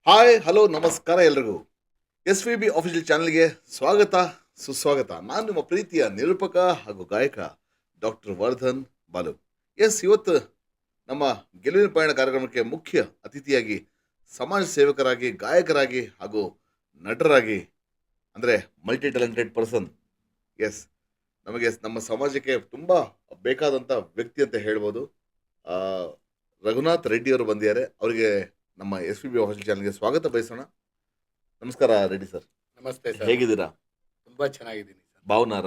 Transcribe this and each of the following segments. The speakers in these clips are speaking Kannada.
ಹಾಯ್ ಹಲೋ ನಮಸ್ಕಾರ ಎಲ್ರಿಗೂ. ಎಸ್ ವಿ ಬಿ ಅಫಿಷಿಯಲ್ ಚಾನಲ್ಗೆ ಸ್ವಾಗತ ಸುಸ್ವಾಗತ. ನಾನು ನಿಮ್ಮ ಪ್ರೀತಿಯ ನಿರೂಪಕ ಹಾಗೂ ಗಾಯಕ ಡಾಕ್ಟರ್ ವರ್ಧನ್ ಬಾಲು. ಇವತ್ತು ನಮ್ಮ ಗೆಲುವಿನ ಪಯಣ ಕಾರ್ಯಕ್ರಮಕ್ಕೆ ಮುಖ್ಯ ಅತಿಥಿಯಾಗಿ ಸಮಾಜ ಸೇವಕರಾಗಿ, ಗಾಯಕರಾಗಿ ಹಾಗೂ ನಟರಾಗಿ, ಅಂದರೆ ಮಲ್ಟಿ ಟ್ಯಾಲೆಂಟೆಡ್ ಪರ್ಸನ್. ಎಸ್ ನಮಗೆ ನಮ್ಮ ಸಮಾಜಕ್ಕೆ ತುಂಬ ಬೇಕಾದಂಥ ವ್ಯಕ್ತಿ ಅಂತ ಹೇಳ್ಬೋದು. ಆ, ರಘುನಾಥ್ ರೆಡ್ಡಿ ಅವರು ಬಂದಿದ್ದಾರೆ. ಅವರಿಗೆ ನಮ್ಮ ಎಸ್ ವಿ ಬಿ ಅಫಿಷಿಯಲ್ ಚಾನಲ್ಗೆ ಸ್ವಾಗತ ಬಯಸೋಣ. ನಮಸ್ಕಾರ ರೆಡ್ಡಿ ಸರ್. ನಮಸ್ತೆ ಸರ್. ಹೇಗಿದ್ದೀರಾ? ತುಂಬಾ ಚೆನ್ನಾಗಿದ್ದೀನಿ ಸರ್. ಭಾವನಾರ?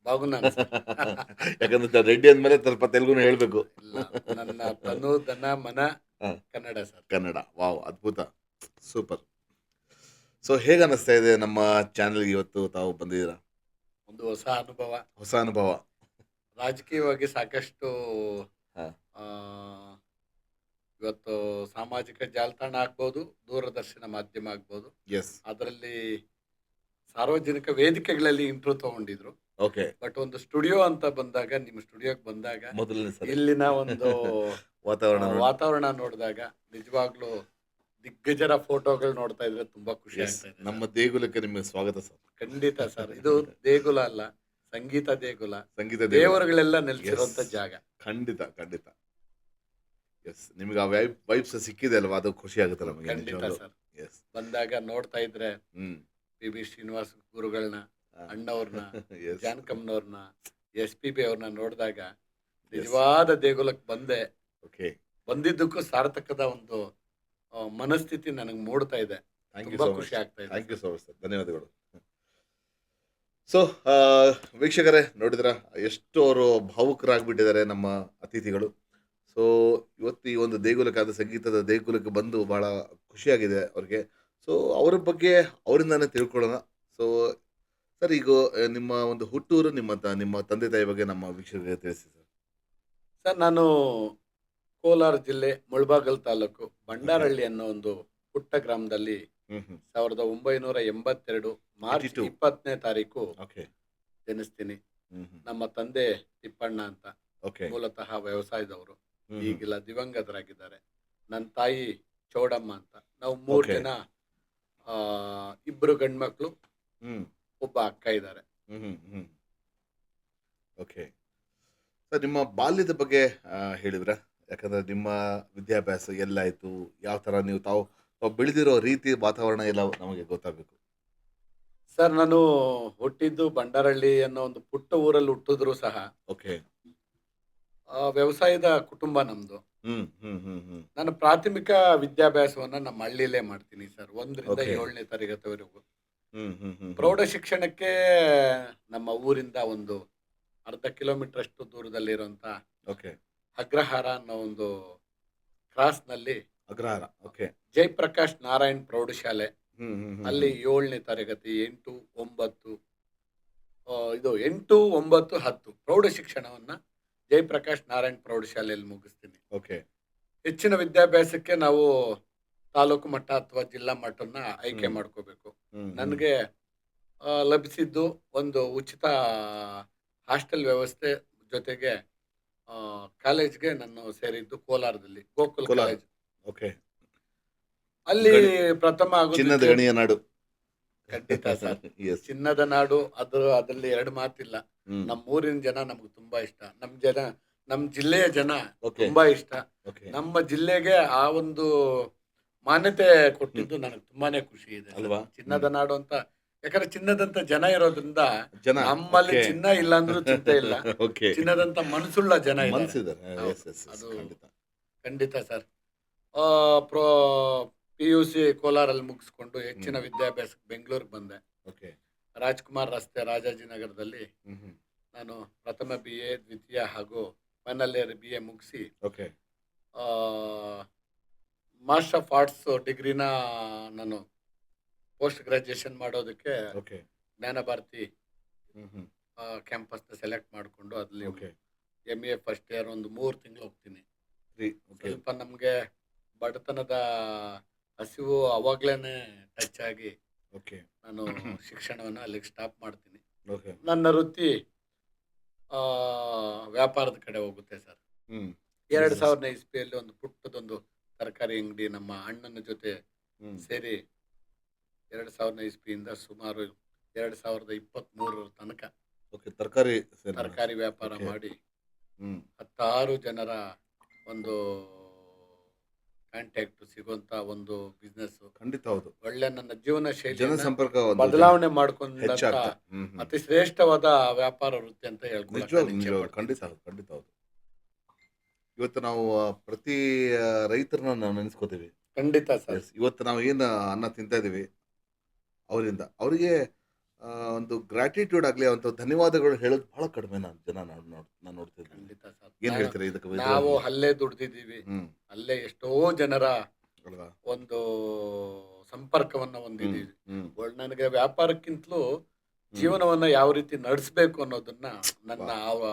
ಬಾಗುನಾನ್ ಸರ್. ಯಾಕಂದ್ರೆ ರೆಡ್ಡಿ ಅಂದ್ಮೇಲೆ ಸ್ವಲ್ಪ ತೆಲುಗುನು ಹೇಳ್ಬೇಕು. ಇಲ್ಲ, ನನ್ನ ತನು ಧನ ಮನ ಹ, ಕನ್ನಡ ಸರ್. ಕನ್ನಡ. ವಾವ್, ಅದ್ಭುತ, ಸೂಪರ್. ಸೊ ಹೇಗೆ ಅನಿಸ್ತಾ ಇದೆ ನಮ್ಮ ಚಾನೆಲ್ಗೆ ಇವತ್ತು ತಾವು ಬಂದಿದ್ದೀರಾ? ಒಂದು ಹೊಸ ಅನುಭವ. ಹೊಸ ಅನುಭವ. ರಾಜಕೀಯವಾಗಿ ಸಾಕಷ್ಟು ಹ, ಆ, ಇವತ್ತು ಸಾಮಾಜಿಕ ಜಾಲತಾಣ ಆಗ್ಬೋದು, ದೂರದರ್ಶನ ಮಾಧ್ಯಮ ಆಗ್ಬೋದು, ಎಸ್. ಅದರಲ್ಲಿ ಸಾರ್ವಜನಿಕ ವೇದಿಕೆಗಳಲ್ಲಿ ಇಂಟ್ರೂ ತಗೊಂಡಿದ್ರು. ಓಕೆ. ಬಟ್ ಒಂದು ಸ್ಟುಡಿಯೋ ಅಂತ ಬಂದಾಗ, ನಿಮ್ಮ ಸ್ಟುಡಿಯೋಗೆ ಬಂದಾಗ ಮೊದಲನೇ ಸರಿ ಇಲ್ಲಿನ ಒಂದು ವಾತಾವರಣ ನೋಡಿ. ವಾತಾವರಣ ನೋಡಿದಾಗ ನಿಜವಾಗ್ಲೂ ದಿಗ್ಗಜರ ಫೋಟೋಗಳು ನೋಡ್ತಾ ಇದ್ರೆ ತುಂಬಾ ಖುಷಿ ಎಸ್, ಆಗ್ತಾ ಇದೆ ನಮ್ಮ ಸರ್. ದೇಗುಲಕ್ಕೆ ನಿಮಗೆ ಸ್ವಾಗತ ಸರ್. ಖಂಡಿತ ಸರ್. ಇದು ದೇಗುಲ ಅಲ್ಲ, ಸಂಗೀತ ದೇಗುಲ. ಸಂಗೀತ ದೇಗುಲ. ದೇವರುಗಳೆಲ್ಲ ನೆಲೆಸಿರುವಂತ ಎಸ್, ಜಾಗ. ಖಂಡಿತ ಖಂಡಿತ. ಎಸ್, ನಿಮ್ಗೆ ಆ ವೈಬ್ಸ್ ಸಿಕ್ಕಿದೆ ಅಲ್ವಾ, ಅದು ಖುಷಿ ಆಗುತ್ತೆ ನಮಗೆ ಖಂಡಿತ ನಿಜವಾಗ್ಲೂ. ಸರ್. ಎಸ್. ಬಂದಾಗ ನೋಡ್ತಾ ಇದ್ರೆ ಹ್ಮ್. ಪಿ ಶ್ರೀನಿವಾಸ್ ಗುರುಗಳನ್ನ, ಅಣ್ಣವ್ರನ್ನ, ಎಸ್. ಜಾನಕಮ್ಮನವ್ರನ್ನ, SPB ಅವ್ರನ್ನ ನೋಡಿದಾಗ ನಿಜವಾದ ದೇಗುಲಕ್ಕೆ ಬಂದೆ. ಓಕೆ. ಬಂದಿದ್ದಕ್ಕೂ ಸಾರ್ಥಕದ ಒಂದು ಮನಸ್ಥಿತಿ ನನಗೆ ಮೂಡ್ತಾ ಇದೆ. ಥ್ಯಾಂಕ್ ಯು ತುಂಬಾ ಸೋ ಮಚ್. ಖುಷಿ ಆಗ್ತಾ ಇದೆ thank you sir. So much sir, ಧನ್ಯವಾದಗಳು. ಸೊ ವೀಕ್ಷಕರೇ, ನೋಡಿದ್ರ ಎಷ್ಟು ಅವರು ಭಾವುಕರಾಗ್ಬಿಟ್ಟಿದ್ದಾರೆ ನಮ್ಮ ಅತಿಥಿಗಳು. ಸೊ ಇವತ್ತು ಈ ಒಂದು ದೇಗುಲಕ್ಕೆ, ಅದು ಸಂಗೀತದ ದೇಗುಲಕ್ಕೆ ಬಂದು ಬಹಳ ಖುಷಿಯಾಗಿದೆ ಅವ್ರಿಗೆ. ಸೊ ಅವರ ಬಗ್ಗೆ ಅವರಿಂದಾನೇ ತಿಳ್ಕೊಳ್ಳೋಣ. ಸೊ ಸರ್, ಈಗ ನಿಮ್ಮ ಒಂದು ಹುಟ್ಟೂರು, ನಿಮ್ಮ ತಂದೆ ತಾಯಿ ಬಗ್ಗೆ ನಮ್ಮ ವೀಕ್ಷಕರಿಗೆ ತಿಳಿಸಿ ಸರ್. ಸರ್, ನಾನು ಕೋಲಾರ ಜಿಲ್ಲೆ ಮುಳಬಾಗಲ್ ತಾಲೂಕು ಓಕೆ. ಬಂಡಾರಹಳ್ಳಿ ಅನ್ನೋ ಒಂದು ಪುಟ್ಟ ಗ್ರಾಮದಲ್ಲಿ ಹ್ಮ್ ಹ್ಮ್ 1982 ಮಾರ್ಚ್ 82. 20ನೇ ತಾರೀಕು ಓಕೆ. ಜನಿಸ್ತೀನಿ. ಹ್ಮ್ ಹ್ಮ್ ನಮ್ಮ ತಂದೆ ತಿಪ್ಪಣ್ಣ ಅಂತ, ಓಕೆ. ಮೂಲತಃ ವ್ಯವಸಾಯದವರು. ಹ್ಮ್ ಹ್ಮ್ ಈಗಿಲ್ಲ, ದಿವಂಗತರಾಗಿದ್ದಾರೆ. ನನ್ನ ತಾಯಿ ಚೌಡಮ್ಮ ಅಂತ. ನಾವು 3 ಓಕೆ. ಜನ, ಆ, 2 ಗಂಡ್ಮಕ್ಳು, ಹ್ಮ್ ಒಬ್ಬ ಅಕ್ಕ ಇದ್ದಾರೆ. ಹ್ಮ್ ಹ್ಮ್ ಹ್ಮ್ ಓಕೆ. ಸರ್, ನಿಮ್ಮ ಬಾಲ್ಯದ ಬಗ್ಗೆ ಹೇಳಿದ್ರ? ಯಾಕಂದ್ರೆ ನಿಮ್ಮ ವಿದ್ಯಾಭ್ಯಾಸ ಎಲ್ಲಾಯ್ತು, ಯಾವ ತರ ನೀವು ತಾವು ತಾವು ಬೆಳೆದಿರೋ ರೀತಿ, ವಾತಾವರಣ ಎಲ್ಲ ನಮಗೆ ಗೊತ್ತಾಗಬೇಕು. ಸರ್, ನಾನು ಹುಟ್ಟಿದ್ದು ಬಂಡಾರಹಳ್ಳಿ ಅನ್ನೋ ಒಂದು ಪುಟ್ಟ ಊರಲ್ಲಿ ಹುಟ್ಟಿದ್ರು ಸಹ ಓಕೆ. ವ್ಯವಸಾಯದ ಕುಟುಂಬ ನಮ್ದು. ಹ್ಮ್ ಹ್ಮ್ ಹ್ಮ್ ಹ್ಮ್ ನಾನು ಪ್ರಾಥಮಿಕ ವಿದ್ಯಾಭ್ಯಾಸವನ್ನ ನಮ್ಮ ಹಳ್ಳಿಲೇ ಮಾಡ್ತೀನಿ ಸರ್, 1ರಿಂದ ಓಕೆ. 7ನೇ ತರಗತಿವರೆಗೂ. ಹ್ಮ್ ಹ್ಮ್ ಹ್ಮ್ ಪ್ರೌಢ ಶಿಕ್ಷಣಕ್ಕೆ ನಮ್ಮ ಊರಿಂದ ಒಂದು ಅರ್ಧ ಕಿಲೋಮೀಟರ್ ಅಷ್ಟು ದೂರದಲ್ಲಿರುವಂತ ಓಕೆ. ಅಗ್ರಹಾರ ಅನ್ನೋ ಒಂದು ಕ್ರಾಸ್ನಲ್ಲಿ ಅಗ್ರಹಾರ. ಓಕೆ. ಜಯಪ್ರಕಾಶ್ ನಾರಾಯಣ್ ಪ್ರೌಢಶಾಲೆ, ಹ್ಮ್ ಹ್ಮ್ ಹ್ಮ್ ಅಲ್ಲಿ 7ನೇ ತರಗತಿ, 8, 9, ಇದು 8, 9, 10 ಪ್ರೌಢ ಶಿಕ್ಷಣವನ್ನ ಜಯಪ್ರಕಾಶ್ ನಾರಾಯಣ್ ಪ್ರೌಢಶಾಲೆಯಲ್ಲಿ ಮುಗಿಸ್ತೀನಿ. ಓಕೆ. ಹೆಚ್ಚಿನ ವಿದ್ಯಾಭ್ಯಾಸಕ್ಕೆ ನಾವು ತಾಲೂಕು ಮಟ್ಟ ಅಥವಾ ಜಿಲ್ಲಾ ಮಟ್ಟನ ಆಯ್ಕೆ ಹ್ಮ್. ಮಾಡ್ಕೋಬೇಕು. ಹ್ಮ್ ಹ್ಮ್ ನನಗೆ ಲಭಿಸಿದ್ದು ಒಂದು ಉಚಿತ ಹಾಸ್ಟೆಲ್ ವ್ಯವಸ್ಥೆ, ಜೊತೆಗೆ ಕಾಲೇಜ್ಗೆ ನಾನು ಸೇರಿದ್ದು ಕೋಲಾರದಲ್ಲಿ ಗೋಕುಲ್ ಕೋಲಾರ. ಕಾಲೇಜ್. ಓಕೆ. ಅಲ್ಲಿ ಗಣಿ ಪ್ರಥಮ ಚಿನ್ನದ ಆಗೋದಕ್ಕೆ ಗಣಿಯ ನಾಡು. ಖಂಡಿತ ಸರ್. ಎಸ್. ಚಿನ್ನದ ನಾಡು, ಅದರಲ್ಲಿ ಎರಡು ಮಾತಿಲ್ಲ. ಹ್ಮ್. ನಮ್ಮ ಊರಿನ ಜನ ನಮ್ಗೆ ತುಂಬಾ ಇಷ್ಟ. ನಮ್ಮ ಜಿಲ್ಲೆಯ ಜನ ಓಕೆ. ತುಂಬಾ ಇಷ್ಟ. ಓಕೆ. ನಮ್ಮ ಜಿಲ್ಲೆಗೆ ಆ ಒಂದು ಮಾನ್ಯತೆ ಕೊಟ್ಟಿದ್ದು ನನಗೆ ತುಂಬಾನೇ ಖುಷಿ ಇದೆ ಸರ್. ಅಲ್ವಾ? ಚಿನ್ನದ ನಾಡು ಅಂತ, ಯಾಕಂದ್ರೆ ಚಿನ್ನದಂತ ಜನ ಇರೋದ್ರಿಂದ ಜನ. ನಮ್ಮಲ್ಲಿ ಓಕೆ. ಚಿನ್ನ ಇಲ್ಲ ಅಂದ್ರೂ ಚಿಂತೆ ಇಲ್ಲ. ಓಕೆ. ಚಿನ್ನದಂತ ಮನಸ್ಸುಳ್ಳ ಜನ ಇದ್ದಾರೆ. ಮನ್ಸಿದ್ದಾರೆ. ಹೌದು. ಎಸ್ ಎಸ್ ಎಸ್, ಅದು ಖಂಡಿತ. ಖಂಡಿತ ಸರ್. ಆ, ಪ್ರೊ PUC ಕೋಲಾರಲ್ಲಿ ಮುಗಿಸ್ಕೊಂಡು ಹೆಚ್ಚಿನ ಹ್ಮ್. ವಿದ್ಯಾಭ್ಯಾಸಕ್ಕೆ ಬೆಂಗಳೂರಿಗೆ ಬಂದೆ. ಓಕೆ. ರಾಜ್ಕುಮಾರ್ ರಸ್ತೆ, ರಾಜಾಜಿನಗರದಲ್ಲಿ ಹ್ಮ್ ಹ್ಮ್ ನಾನು ಪ್ರಥಮ BA, ದ್ವಿತೀಯ ಹಾಗೂ ಫೈನಲ್ ಇಯರ್ BA ಮುಗಿಸಿ ಓಕೆ. ಮಾಸ್ಟರ್ ಆಫ್ ಆರ್ಟ್ಸ್ ಡಿಗ್ರಿನ ನಾನು ಪೋಸ್ಟ್ ಗ್ರಾಜುಯೇಷನ್ ಮಾಡೋದಕ್ಕೆ ಓಕೆ. ಜ್ಞಾನ ಭಾರತಿ ಹ್ಮ್ ಹ್ಮ್ ಕ್ಯಾಂಪಸ್ನ ಸೆಲೆಕ್ಟ್ ಮಾಡಿಕೊಂಡು ಅಲ್ಲಿ ಓಕೆ. MA ಫಸ್ಟ್ ಇಯರ್ ಒಂದು 3 ತಿಂಗಳು ಹೋಗ್ತೀನಿ. ಓಕೆ. ಸ್ವಲ್ಪ ನಮಗೆ ಬಡತನದ ಹಸಿವು ಅವಾಗ್ಲೇನೆ ಟಚ್ ಆಗಿ ಓಕೆ. ನಾನು ಶಿಕ್ಷಣವನ್ನು ಅಲ್ಲಿಗೆ ಸ್ಟಾಪ್ ಮಾಡ್ತೀನಿ. ಓಕೆ. ನನ್ನ ವೃತ್ತಿ ಆ, ವ್ಯಾಪಾರದ ಕಡೆ ಹೋಗುತ್ತೆ ಸರ್. ಹ್ಮ್. 2000 ಇಸ್ವಿಯಲ್ಲಿ ಒಂದು ಪುಟ್ಟದೊಂದು ತರಕಾರಿ ಅಂಗಡಿ ನಮ್ಮ ಅಣ್ಣನ ಜೊತೆ ಹ್ಮ್ ಸೇರಿ 2000 ಇಸ್ವಿಯಿಂದ ಸುಮಾರು 2023 ತನಕ ಓಕೆ ತರಕಾರಿ ಸೇಲ್ ತರಕಾರಿ ವ್ಯಾಪಾರ ಓಕೆ ಮಾಡಿ ಹ್ಮ್ 16 ಜನರ ಒಂದು ಕಾಂಟ್ಯಾಕ್ಟ್ ಸಿಗುವಂತ ಒಂದು ಬಿಸ್ನೆಸ್, ಖಂಡಿತ ಹೌದು. ಒಳ್ಳೆ ನನ್ನ ಜೀವನ ಶೈಲಿಯನ್ನ ಜನಸಂಪರ್ಕ ಒಂದು ಬದಲಾವಣೆ ಮಾಡ್ಕೊಂಡಂತ ಹೆಚ್ಚಾಗ್ತಾ ಅತಿ ಶ್ರೇಷ್ಠವಾದ ವ್ಯಾಪಾರ ವೃತ್ತಿ ಅಂತ ಹೇಳ್ಕೊಳಕ್ಕೆ ನಿಜವಾಗ್ಲು ನಾನು ಇಚ್ಛೆ ನಿಜವಾಗ್ಲು ಪಡ್ತೀನಿ ಖಂಡಿತ ಸರ್. ಹೌದು ಖಂಡಿತ ಹೌದು. ಇವತ್ತು ನಾವು ಪ್ರತಿ ರೈತರನ್ನ ನಾವು ನೆನೆಸ್ಕೋತೀವಿ. ಖಂಡಿತ ಸರ್. ಎಸ್ ಇವತ್ತು ನಾವು ಏನು ಅನ್ನ ತಿಂತಾ ಇದೀವಿ ಅವರಿಂದ ಅವರಿಗೆ ಒಂದು ಗ್ರಾಟಿಟ್ಯೂಡ್ ಆಗಲಿ ಅಂತ ಧನ್ಯವಾದಗಳು ಹೇಳೋದು ಬಹಳ ಕಡಿಮೆ ನಾನು ನೋಡ್ತಿದ್ದೀನಿ. ಖಂಡಿತ ಸರ್. ಏನ್ ಹೇಳ್ತೀರಾ ಇದಕ್ಕೆ ನಾವು ವಿವರವಾಗಿ? ಅಲ್ಲೇ ದುಡ್ದಿದ್ದೀವಿ, ಹ್ಮ್ ಅಲ್ಲೇ ಎಷ್ಟೋ ಜನರ ಅಲ್ವಾ ಒಂದು ಸಂಪರ್ಕವನ್ನ ಹ್ಮ್ ಹೊಂದಿದ್ದೀವಿ. ಹ್ಮ್ ನನಗೆ ವ್ಯಾಪಾರಕ್ಕಿಂತಲೂ ಹ್ಮ್ ಜೀವನವನ್ನ ಯಾವ ರೀತಿ ನಡೆಸಬೇಕು ಅನ್ನೋದನ್ನ ನನ್ನ ವಾ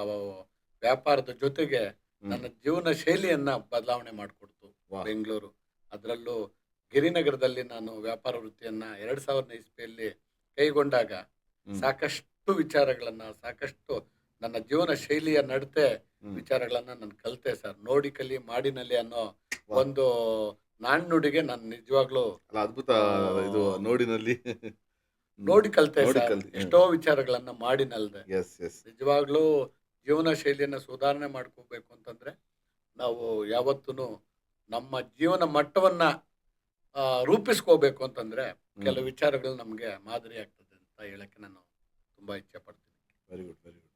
ವ್ಯಾಪಾರದ ಜೊತೆಗೆ ಹ್ಮ್ ನನ್ನ ಜೀವನ ಶೈಲಿಯನ್ನ ಬದಲಾವಣೆ ಮಾಡಿಕೊಡ್ತು ವಾ ಬೆಂಗಳೂರು. ಅದರಲ್ಲೂ ಗಿರಿನಗರದಲ್ಲಿ ನಾನು ವ್ಯಾಪಾರ ವೃತ್ತಿಯನ್ನ 2000 ಇಸ್ವಿಯಲ್ಲಿ ಕೈಗೊಂಡಾಗ ಹ್ಮ್ ಸಾಕಷ್ಟು ವಿಚಾರಗಳನ್ನ, ಸಾಕಷ್ಟು ನನ್ನ ಜೀವನ ಶೈಲಿಯ ನಡತೆ ಹ್ಮ್ ವಿಚಾರಗಳನ್ನ ನಾನು ಕಲಿತೆ ಸರ್. ನೋಡಿ ಕಲಿ ಮಾಡಿನಲ್ಲಿ ಅನ್ನೋ ವಾ ಒಂದು ನಾಣ್ಣುಡಿಗೆ ನಾನು ನಿಜವಾಗ್ಲೂ ಅಲ್ಲ ಅದ್ಭುತ. ಇದು ಆ, ನೋಡಿನಲ್ಲಿ ನೋಡಿ ಕಲಿತೆ ನೋಡಿ ಸರ್. ಕಲ್ತಿ ಎಷ್ಟೋ ವಿಚಾರಗಳನ್ನ ಮಾಡಿನಲ್ದೆ ಎಸ್ ಎಸ್ ನಿಜವಾಗ್ಲೂ ಜೀವನ ಶೈಲಿಯನ್ನ ಸುಧಾರಣೆ ಮಾಡ್ಕೋಬೇಕು ಅಂತಂದ್ರೆ ನಾವು ಯಾವತ್ತೂ ನಮ್ಮ ಜೀವನ ಮಟ್ಟವನ್ನ ರೂಪಿಸ್ಕೋಬೇಕು ಅಂತಂದ್ರೆ ಹ್ಮ್ ಕೆಲವು ವಿಚಾರಗಳು ನಮಗೆ ಮಾದರಿ ಆಗ್ತದೆ ಅಂತ ಹೇಳಕ್ಕೆ ನಾನು ತುಂಬಾ ಇಚ್ಛೆ ಪಡ್ತೀನಿ. Very good very good.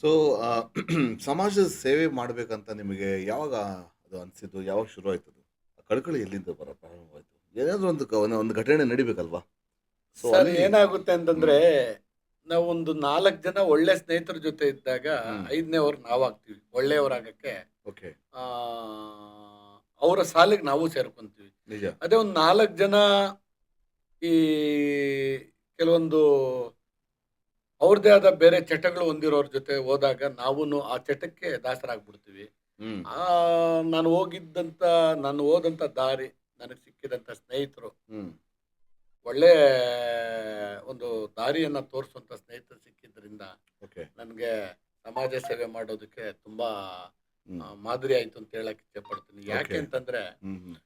So ಸಮಾಜದ ಸೇವೆ ಮಾಡ್ಬೇಕಂತ ನಿಮಗೆ ಯಾವಾಗ ಅದು ಅನಿಸಿದ್ದು, ಯಾವಾಗ ಶುರು ಆಯ್ತು ಅದು? ಆ ಕಳಕಳಿ ಎಲ್ಲಿಂದ ಪ್ರಾರಂಭವಾಯ್ತು? ಏನಾದರೂ ಒಂದು ಘಟನೆ ನಡಿಬೇಕಲ್ವಾ? ಸೊ ಸರ್ ಅಲ್ಲಿ ಏನಾಗುತ್ತೆ ಹ್ಮ್ ಅಂತಂದ್ರೆ ನಾವು ಒಂದು 4 ಜನ ಒಳ್ಳೆ ಸ್ನೇಹಿತರ ಜೊತೆ ಇದ್ದಾಗ ಹ್ಮ್ 5ನೇವ್ರು ನಾವಾಗ್ತೀವಿ. ಒಳ್ಳೆಯವರಾಗಕ್ಕೆ ಓಕೆ ಆ ಅವರ ಸಾಲಿಗೆ ನಾವು ಸೇರ್ಕೊಂತೀವಿ. ನಿಜ ಅದೇ ಒಂದು 4 ಜನ ಈ ಕೆಲವೊಂದು ಅವ್ರದ್ದೇ ಆದ ಬೇರೆ ಚಟಗಳು ಹೊಂದಿರೋರ ಜೊತೆ ಹೋದಾಗ ನಾವು ಆ ಚಟಕ್ಕೆ ದಾಸರಾಗ್ಬಿಡ್ತೀವಿ. ಹ್ಮ್ ಆ ನಾನು ಹೋದಂತ ದಾರಿ, ನನಗೆ ಸಿಕ್ಕಿದಂತ ಸ್ನೇಹಿತರು, ಹ್ಮ್ ಒಳ್ಳೆ ಒಂದು ದಾರಿಯನ್ನ ತೋರಿಸುವಂತ ಸ್ನೇಹಿತರು ಸಿಕ್ಕಿದ್ರಿಂದ ಓಕೆ ನನಗೆ ಸಮಾಜ ಸೇವೆ ಮಾಡೋದಕ್ಕೆ ತುಂಬಾ ಹ್ಮ್ ಮಾದರಿ ಆಯ್ತು ಅಂತ ಹೇಳಕ್ ಇಚ್ಛೆ ಪಡ್ತೀನಿ. ಯಾಕೆ ಓಕೆ ಅಂತಂದ್ರೆ ಹ್ಮ್ ಹ್ಮ್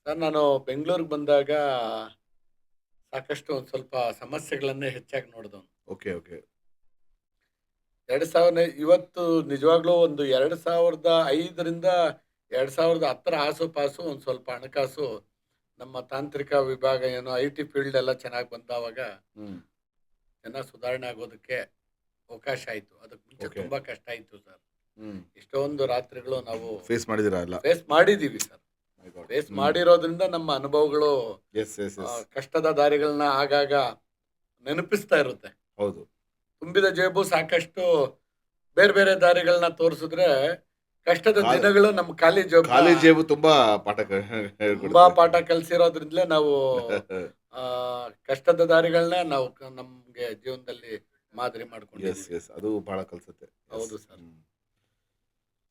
ಸರ್ ನಾನು ಬೆಂಗಳೂರಿಗೆ ಬಂದಾಗ ಸಾಕಷ್ಟು ಒಂದು ಸ್ವಲ್ಪ ಸಮಸ್ಯೆಗಳನ್ನೇ ಹೆಚ್ಚಾಗಿ ನೋಡಿದವನು. ಓಕೆ ಓಕೆ 2000 ಇವತ್ತು ನಿಜವಾಗ್ಲೂ ಒಂದು 2005ರಿಂದ 2010 ಆಸುಪಾಸು ಒಂದು ಸ್ವಲ್ಪ ಹಣಕಾಸು ನಮ್ಮ ತಾಂತ್ರಿಕ ವಿಭಾಗ ಏನು IT ಫೀಲ್ಡ್ ಎಲ್ಲ ಚೆನ್ನಾಗಿ ಬಂದಾವಾಗ ಹ್ಮ್ ಜನ ಸುಧಾರಣೆ ಆಗೋದಕ್ಕೆ ಅವಕಾಶ ಆಯಿತು. ಅದಕ್ಕೆ ಮುಂಚೆ ಓಕೆ ತುಂಬಾ ಕಷ್ಟ ಆಯಿತು ಸರ್. ಹ್ಮ್ ಎಷ್ಟೊಂದು ರಾತ್ರಿಗಳು ನಾವು ಫೇಸ್ ಮಾಡಿದಿರಾ ಎಲ್ಲ? ಫೇಸ್ ಮಾಡಿದ್ದೀವಿ ಸರ್. ಮೈ ಗಾಡ್ ಫೇಸ್ ಹ್ಮ್ ಮಾಡಿರೋದ್ರಿಂದ ನಮ್ಮ ಅನುಭವಗಳು ಎಸ್ ಎಸ್ ಎಸ್ ಕಷ್ಟದ ದಾರಿಗಳನ್ನ ಆಗಾಗ ನೆನಪಿಸ್ತಾ ಇರುತ್ತೆ. ಹೌದು ತುಂಬಿದ ಜೇಬು ಸಾಕಷ್ಟು ಬೇರೆ ಬೇರೆ ದಾರಿಗಳನ್ನ ತೋರಿಸಿದ್ರೆ ಕಷ್ಟದ ಖಾಲಿ ದಿನಗಳು ನಮ್ಮ ಖಾಲಿ ಜೇಬನ್ನ ಖಾಲಿ ಜೇಬು ತುಂಬಾ ಪಾಠ ತುಂಬಾ ಹೇಳ್ಕೊಡುತ್ತೆ. ಪಾಠ ಕಲಿಸಿರೋದ್ರಿಂದಲೇ ನಾವು ಆ, ಕಷ್ಟದ ದಾರಿಗಳನ್ನ ನಾವು ನಮ್ಗೆ ಜೀವನದಲ್ಲಿ ಮಾದರಿ ಎಸ್ ಮಾಡ್ಕೊಂಡಿದೀವಿ. ಎಸ್ ಅದು ಬಹಳ ಕಲ್ಸುತ್ತೆ. ಎಸ್ ಹೌದು ಸರ್.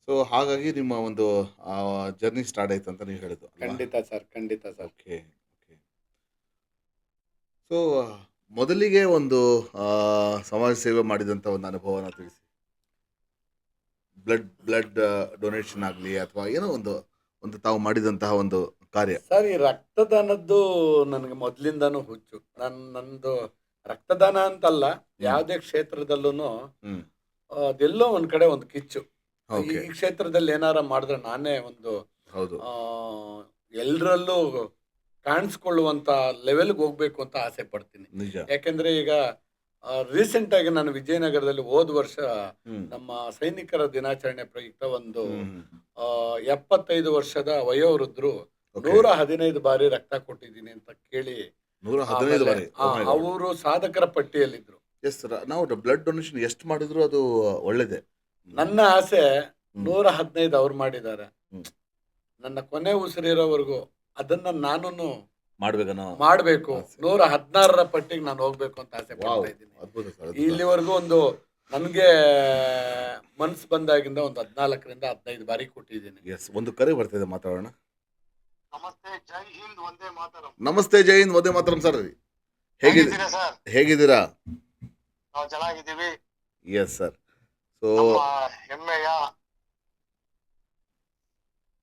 ಸೊ ಹಾಗಾಗಿ ನಿಮ್ಮ ಒಂದು ಜರ್ನಿ ಸ್ಟಾರ್ಟ್ ಆಯ್ತು ಅಂತ ನೀವು ಹೇಳಿದ್ದು ಅಲ್ವಾ? ಖಂಡಿತ ಸರ್, ಖಂಡಿತ ಸರ್. Okay okay. ಸೊ ಮೊದಲಿಗೆ ಒಂದು ಸಮಾಜ ಸೇವೆ ಮಾಡಿದಂಥ ಒಂದು ಅನುಭವನ ತಿಳಿಸಿ. ಬ್ಲಡ್ ಡೊನೇಷನ್ ಆಗಲಿ ಅಥವಾ ಏನೋ ಒಂದು ಒಂದು ತಾವು ಮಾಡಿದಂತಹ ಒಂದು ಕಾರ್ಯ. ಸರ್ ಈ ರಕ್ತದಾನದ್ದು ನನಗೆ ಮೊದಲಿಂದಾನು ಹುಚ್ಚು. ನಂದು ರಕ್ತದಾನ ಅಂತಲ್ಲ, ಹ್ಮ್ ಯಾವುದೇ ಕ್ಷೇತ್ರದಲ್ಲೂ ಹ್ಮ್ ಅದೆಲ್ಲೋ ಒಂದ್ ಕಡೆ ಒಂದು ಕಿಚ್ಚು. ಈ ಓಕೆ ಈ ಕ್ಷೇತ್ರದಲ್ಲಿ ಏನಾರ ಮಾಡಿದ್ರೆ ನಾನೇ ಒಂದು ಹೌದು ಎಲ್ಲರಲ್ಲೂ ಕಾಣಿಸ್ಕೊಳ್ಳುವಂತ ಲೆವೆಲ್ಗೆ ಹೋಗ್ಬೇಕು ಅಂತ ಆಸೆ ಪಡ್ತೀನಿ. ನಿಜ ಯಾಕೆಂದ್ರೆ ಈಗ ರೀಸೆಂಟ್ ಆಗಿ ನಾನು ವಿಜಯನಗರದಲ್ಲಿ ಹೋದ ವರ್ಷ ಹ್ಮ್ ನಮ್ಮ ಸೈನಿಕರ ದಿನಾಚರಣೆ ಪ್ರಯುಕ್ತ ಒಂದು ಹ್ಮ್ 75 ವರ್ಷದ ವಯೋವೃದ್ಧರು ಓಕೆ 115 ಬಾರಿ ರಕ್ತ ಕೊಟ್ಟಿದ್ದೀನಿ ಅಂತ ಕೇಳಿ 115 ಆಮೇಲೆ ಬಾರಿ. ಓ ಮೈ ಗಾಡ್. ಅವರು ಸಾಧಕರ ಪಟ್ಟಿಯಲ್ಲಿದ್ರು. ಎಸ್ ನಾವು ಬ್ಲಡ್ ಡೊನೇಷನ್ ಎಷ್ಟು ಮಾಡಿದ್ರು ಅದು ಒಳ್ಳೇದೇ. ನನ್ನ ಆಸೆ ಹ್ಮ್ 115 ಅವ್ರು ಮಾಡಿದ್ದಾರೆ. ಹ್ಮ್ ನನ್ನ ಕೊನೆ ಉಸಿರಿರೋವರೆಗೂ ಅದನ್ನ ನಾನು ಮಾಡ್ಬೇಕನ್ನೋ ಮಾಡಬೇಕು. ಆಸೆ. 116ರ ಪಟ್ಟಿಗೆ ನಾನು ಹೋಗ್ಬೇಕು ಅಂತ ಆಸೆ ವಾವ್ ಪಡ್ತಾ ಇದ್ದೀನಿ. ಅದ್ಭುತ ಸರ್ ಅದ್ಭುತ. ಇಲ್ಲಿವರೆಗೂ ಒಂದು ನನಗೆ ಮನ್ಸು ಬಂದಾಗಿಂದ ಒಂದು 14ರಿಂದ 15 ಬಾರಿ ಕೊಟ್ಟಿದ್ದೀನಿ. ಎಸ್ ಒಂದು ಕರೆ ಬರ್ತಿದೆ, ಮಾತಾಡೋಣ. ನಮಸ್ತೆ, ಜೈ ಹಿಂದ್, ಒಂದೇ ಮಾತರಂ. ನಮಸ್ತೆ, ಜೈ ಹಿಂದ್, ಒಂದೇ ಮಾತರಂ ಸರ್. ಹೇಗಿದ್ದೀರಾ ಸರ್? ಹೇಗಿದ್ದೀರಾ? ನಾವು ಚೆನ್ನಾಗಿದ್ದೀವಿ. S sir. ಸೊ ನಮ್ಮ ಹೆಮ್ಮೆಯ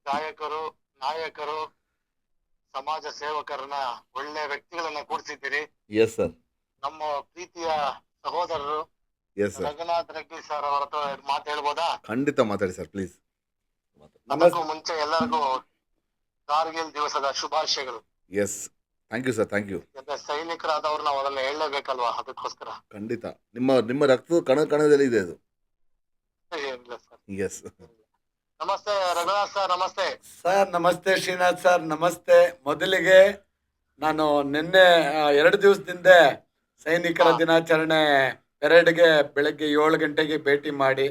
ಗಾಯಕರು, ನಾಯಕರು, ಸಮಾಜ ಸೇವಕರನ್ನ ಒಳ್ಳೆ ವ್ಯಕ್ತಿಗಳನ್ನ ಕೂರಿಸಿದ್ದೀರಿ. Yes sir. ನಮ್ಮ ಪ್ರೀತಿಯ ಸಹೋದರರು yes sir. Raghunath Reddy sir ಅವರ ಹತ್ರ ಮಾತು ಹೇಳ್ಬೋದಾ? ಖಂಡಿತ ಮಾತಾಡಿ ಸರ್, ಪ್ಲೀಸ್. ಅದಕ್ಕೂ ಮುಂಚೆ ಎಲ್ಲರಿಗೂ ಕಾರ್ಗಿಲ್ ದಿವಸದ ಶುಭಾಶಯಗಳು. Yes, thank you sir, thank you. ಸೈನಿಕರಾದವ್ರು ನಾವು ಅದನ್ನ ಹೇಳಲೇಬೇಕಲ್ವಾ, ಅದಕ್ಕೋಸ್ಕರ. ಖಂಡಿತ ನಿಮ್ಮ ರಕ್ತದ ಕಣದಲ್ಲಿ ಇದೆ ಅದು. ಏನಿಲ್ಲ ಸರ್. ಎಸ್. ನಮಸ್ತೆ ರಘುನಾಥ್ ಸರ್. ನಮಸ್ತೆ ಸರ್. ನಮಸ್ತೆ ಶ್ರೀನಾಥ್ ಸರ್. ನಮಸ್ತೆ. ಮೊದಲಿಗೆ ನಾನು ನಿನ್ನೆ 2 ದಿವಸದಿಂದ ಸೈನಿಕರ ದಿನಾಚರಣೆ ಪೆರೇಡ್ಗೆ ಬೆಳಗ್ಗೆ 7 ಗಂಟೆಗೆ ಭೇಟಿ ಮಾಡಿ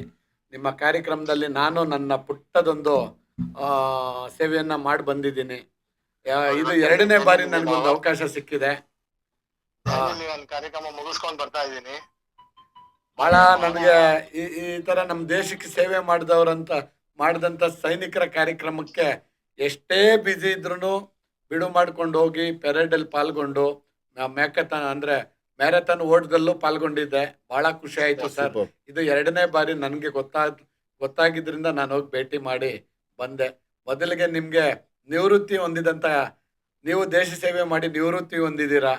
ನಿಮ್ಮ ಕಾರ್ಯಕ್ರಮದಲ್ಲಿ ನಾನು ನನ್ನ ಪುಟ್ಟದೊಂದು ಸೇವೆಯನ್ನ ಮಾಡಿ ಬಂದಿದ್ದೀನಿ. ಇದು 2ನೇ ಬಾರಿ ನನಗೊಂದು ಅವಕಾಶ ಸಿಕ್ಕಿದೆ. ನಾನು ಕಾರ್ಯಕ್ರಮ ಮುಗಿಸ್ಕೊಂಡು ಬರ್ತಾ ಇದ್ದೀನಿ. ಬಹಳ ನನಗೆ ಈ ತರ ನಮ್ಮ ದೇಶಕ್ಕೆ ಸೇವೆ ಮಾಡಿದಂತ ಸೈನಿಕರ ಕಾರ್ಯಕ್ರಮಕ್ಕೆ ಎಷ್ಟೇ ಬ್ಯುಸಿ ಇದ್ರು ಬಿಡು ಮಾಡ್ಕೊಂಡು ಹೋಗಿ ಪೆರೇಡಲ್ಲಿ ಪಾಲ್ಗೊಂಡು ಮ್ಯಾರಥಾನ್ ಓಟದಲ್ಲೂ ಪಾಲ್ಗೊಂಡಿದ್ದೆ. ಬಹಳ ಖುಷಿ ಆಯ್ತು ಸರ್. ಇದು 2ನೇ ಬಾರಿ ನನಗೆ ಗೊತ್ತಾಗಿದ್ರಿಂದ ನಾನು ಹೋಗಿ ಭೇಟಿ ಮಾಡಿ ಬಂದೆ. ಮೊದಲಿಗೆ ನಿಮ್ಗೆ ನಿವೃತ್ತಿ ಹೊಂದಿದಂತ, ನೀವು ದೇಶ ಸೇವೆ ಮಾಡಿ ನಿವೃತ್ತಿ ಹೊಂದಿದ್ದೀರಾ,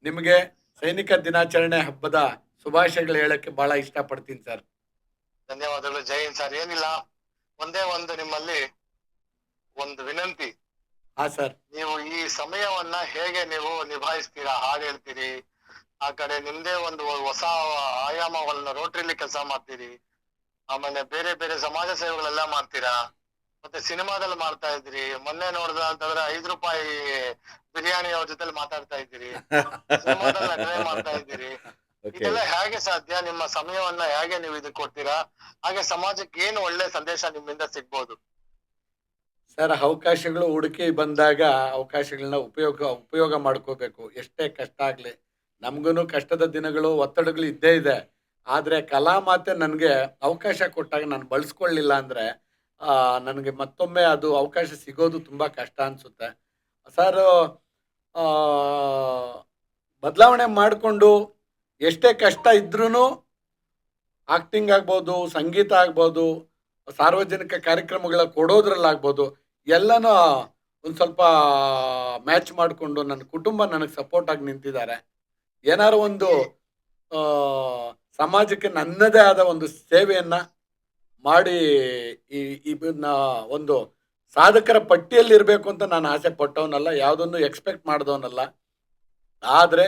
ನಿಮಗೆ ಸೈನಿಕ ದಿನಾಚರಣೆ ಹಬ್ಬದ ಶುಭಾಶಯಗಳು ಹೇಳಕ್ಕೆ ಬಹಳ ಇಷ್ಟಪಡ್ತೀನಿ ಸರ್. ಧನ್ಯವಾದಗಳು. ಜೈ ಹಿಂದ್ ಸರ್. ಏನಿಲ್ಲ, ಒಂದೇ ಒಂದು ನಿಮ್ಮಲ್ಲಿ ಒಂದು ವಿನಂತಿ. ಹಾ ಸರ್. ನೀವು ಈ ಸಮಯವನ್ನ ಹೇಗೆ ನೀವು ನಿಭಾಯಿಸ್ತೀರಾ, ಹಾಡು ಹೇಳ್ತೀರಿ, ಆ ಕಡೆ ನಿಮ್ದೇ ಒಂದು ಹೊಸ ಆಯಾಮಗಳನ್ನ ರೋಟ್ರಿಲಿ ಕೆಲಸ ಮಾಡ್ತೀರಿ, ಆಮೇಲೆ ಬೇರೆ ಬೇರೆ ಸಮಾಜ ಸೇವೆಗಳೆಲ್ಲ ಮಾಡ್ತೀರಾ, ಮತ್ತೆ ಸಿನಿಮಾದಲ್ಲಿ ಮಾಡ್ತಾ ಇದ್ರಿ. ಮೊನ್ನೆ ನೋಡ್ದ ಅಂತಂದ್ರೆ 5 ರೂಪಾಯಿ ಬಿರಿಯಾನಿ ಅವ್ರ ಜೊತೆ ಮಾತಾಡ್ತಾ ಇದ್ದೀರಿ, ಸಿನಿಮಾದಲ್ಲಿ ನಟನೆ ಮಾಡ್ತಾ ಇದ್ದೀರಿ. ಇದೆಲ್ಲ ಹೇಗೆ ಸಾಧ್ಯ? ನಿಮ್ಮ ಸಮಯವನ್ನ ಹೇಗೆ ನೀವು ಇದಕ್ಕೆ ಕೊಡ್ತೀರಾ? ಹಾಗೆ ಸಮಾಜಕ್ಕೆ ಏನು ಒಳ್ಳೆ ಸಂದೇಶ ನಿಮ್ಮಿಂದ ಸಿಗ್ಬೋದು ಸರ್? ಅವಕಾಶಗಳು ಹುಡುಕಿ ಬಂದಾಗ ಅವಕಾಶಗಳನ್ನ ಉಪಯೋಗ ಮಾಡ್ಕೋಬೇಕು. ಎಷ್ಟೇ ಕಷ್ಟ ಆಗ್ಲಿ, ನಮ್ಗೂ ಕಷ್ಟದ ದಿನಗಳು, ಒತ್ತಡಗಳು ಇದ್ದೇ ಇದೆ. ಆದ್ರೆ ಕಲಾ ಮಾತೆ ನನಗೆ ಅವಕಾಶ ಕೊಟ್ಟಾಗ ನಾನು ಬಳಸ್ಕೊಳ್ಳಿಲ್ಲ ಅಂದ್ರೆ ನನಗೆ ಮತ್ತೊಮ್ಮೆ ಅದು ಅವಕಾಶ ಸಿಗೋದು ತುಂಬಾ ಕಷ್ಟ ಅನ್ಸುತ್ತೆ ಸರ್. ಬದಲಾವಣೆ ಮಾಡಿಕೊಂಡು ಎಷ್ಟೇ ಕಷ್ಟ ಇದ್ರೂ ಆಕ್ಟಿಂಗ್ ಆಗ್ಬೋದು, ಸಂಗೀತ ಆಗ್ಬೋದು, ಸಾರ್ವಜನಿಕ ಕಾರ್ಯಕ್ರಮಗಳ ಕೊಡೋದ್ರಲ್ಲಾಗ್ಬೋದು, ಎಲ್ಲನೂ ಒಂದು ಸ್ವಲ್ಪ ಮ್ಯಾಚ್ ಮಾಡಿಕೊಂಡು ನನ್ನ ಕುಟುಂಬ ನನಗೆ ಸಪೋರ್ಟ್ ಆಗಿ ನಿಂತಿದ್ದಾರೆ. ಏನಾದ್ರು ಒಂದು ಸಮಾಜಕ್ಕೆ ನನ್ನದೇ ಆದ ಒಂದು ಸೇವೆಯನ್ನ ಮಾಡಿ ಒಂದು ಸಾಧಕರ ಪಟ್ಟಿಯಲ್ಲಿ ಇರಬೇಕು ಅಂತ ನಾನು ಆಸೆ ಪಟ್ಟವನಲ್ಲ, ಯಾವುದನ್ನು ಎಕ್ಸ್ಪೆಕ್ಟ್ ಮಾಡಿದವನಲ್ಲ. ಆದ್ರೆ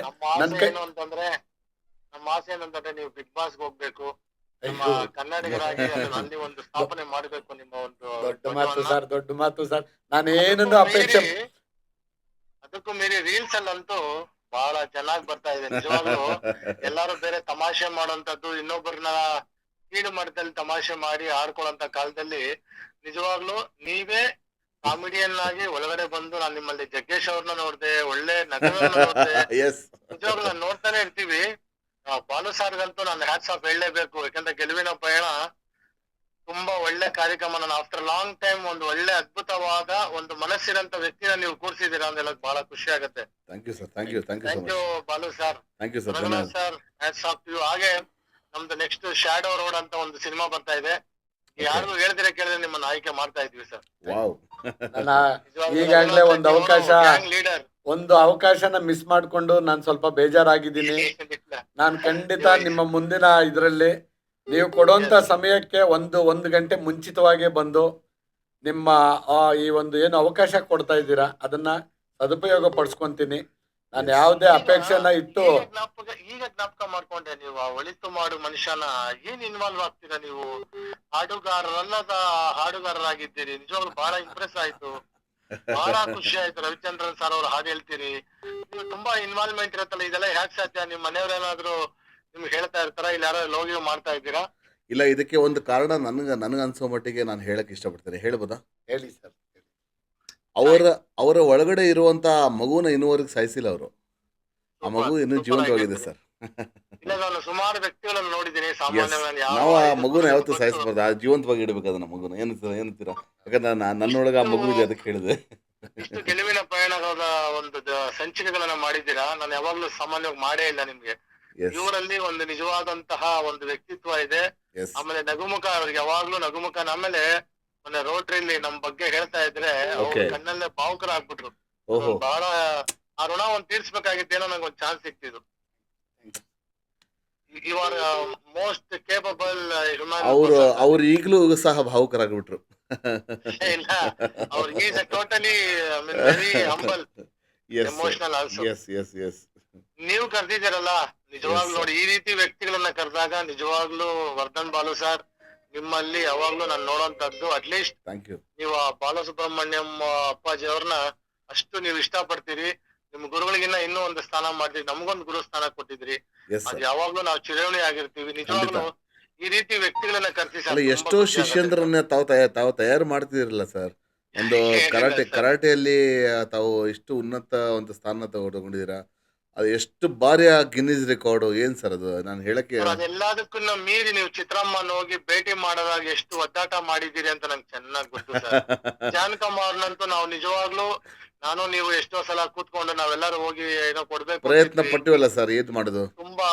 ನಮ್ಮ ಆಸೆ ಏನಂತಂದ್ರೆ ನೀವು ಬಿಗ್ ಬಾಸ್ಗೆ ಹೋಗ್ಬೇಕು, ನಮ್ಮ ಕನ್ನಡಿಗರಾಗಿ ಅಲ್ಲಿ ಒಂದು ಸ್ಥಾಪನೆ ಮಾಡಬೇಕು. ನಿಮ್ಮ ಒಂದು ದೊಡ್ಡ ಮಾತು ಸರ್. ನಾನೇನನ್ನು ಅಪೇಕ್ಷೆ, ಅದಕ್ಕೂ ಮೀರಿ ರೀಲ್ಸ್ ಅಲ್ಲಂತೂ ಬಹಳ ಚೆನ್ನಾಗಿ ಬರ್ತಾ ಇದೆ ನಿಜವಾಗ್ಲೂ. ಎಲ್ಲಾರು ಬೇರೆ ತಮಾಷೆ ಮಾಡುವಂತದ್ದು, ಇನ್ನೊಬ್ಬರನ್ನ ಕೀಳು ಮಟ್ಟದಲ್ಲಿ ತಮಾಷೆ ಮಾಡಿ ಆಡ್ಕೊಳ್ಳುವಂತ ಕಾಲದಲ್ಲಿ ನಿಜವಾಗ್ಲೂ ನೀವೇ ಕಾಮಿಡಿಯನ್ ಆಗಿ ಒಳಗಡೆ ಬಂದು, ನಾನು ನಿಮ್ಮಲ್ಲಿ ಜಗ್ಗೇಶ್ ಅವ್ರನ್ನ ನೋಡ್ದೆ, ಒಳ್ಳೆ ನಟರನ್ನ ನೋಡ್ದೆ. ನಿಜವಾಗ್ಲೂ ನಾನು ನೋಡ್ತಾನೆ ಇರ್ತೀವಿ. ಬಾಲು ಸಾರ್ಗಂತೂ ನಾನು ಹ್ಯಾಟ್ಸ್ ಆಫ್ ಹೇಳಲೇಬೇಕು. ಯಾಕಂದ್ರೆ ಗೆಲುವಿನ ಪಯಣ ತುಂಬಾ ಒಳ್ಳೆ ಕಾರ್ಯಕ್ರಮ. ನಾನು ಆಫ್ಟರ್ ಲಾಂಗ್ ಟೈಮ್ ಒಂದು ಒಳ್ಳೆ ಅದ್ಭುತವಾದ ಒಂದು ಮನಸ್ಸಿರಂತ ವ್ಯಕ್ತಿನ ನೀವು ಕೂರಿಸಿದೀರಾ ಅಂತ ಹೇಳಕ್ ಬಹಳ ಖುಷಿ ಆಗುತ್ತೆ. Thank you sir. Thank you Balu sir. Raghunath sir, hats off to you. ಹಾಗೆ ನಮ್ದು ನೆಕ್ಸ್ಟ್ ಶ್ಯಾಡೋ ರೋಡ್ ಅಂತ ಒಂದು ಸಿನಿಮಾ ಬರ್ತಾ ಇದೆ. ಯಾರಿಗೂ ಹೇಳಿದ್ರೆ ಕೇಳಿದ್ರೆ ನಿಮ್ಮನ್ನ ಆಯ್ಕೆ ಮಾಡ್ತಾ ಇದ್ವಿ ಸರ್. ಈಗಾಗ್ಲೇ ಒಂದು ಅವಕಾಶನ ಮಿಸ್ ಮಾಡ್ಕೊಂಡು ನಾನು ಸ್ವಲ್ಪ ಬೇಜಾರಾಗಿದ್ದೀನಿ. ನಾನು ಖಂಡಿತ ನಿಮ್ಮ ಮುಂದಿನ ಇದರಲ್ಲಿ ನೀವು ಕೊಡುವಂತ ಸಮಯಕ್ಕೆ ಒಂದು ಗಂಟೆ ಮುಂಚಿತವಾಗಿ ಬಂದು ನಿಮ್ಮ ಈ ಒಂದು ಏನು ಅವಕಾಶ ಕೊಡ್ತಾ ಇದ್ದೀರಾ ಅದನ್ನ ಸದುಪಯೋಗ ಪಡಿಸ್ಕೊಂತೀನಿ. ನಾನು ಯಾವುದೇ ಅಪೇಕ್ಷೆನ ಇಟ್ಟು ಈಗ ಜ್ಞಾಪಕ ಮಾಡ್ಕೊಂಡೆ. ನೀವು ಒಳಿತು ಮಾಡು ಮನುಷ್ಯನ ಏನ್ ಇನ್ವಾಲ್ವ್ ಆಗ್ತೀರಾ ನೀವು? ಹಾಡುಗಾರರಲ್ಲದ ಹಾಡುಗಾರರಾಗಿದ್ದೀರಿ. ನಿಜವಾಗ್ಲೂ ಬಹಳ ಇಂಪ್ರೆಸ್ ಆಯ್ತು, ಬಹಳ ಖುಷಿ ಆಯ್ತು. ರವಿಚಂದ್ರನ್ ಸರ್ ಅವ್ರು ಹಾಡು ಹೇಳ್ತೀರಿ, ನೀವು ತುಂಬಾ ಇನ್ವಾಲ್ವ್ಮೆಂಟ್ ಇರತ್ತಲ್ಲ. ಇದೆಲ್ಲ ಯಾಕೆ ಸಾಧ್ಯ? ನಿಮ್ ಮನೆಯವ್ರೇನಾದ್ರು ನಿಮ್ಗೆ ಹೇಳ್ತಾ ಇರ್ತಾರ, ಇಲ್ಲ ಯಾರೋ ಲೋಗಿಯೋ ಮಾಡ್ತಾ ಇದ್ದೀರಾ? ಇಲ್ಲ, ಇದಕ್ಕೆ ಒಂದು ಕಾರಣ ನನಗನ್ಸೋ ಮಟ್ಟಿಗೆ ನಾನು ಹೇಳಕ್ ಇಷ್ಟಪಡ್ತೇನೆ. ಹೇಳ್ಬೋದಾ? ಹೇಳಿ ಸರ್. ಅವರ ಒಳಗಡೆ ಇರುವಂತ ಮಗುನ ಇನ್ನೂವರೆಗೆ ಸಾಯಿಸಿಲ್ಲ ಅವರು. ಆ ಮಗು ಇನ್ನೂ ಜೀವಂತವಾಗಿದೆ ಸರ್. ಇಲ್ಲ, ನಾನು ಸುಮಾರು ವ್ಯಕ್ತಿಗಳನ್ನು ನೋಡಿದ್ದೀನಿ. ನಾವು ಆ ಮಗುನ ಯಾವತ್ತೂ ಸಾಯಿಸಬಾರ್ದು, ಆ ಜೀವಂತವಾಗಿ ಇಡಬೇಕು ಅದನ್ನ ಮಗುನ. ಏನಂತೀರಾ? ಯಾಕಂದ್ರೆ ನನ್ನೊಳಗ ಆ ಮಗು ಇದೆ, ಅದಕ್ಕೆ ಹೇಳಿದೆ. ಇಷ್ಟು ಗೆಲುವಿನ ಪಯಣದ ಒಂದು ಸಂಚಿಕೆಗಳನ್ನ ಮಾಡಿದ್ದೀರಾ. ನಾನು ಯಾವಾಗ್ಲೂ ಸಾಮಾನ್ಯವಾಗಿ ಮಾಡೇ ಇಲ್ಲ ನಿಮ್ಗೆ. ಇವರಲ್ಲಿ ಒಂದು ನಿಜವಾದಂತಹ ಒಂದು ವ್ಯಕ್ತಿತ್ವ ಇದೆ. ಆಮೇಲೆ ನಗುಮುಖ, ಅವ್ರಿಗೆ ಯಾವಾಗ್ಲೂ ನಗುಮುಖ. ಆಮೇಲೆ ಮೊನ್ನೆ ರೋಟ್ರಿಲಿ ನಮ್ ಬಗ್ಗೆ ಹೇಳ್ತಾ ಇದ್ರೆ ಅವ್ರ ಕಣ್ಣಲ್ಲೇ ಭಾವುಕರಾಗ್ಬಿಟ್ರು. ಓಹೋ ಬಹಳ ಆ ಋಣ ಒಂದ್ ತೀರ್ಸ್ಬೇಕಾಗಿತ್ತೇನೋ ನಂಗೆ ಒಂದ್ ಚಾನ್ಸ್ ಸಿಕ್ತಿದ್ದು. You are most capable human ಅವರು ಪರ್ಸನ್. ಅವ್ರು ಈಗಲೂ ಸಹ ಭಾವುಕರಾಗ್ಬಿಟ್ರು. ಇಲ್ಲ, ಅವ್ರು is totally very humble, yes sir, emotional also. Yes yes yes ನೀವು ಕರ್ದಿದ್ದೀರಲ್ಲ, ನಿಜವಾಗ್ಲೂ sir. ನೋಡಿ, ಈ ರೀತಿ ವ್ಯಕ್ತಿಗಳನ್ನ ಕರೆದಾಗ ನಿಜವಾಗ್ಲೂ ವರ್ಧನ್ ಬಾಲು ಸರ್ ನಿಮ್ಮಲ್ಲಿ ಯಾವಾಗ್ಲೂ ನಾನು ನೋಡೋಂತದ್ದು, ಅಟ್ಲೀಸ್ಟ್ ಥ್ಯಾಂಕ್ ಯು. ನೀವು ಆ ಬಾಲಸುಬ್ರಹ್ಮಣ್ಯಂ ಅಪ್ಪಾಜಿ ಅವ್ರನ್ನ ಅಷ್ಟು ನೀವು ಇಷ್ಟ ಪಡ್ತೀರಿ. ನಿಮ್ ಗುರುಗಳಿಗಿನ್ನ ಇನ್ನೂ ಒಂದು ಸ್ಥಾನ ಮಾಡ್ತೀರಿ, ನಮಗೊಂದು ಗುರು ಸ್ಥಾನ ಕೊಟ್ಟಿದ್ರಿ. ಎಸ್ ಅದ್ ಸರ್. ಯಾವಾಗ್ಲೂ ನಾವು ಚಿರಋಣಿ ಆಗಿರ್ತೀವಿ. ನಿಜವಾಗ್ಲೂ ಈ ರೀತಿ ವ್ಯಕ್ತಿಗಳನ್ನ ಕರ್ಸಿ ಅಲ್ಲ, ಸರ್, ಎಷ್ಟೋ ಶಿಷ್ಯಂದ್ರನ್ನ ತಾವು ತಯಾರು ಮಾಡ್ತಿದಿರಲ್ಲ ಸರ್. ಒಂದು ಕರಾಟೆಯಲ್ಲಿ ತಾವು ಇಷ್ಟು ಉನ್ನತ ಒಂದು ಸ್ಥಾನ ತಗೊಂಡಿದ್ದೀರಾ. ಅದು ಎಷ್ಟು ಬಾರಿ ಆ ಗಿನ್ನಿಸ್ ರೆಕಾರ್ಡು ಏನ್ ಸರ್ ಅದು, ನಾನು ಹೇಳಕ್ಕೆ ಅದೆಲ್ಲದಕ್ಕನ್ನ ಮೀರಿ ನೀವು ಚಿತ್ರಮ್ಮನ ಹೋಗಿ ಭೇಟಿ ಮಾಡೋದಾಗ ಎಷ್ಟು ಒದ್ದಾಟ ಮಾಡಿದ್ದೀರಿ ಅಂತ ನಂಗೆ ಚೆನ್ನಾಗಿ ಗೊತ್ತು ಸರ್. ಜಾನಕಮ್ಮವ್ರನ್ನಂತೂ ನಾವು ನಿಜವಾಗ್ಲೂ, ನಾನು ನೀವು ಎಷ್ಟೋ ಸಲ ಕೂತ್ಕೊಂಡು ನಾವೆಲ್ಲರೂ ಹೋಗಿ ಏನೋ ಕೊಡ್ಬೇಕು ಪ್ರಯತ್ನ ಅಂತಿದ್ವಿ. ಪಟ್ಟಿವಲ್ಲ ಸರ್, ಏನ್ ಮಾಡುದು. ತುಂಬಾ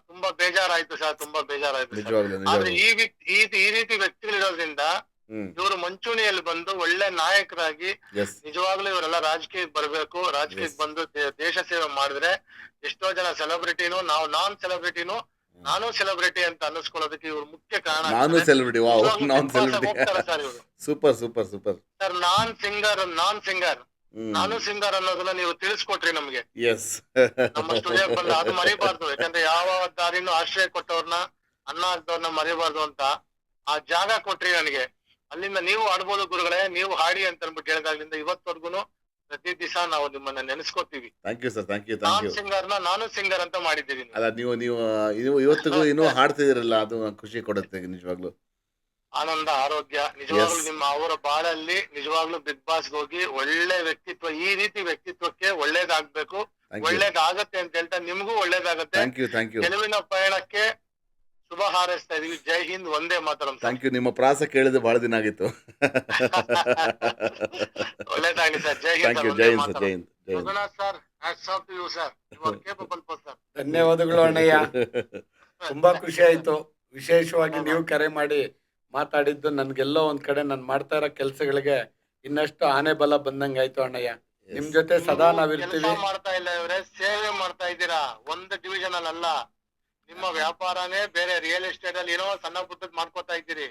ತುಂಬಾ ಬೇಜಾರಾಯ್ತು ಸರ್, ತುಂಬಾ ಬೇಜಾರಾಯ್ತು ಸರ್. ನಿಜವಾಗ್ಲೂ ಆದ್ರೆ ನಿಜವಾಗ್ಲೂ. ಈ ರೀತಿ ವ್ಯಕ್ತಿಗಳಿರೋದ್ರಿಂದ ಇವರು ಮುಂಚೂಣಿಯಲ್ಲಿ ಬಂದು ಒಳ್ಳೆ ನಾಯಕರಾಗಿ ಎಸ್ ನಿಜವಾಗ್ಲೂ ಇವರೆಲ್ಲ ರಾಜಕೀಯಕ್ಕೆ ಬರ್ಬೇಕು. ರಾಜಕೀಯಕ್ಕೆ ಬಂದು ದೇಶ ಸೇವೆ ಮಾಡಿದ್ರೆ ಎಷ್ಟೋ ಜನ ಸೆಲೆಬ್ರಿಟಿನೂ, ನಾವು ನಾನ್ ಸೆಲೆಬ್ರಿಟಿನೂ, ನಾನು ಸೆಲೆಬ್ರಿಟಿ ಅಂತ ಅನ್ನಿಸ್ಕೊಳ್ಳೋದಕ್ಕೆ ಇವ್ರು ಮುಖ್ಯ ಕಾರಣ. ನಾನು ಸೆಲೆಬ್ರಿಟಿ. ವಾವ್, ನಾನ್ ಸೆಲೆಬ್ರಿಟಿ. ಸರ್ ಇವರು ಸೂಪರ್ ಸೂಪರ್ ಸೂಪರ್ ಸರ್. ನಾನ್ ಸಿಂಗರ್ ನಾನು ಸಿಂಗರ್ ಅನ್ನೋದನ್ನ ನೀವು ತಿಳಿಸ್ಕೊಟ್ರಿ ನಮ್ಗೆ ಎಸ್. ನಮ್ಮ ಸ್ಟುಡಿಯೋಗೆ ಬಂದ. ಅದು ಮರಿಬಾರ್ದು, ಯಾಕಂದ್ರೆ ಯಾವ ದಾರಿನೂ ಆಶ್ರಯ ಕೊಟ್ಟವ್ರನ್ನ, ಅನ್ನ ಹಾಕ್ದವ್ರನ್ನ ಮರಿಬಾರ್ದು ಅಂತ ಆ ಜಾಗ ಕೊಟ್ರಿ ನನಗೆ. ಅಲ್ಲಿಂದ ನೀವು ಆಡ್ಬೋದು ಗುರುಗಳೇ, ನೀವು ಹಾಡಿ ಅಂತ ಅನ್ಬಿಟ್ಟು ಹೇಳಿದಾಗ್ಲಿಂದ ಇವತ್ತವರ್ಗುನು ಪ್ರತಿ ದಿವಸ ನಾವು ನಿಮ್ಮನ್ನ ನೆನೆಸ್ಕೋತೀವಿ. Thank you sir, thank you thank you. ನಾನು ಸಿಂಗರ್ ಅಂತ ಮಾಡಿದ್ದೀರಿ. ಅಲ್ಲ, ನೀವು ನೀವು ನೀವು ಇವತ್ತಿಗೂ ಇನ್ನೂ ಹಾಡ್ತಿದ್ದೀರಲ್ಲ, ಅದು ಖುಷಿ ಕೊಡುತ್ತೆ ನಿಜವಾಗ್ಲು. ಆನಂದ, ಆರೋಗ್ಯ. ನಿಜವಾಗ್ಲೂ ನಿಮ್ಮ ಅವರ ಬಾಳಲ್ಲಿ ನಿಜವಾಗ್ಲೂ ಬಿಗ್ ಬಾಸ್ ಹೋಗಿ ಒಳ್ಳೆ ವ್ಯಕ್ತಿತ್ವ, ಈ ರೀತಿ ವ್ಯಕ್ತಿತ್ವಕ್ಕೆ ಒಳ್ಳೇದಾಗ್ಬೇಕು, ಒಳ್ಳೇದಾಗತ್ತೆ ಅಂತ ಹೇಳ್ತಾ ನಿಮ್ಗೂ ಒಳ್ಳೇದಾಗತ್ತೆ. ಥ್ಯಾಂಕ್ ಯು ಥ್ಯಾಂಕ್ ಯು ಗೆಲುವಿನ ಪಯಣಕ್ಕೆ ಶುಭ ಹಾರೈಸ್ತಾ ಇದೀವಿ. ಜೈ ಹಿಂದ್, ಒಂದೇ ಮಾತರಂ. Thank you. ನಿಮ್ಮ ಪ್ರಾಸ ಕೇಳಿದ್ರೆ ಬಹಳ ದಿನ ಆಗಿತ್ತು. ಒಳ್ಳೇದಾಗ್ಲಿ sir. Jai thank you. Hind. Jai Hind sir, Jai Hind, Jai Hind. Raghunath sir, hats off to you sir. You are capable person. ಧನ್ಯವಾದಗಳು ಅಣ್ಣಯ್ಯ, ತುಂಬಾ ಖುಷಿ ಆಯ್ತು. ವಿಶೇಷವಾಗಿ ನೀವು ಕರೆ ಮಾಡಿ ಮಾತಾಡಿದ್ದು ನನ್ಗೆಲ್ಲೋ ಒಂದ್ ಕಡೆ ನಾನು ಮಾಡ್ತಾ ಇರೋ ಕೆಲ್ಸಗಳಿಗೆ ಇನ್ನಷ್ಟು ಆನೆ ಬಲ ಬಂದಂಗ ಆಯ್ತು ಅಣ್ಣಯ್ಯ. ನಿಮ್ ಜೊತೆ ಸದಾ ನಾವಿರ್ತೀವಿ. ಕೆಲಸ ಮಾಡ್ತಾ ಇಲ್ಲ ಇವರೇ, ಸೇವೆ ಮಾಡ್ತಾ ಇದ್ದೀರಾ. ಒಂದು ಡಿವಿಷನ್ ಅಲ್ಲಿ ಅಲ್ಲ, ನಿಮ್ಮ ವ್ಯಾಪಾರನೇ ಬೇರೆ, ರಿಯಲ್ ಎಸ್ಟೇಟ್ ಅಲ್ಲಿ ಏನೋ ಸಣ್ಣ ಪುಟ್ಟದ್ ಮಾಡ್ಕೋತಾ ಇದ್ದೀರಿ.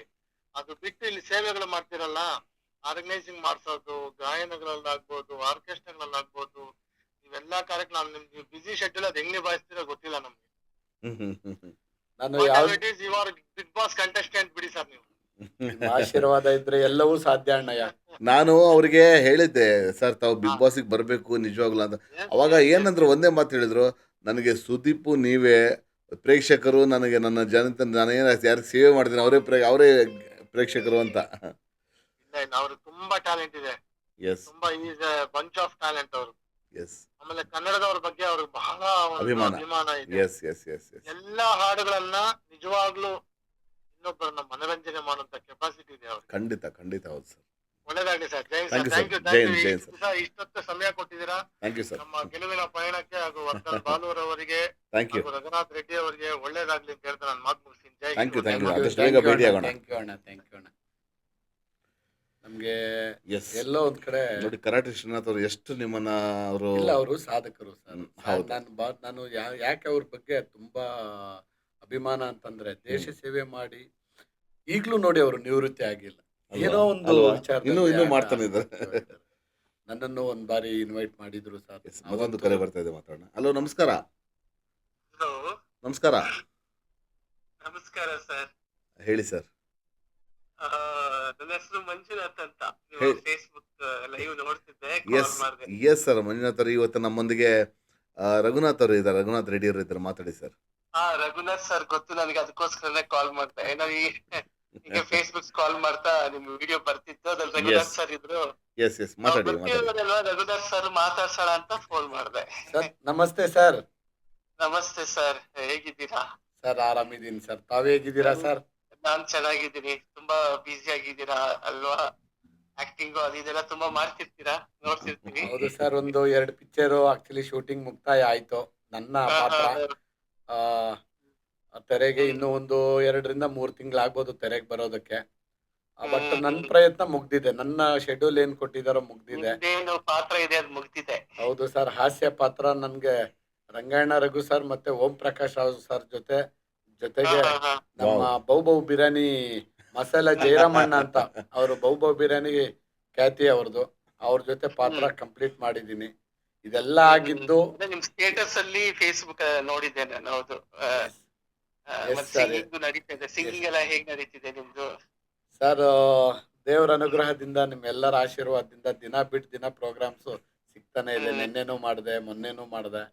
ಅದು ಬಿಟ್ಟು ಇಲ್ಲಿ ಸೇವೆಗಳು ಮಾಡ್ತಿರಲ್ಲ, ಆರ್ಗನೈಸಿಂಗ್ ಮಾಡ್ಸೋದು, ಗಾಯನಗಳಲ್ಲಾಗ್ಬೋದು, ಆರ್ಕೆಸ್ಟ್ರಾಗಳಲ್ಲಾಗ್ಬೋದು, ಇವೆಲ್ಲಾ ಕಾರ್ಯಕ್ರಮ ನಿಮ್ಗೆ ಬಿಸಿ ಶೆಡ್ಯೂಲ್ ಅದು ಹೆಂಗ್ ನಿಭಾಯಿಸ್ತೀರೋ ಗೊತ್ತಿಲ್ಲ ನಮ್ಗೆ. ನಾನು ಯಾವ ಬಿಗ್ ಬಾಸ್ ಕಂಟೆಸ್ಟೆಂಟ್ ಬಿಡಿ ಸರ್ ನೀವು. ಆಶೀರ್ವಾದ ಇದ್ರೆ ಎಲ್ಲವೂ ಸಾಧ್ಯ ಅಣ್ಣಯ್ಯ. ನಾನು ಅವ್ರಿಗೆ ಹೇಳಿದ್ದೆ ಸರ್, ತಾವು ಬಿಗ್ ಬಾಸ್ಗೆ ಬರಬೇಕು ನಿಜವಾಗ್ಲೂ ಅಂತ. ಅವಾಗ ಏನಂದ್ರು, ಒಂದೇ ಮಾತು ಹೇಳಿದ್ರು ನನಗೆ, ಸುದೀಪು ನೀವೇ ಪ್ರೇಕ್ಷಕರು, ನನಗೆ ನನ್ನ ಜನತೆ ನಾನೇನು ಯಾರಿಗೆ ಸೇವೆ ಮಾಡ್ತೀನಿ ಅವರೇ ಪ್ರೇಕ್ಷಕರು ಅಂತ. ಇಲ್ಲ, ಅವ್ರಿಗೆ ತುಂಬಾ ಟ್ಯಾಲೆಂಟ್ ಇದೆ. ಎಸ್ ತುಂಬಾ ಈಸ್ ಬಂಚ್ ಆಫ್ ಟ್ಯಾಲೆಂಟ್ ಅವರು. ಎಸ್. ಆಮೇಲೆ ಕನ್ನಡದವ್ರ ಬಗ್ಗೆ ಅವ್ರಿಗೆ ಬಹಳ ಒಂದು ಅಭಿಮಾನ. ಅಭಿಮಾನ ಇದೆ. Yes yes yes yes. ಎಲ್ಲಾ ಹಾಡುಗಳನ್ನ ನಿಜವಾಗ್ಲೂ ಇನ್ನೊಬ್ಬರನ್ನ ಮನರಂಜನೆ ಮಾಡುವಂತ ಕೆಪಾಸಿಟಿ ಇದೆ ಅವ್ರಿಗೆ. ಖಂಡಿತ ಖಂಡಿತ, ಹೌದು ಸರ್. ಒಳ್ಳೇದಾಗ್ಲಿ sir. Jai Thank you, sir. sir. Thank you Jai Hind, sir. ಇಷ್ಟೊತ್ತು ಸಮಯ ಕೊಟ್ಟಿದ್ದೀರಾ ಥ್ಯಾಂಕ್ ಯು ಸರ್, ನಮ್ಮ ಗೆಲುವಿನ ಪಯಣಕ್ಕೆ. ಹಾಗೂ ವರ್ಧನ್ ಬಾಲೂರ್ ಅವರಿಗೆ ಥ್ಯಾಂಕ್ ಯು. ಹಾಗೂ ರಘುನಾಥ್ ರೆಡ್ಡಿ ಅವರಿಗೆ ಒಳ್ಳೇದಾಗ್ಲಿ ಅಂತ ಹೇಳ್ತಾ ನಾನು ಮಾತು ಮುಗಿಸ್ತೀನಿ. ಜೈ Thank you, Hind. thank you. Thank you, ಆದಷ್ಟು thank ಬೇಗ you ಭೇಟಿ ಅಣ್ಣ, ಆಗೋಣ. thank you ಅಣ್ಣ, thank you ಅಣ್ಣ. ನಮ್ಗೆ ಎಸ್. ಎಲ್ಲೋ ಒಂದ್ ಕಡೆ ನೋಡಿ, ಕರಾಟೆ ಶ್ರೀನಾಥ್ ಅವರು ಎಷ್ಟು ನಿಮ್ಮನ್ನ ಅವರು. ಇಲ್ಲ, ಅವರು ಸಾಧಕರು ಸರ್. ಹೌದು. ನಾನು ಯಾಕೆ ಅವ್ರ ಬಗ್ಗೆ ತುಂಬಾ ಅಭಿಮಾನ ಅಂತಂದ್ರೆ, ದೇಶ ಸೇವೆ ಮಾಡಿ ಈಗ್ಲೂ ನೋಡಿ ಅವರು ನಿವೃತ್ತಿ ಆಗಿಲ್ಲ. ಅಲ್ವಾ? ಏನೋ ಒಂದು ಅಲ್ವಾ? ವಿಚಾರದಲ್ಲಿ ಇನ್ನೂ ಆಟ ಮಾಡ್ತಾನೆ ಇದ್ದಾರೆ. ಆಡ್ತಾ ಇದ್ದಾರೆ. ನನ್ನನ್ನು ಒಂದ್ ಬಾರಿ ಇನ್ವೈಟ್ ಮಾಡಿದ್ರು ಸರ್. ಎಸ್, ಮತ್ತೊಂದು ಕರೆ ಬರ್ತಾ ಇದೆ, ಮಾತಾಡೋಣ. ಹಲೋ, ನಮಸ್ಕಾರ. ಹಲೋ, ನಮಸ್ಕಾರ, ನಮಸ್ಕಾರ ಸರ್. ಹೇಳಿ ಸರ್. ನನ್ನ ಹೆಸರು ಮಂಜುನಾಥ್ ಅಂತ. ಹೇಳಿ. ಫೇಸ್ಬುಕ್ ಲೈವ್ ನೋಡ್ತಿದ್ದೆ, ಎಸ್ ಎಸ್ ಸರ್, ಮಂಜುನಾಥ್ ಅವರು ಇವತ್ತು ನಮ್ಮೊಂದಿಗೆ ರಘುನಾಥ್ ಅವರು ಇದ್ದಾರೆ, ರಘುನಾಥ್ ರೆಡ್ಡಿ ಅವರು ಇದ್ದಾರೆ, ಮಾತಾಡಿ ಸರ್. ರಘುನಾಥ್ ಸರ್ ಗೊತ್ತು ನನಗೆ, ಅದಕ್ಕೋಸ್ಕರನೇ ಕಾಲ್ ಮಾಡ್ತಾ. ಏನೋ ಈಗ ಫೇಸ್ಬುಕ್ ಕಾಲ್ ಮಾಡ್ತಾ ನಿಮ್ ವಿಡಿಯೋ ಬರ್ತಿತ್ತು, ಅದ್ರಲ್ಲಿ ರಘುನಾಥ್ ಸರ್ ಇದ್ರು. ಎಸ್ ಎಸ್, ಮಾತಾಡಿ ಮಾತಾಡಿ. ರಘುನಾಥ್ ಸರ್ ಮಾತಾಡ್ಸೋಣ ಅಂತ ಫೋನ್ ಮಾಡ್ದೆ. ಸರ್ ನಮಸ್ತೆ ಸರ್. ನಮಸ್ತೆ ಸರ್, ಹೇಗಿದ್ದೀರಾ? ಸರ್ ಆರಾಮಿದ್ದೀನಿ ಸರ್, ತಾವ್ ಹೇಗಿದ್ದೀರಾ ಸರ್? ನಾನ್ ಚೆನ್ನಾಗಿದ್ದೀನಿ. ತುಂಬಾ ಬ್ಯುಸಿ ಆಗಿದ್ದೀರಾ ಅಲ್ವಾ? ಆಕ್ಟಿಂಗ್ ಅದು ಇದೆಲ್ಲ ತುಂಬಾ ಮಾಡ್ತಿರ್ತೀರಾ, ನೋಡ್ತಿರ್ತೀವಿ. ಹೌದು ಸರ್, ಒಂದು 2 ಪಿಕ್ಚರ್ ಆಕ್ಚುಲಿ ಶೂಟಿಂಗ್ ಮುಕ್ತಾಯ ಆಯ್ತು. ನನ್ನ ಪಾತ್ರ ತೆರೆಗೆ ಇನ್ನೂ ಒಂದು 2 ರಿಂದ 3 ತಿಂಗಳಾಗ್ಬೋದು ತೆರೆಗೆ ಬರೋದಕ್ಕೆ. ಬಟ್ ನನ್ನ ಪ್ರಯತ್ನ ಮುಗ್ದಿದೆ, ನನ್ನ ಶೆಡ್ಯೂಲ್ ಏನ್ ಕೊಟ್ಟಿದಾರೋ ಮುಗ್ದಿದೆ. ನಿಮ್ದೇನು ಪಾತ್ರ ಇದೆ ಅದು ಮುಗ್ದಿದೆ. ಹೌದು ಸರ್, ಹಾಸ್ಯ ಪಾತ್ರ ನನ್ಗೆ ರಂಗಾಯಣ ರಘು ಸರ್ ಮತ್ತೆ ಓಂ ಪ್ರಕಾಶ್ ರಾವ್ ಸರ್ ಜೊತೆಗೆ ನಮ್ಮ ಬೌ ಬಿರಿಯಾನಿ ಮಸಾಲ ಜಯರಾಮಣ್ಣ ಅಂತ, ಅವರು ಬೌ ಬಿರಿಯಾನಿ ಖ್ಯಾತಿ ಅವ್ರದ್ದು, ಅವ್ರ ಜೊತೆ ಪಾತ್ರ ಕಂಪ್ಲೀಟ್ ಮಾಡಿದೀನಿ. ಇದೆಲ್ಲ ಆಗಿದ್ದು ನಿಮ್ ಸ್ಟೇಟಸ್ ಅಲ್ಲಿ ಫೇಸ್ಬುಕ್ ನೋಡಿದ್ದೆ ನಾನು. ಹೌದು. ಸಿಂಗಿಂಗ್ ನಡೀತಾ ಇದೆ, ಸಿಂಗಿಂಗ್ ಎಲ್ಲ ಹೇಗ್ ನಡೀತಿದೆ ನಿಮ್ದು? ಸರ್, ದೇವರ ಅನುಗ್ರಹದಿಂದ ನಿಮ್ಮೆಲ್ಲರ ಆಶೀರ್ವಾದದಿಂದ ದಿನ ಬಿಟ್ಟು ದಿನ ಪ್ರೋಗ್ರಾಮ್ಸ್ ಸಿಗ್ತಾನೆ ಇದೆ. ನಿನ್ನೆನೂ ಮಾಡಿದೆ, ಮೊನ್ನೆನೂ ಮಾಡಿದೆ.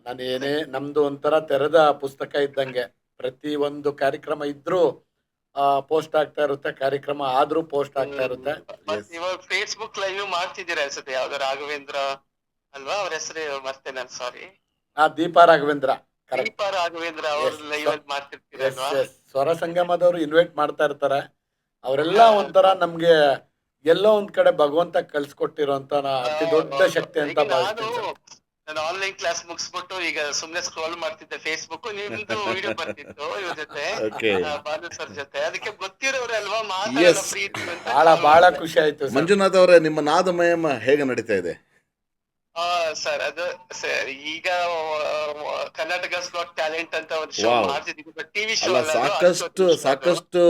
ನಾನು ಏನೇ ನಮ್ದು ಒಂಥರ ತೆರೆದ ಪುಸ್ತಕ ಇದ್ದಂಗೆ, ಪ್ರತಿ ಒಂದು ಕಾರ್ಯಕ್ರಮ ಇದ್ರೂ ಪೋಸ್ಟ್ ಆಗ್ತಾ ಇರುತ್ತೆ, ಕಾರ್ಯಕ್ರಮ ಆದ್ರೂ ಪೋಸ್ಟ್ ಆಗ್ತಾ ಇರುತ್ತೆ. ಇವಾಗ ಫೇಸ್ಬುಕ್ ಲೈವ್ ಮಾಡ್ತಿದ್ದೀರಾ ಅನ್ಸುತ್ತೆ, ಯಾವ್ದು ರಾಘವೇಂದ್ರ ಅಲ್ವಾ ಅವ್ರ ಹೆಸರು? ಮತ್ತೆ ನಾನು ಸಾರಿ, ದೀಪಾ ರಾಘವೇಂದ್ರ. ದೀಪಾ ರಾಘವೇಂದ್ರ ಅವ್ರ ಲೈವ್ ಅಲ್ಲಿ ಮಾಡ್ತಿರ್ತೀರಲ್ವಾ? ಸ್ವರ ಸಂಗಮದವರು ಇನ್ವೈಟ್ ಮಾಡ್ತಾ ಇರ್ತಾರೆ. ಅವರೆಲ್ಲ ಒಂಥರ ನಮ್ಗೆ ಎಲ್ಲೋ ಒಂದ್ ಕಡೆ ಭಗವಂತ ಕಳ್ಸಿಕೊಟ್ಟಿರೋಂತ ಅತಿ ದೊಡ್ಡ ಶಕ್ತಿ ಅಂತ ಭಾವಿಸ್ತೀನಿ. ನಾನು ಆನ್ಲೈನ್ ಕ್ಲಾಸ್ ಮುಗಿಸ್ಬಿಟ್ಟು ಈಗ ಸುಮ್ನೆ ಸ್ಕ್ರೋಲ್ ಮಾಡ್ತಿದ್ದೆ ಫೇಸ್ಬುಕ್, ನಿಮ್ದು ವಿಡಿಯೋ ಬರ್ತಿತ್ತು ಇವ್ರ ಜೊತೆ, ಬಾಲು ಸರ್ ಜೊತೆ. ಅದಕ್ಕೆ ಗೊತ್ತಿರೋರೆ ಅಲ್ವಾ, ಮಾತಾಡೋ ಬಹಳ ಖುಷಿ ಆಯ್ತು. ಮಂಜುನಾಥ್ ಅವರೇ, ನಿಮ್ಮ ನಾದಮಯಮ ಹೇಗೆ ನಡೀತಾ ಇದೆ? ಸರ್ ಅದು ಈಗ ಕರ್ನಾಟಕ ಗಾಟ್ ಟ್ಯಾಲೆಂಟ್ ಅಂತ ಒಂದು ಶೋ ಮಾಡ್ತಿದ್ದೀವಿ, ಟಿವಿ ಶೋ. ಸಾಕಷ್ಟು